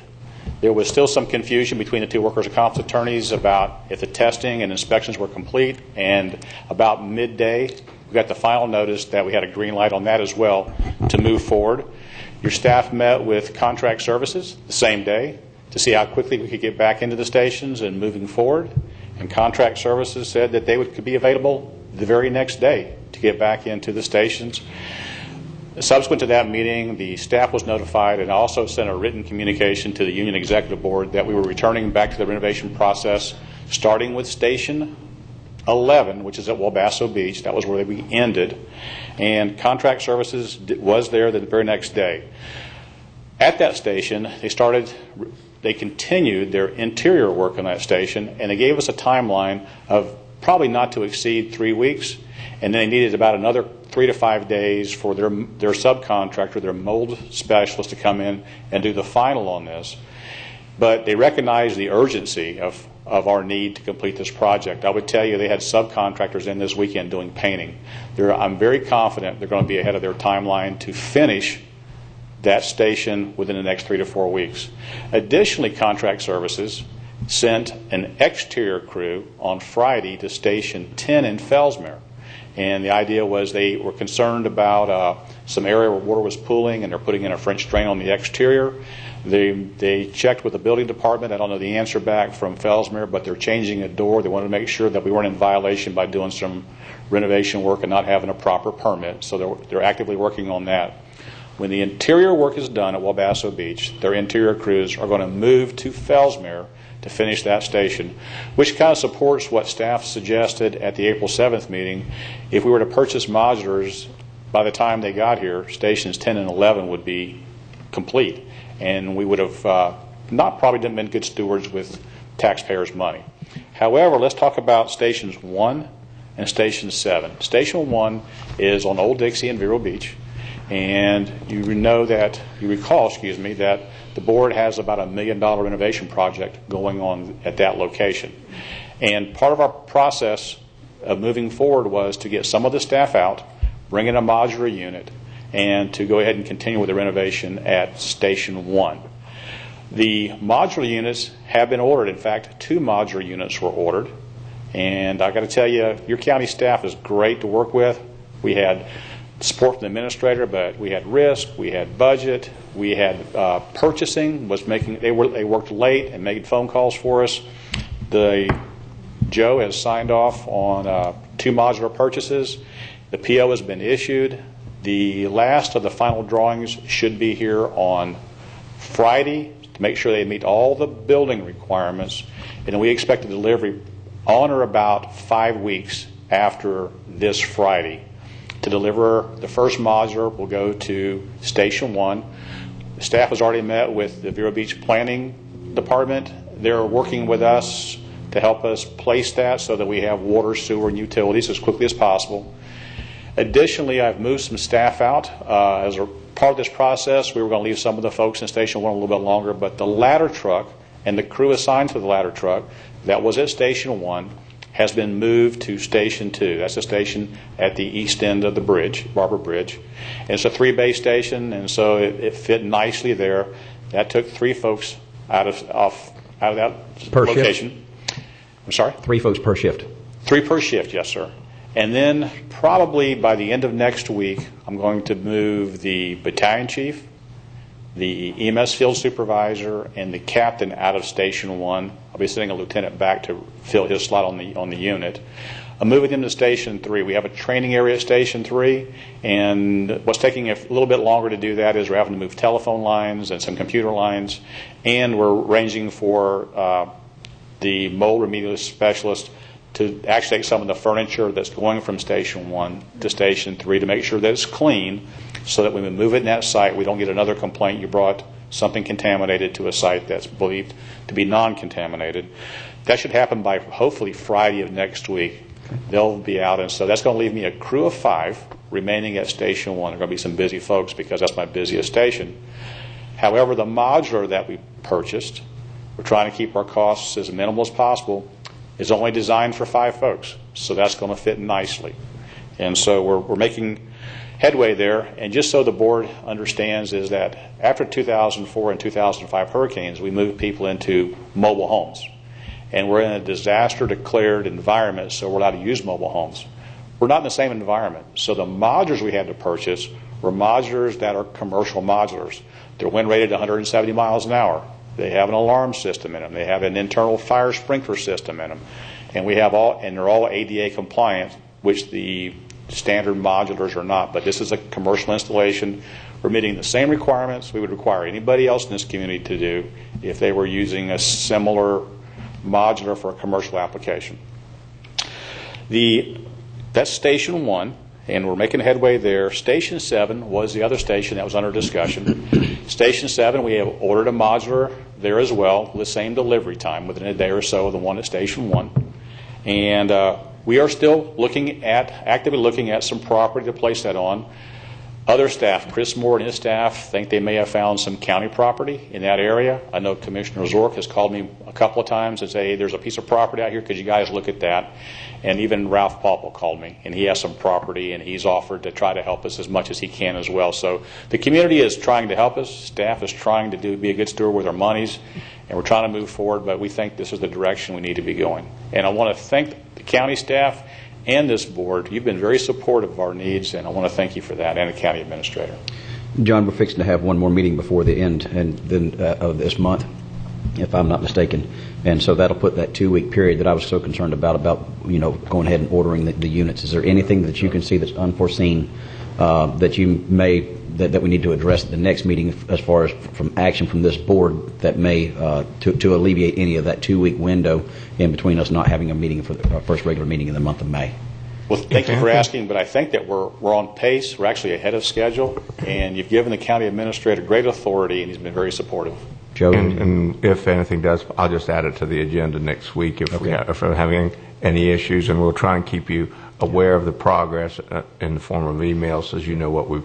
there was still some confusion between the two workers' comp attorneys about if the testing and inspections were complete, and about midday, we got the final notice that we had a green light on that as well to move forward. Your staff met with contract services the same day to see how quickly we could get back into the stations and moving forward, and contract services said that they could be available the very next day to get back into the stations. Subsequent to that meeting, the staff was notified and also sent a written communication to the Union Executive Board that we were returning back to the renovation process, starting with Station 11, which is at Walbasso Beach. That was where we ended. And contract services was there the very next day. At that station, they continued their interior work on that station, and they gave us a timeline of probably not to exceed 3 weeks. And then they needed about another 3 to 5 days for their subcontractor, their mold specialist, to come in and do the final on this. But they recognized the urgency of our need to complete this project. I would tell you they had subcontractors in this weekend doing painting. I'm very confident they're going to be ahead of their timeline to finish that station within the next 3 to 4 weeks. Additionally, contract services sent an exterior crew on Friday to Station 10 in Fellsmere. And the idea was they were concerned about some area where water was pooling, and they're putting in a French drain on the exterior. They checked with the building department. I don't know the answer back from Fellsmere, but they're changing a door. They wanted to make sure that we weren't in violation by doing some renovation work and not having a proper permit. So they're actively working on that. When the interior work is done at Walbasso Beach, their interior crews are going to move to Fellsmere to finish that station, which kind of supports what staff suggested at the April 7th meeting. If we were to purchase modulars, by the time they got here, stations 10 and 11 would be complete, and we would have probably been good stewards with taxpayers' money. However, let's talk about stations 1 and station 7. Station 1 is on Old Dixie in Vero Beach, and you recall that the board has about $1 million renovation project going on at that location. And part of our process of moving forward was to get some of the staff out, bring in a modular unit, and to go ahead and continue with the renovation at Station 1. The modular units have been ordered. In fact, 2 modular units were ordered. And I got to tell you, your county staff is great to work with. We had support from the administrator, but we had risk, we had budget, we had purchasing. They worked late and made phone calls for us. Joe has signed off on 2 modular purchases. The PO has been issued. The last of the final drawings should be here on Friday to make sure they meet all the building requirements. And we expect a delivery on or about 5 weeks after this Friday. To deliver the first modular will go to Station 1. The staff has already met with the Vero Beach Planning Department. They're working with us to help us place that so that we have water, sewer, and utilities as quickly as possible. Additionally, I've moved some staff out. As a part of this process, we were going to leave some of the folks in Station 1 a little bit longer, but the ladder truck and the crew assigned to the ladder truck that was at Station 1 has been moved to Station 2. That's a station at the east end of the bridge, Barber Bridge. And it's a 3-bay station, and so it fit nicely there. That took 3 folks out of that per location. Shift? I'm sorry? 3 folks per shift. 3 per shift, yes, sir. And then probably by the end of next week, I'm going to move the battalion chief, the EMS field supervisor, and the captain out of Station 1. I'll be sending a lieutenant back to fill his slot on the unit. I'm moving them to Station 3. We have a training area at Station 3, and what's taking a little bit longer to do that is we're having to move telephone lines and some computer lines, and we're arranging for the mold remedial specialist to actually take some of the furniture that's going from Station 1 to Station 3 to make sure that it's clean so that when we move it in that site, we don't get another complaint you brought something contaminated to a site that's believed to be non-contaminated. That should happen by hopefully Friday of next week. They'll be out, and so that's going to leave me a crew of 5 remaining at Station 1. There are going to be some busy folks because that's my busiest station. However, the modular that we purchased, we're trying to keep our costs as minimal as possible, is only designed for 5 folks, so that's going to fit nicely. And so we're making headway there. And just so the board understands is that after 2004 and 2005 hurricanes, we moved people into mobile homes. And we're in a disaster-declared environment, so we're allowed to use mobile homes. We're not in the same environment. So the modulars we had to purchase were modulars that are commercial modulars. They're wind rated 170 miles an hour. They have an alarm system in them. They have an internal fire sprinkler system in them. And they're all ADA compliant, which the standard modulars are not. But this is a commercial installation. We're meeting the same requirements we would require anybody else in this community to do if they were using a similar modular for a commercial application. That's Station 1, and we're making headway there. Station 7 was the other station that was under discussion. Station 7, we have ordered a modular there as well, with the same delivery time, within a day or so of the one at Station 1. And we are still actively looking at some property to place that on. Other staff, Chris Moore and his staff, think they may have found some county property in that area. I know Commissioner Zork has called me a couple of times and said, hey, there's a piece of property out here. Could you guys look at that? And even Ralph Popple called me, and he has some property, and he's offered to try to help us as much as he can as well. So the community is trying to help us. Staff is trying to be a good steward with our monies, and we're trying to move forward, but we think this is the direction we need to be going. And I want to thank the county staff and this board. You've been very supportive of our needs, and I want to thank you for that, and the county administrator. John, we're fixing to have one more meeting before the end of this month, if I'm not mistaken. And so that'll put that 2-week period that I was so concerned about going ahead and ordering the units. Is there anything that you can see that's unforeseen that we need to address at the next meeting as far as from action from this board that may to alleviate any of that 2-week window in between us not having a meeting for our first regular meeting in the month of May? Well, thank you for asking, but I think that we're on pace. We're actually ahead of schedule, and you've given the county administrator great authority, and he's been very supportive. Joe? And if anything does, I'll just add it to the agenda next week if we're having any issues, and we'll try and keep you aware of the progress in the form of emails, as you know what we've,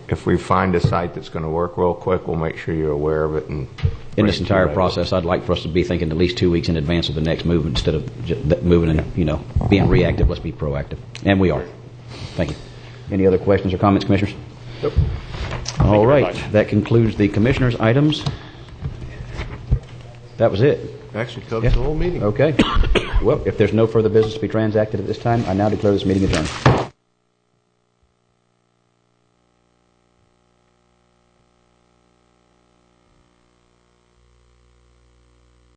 if we find a site that's going to work real quick, we'll make sure you're aware of it and in this entire process, I'd like for us to be thinking at least 2 weeks in advance of the next move instead of moving and, being reactive. Let's be proactive. And we are. Thank you. Any other questions or comments, Commissioners? Nope. All right. That concludes the Commissioners' items. That was it. Actually covers the whole meeting. Okay. Well, if there's no further business to be transacted at this time, I now declare this meeting adjourned.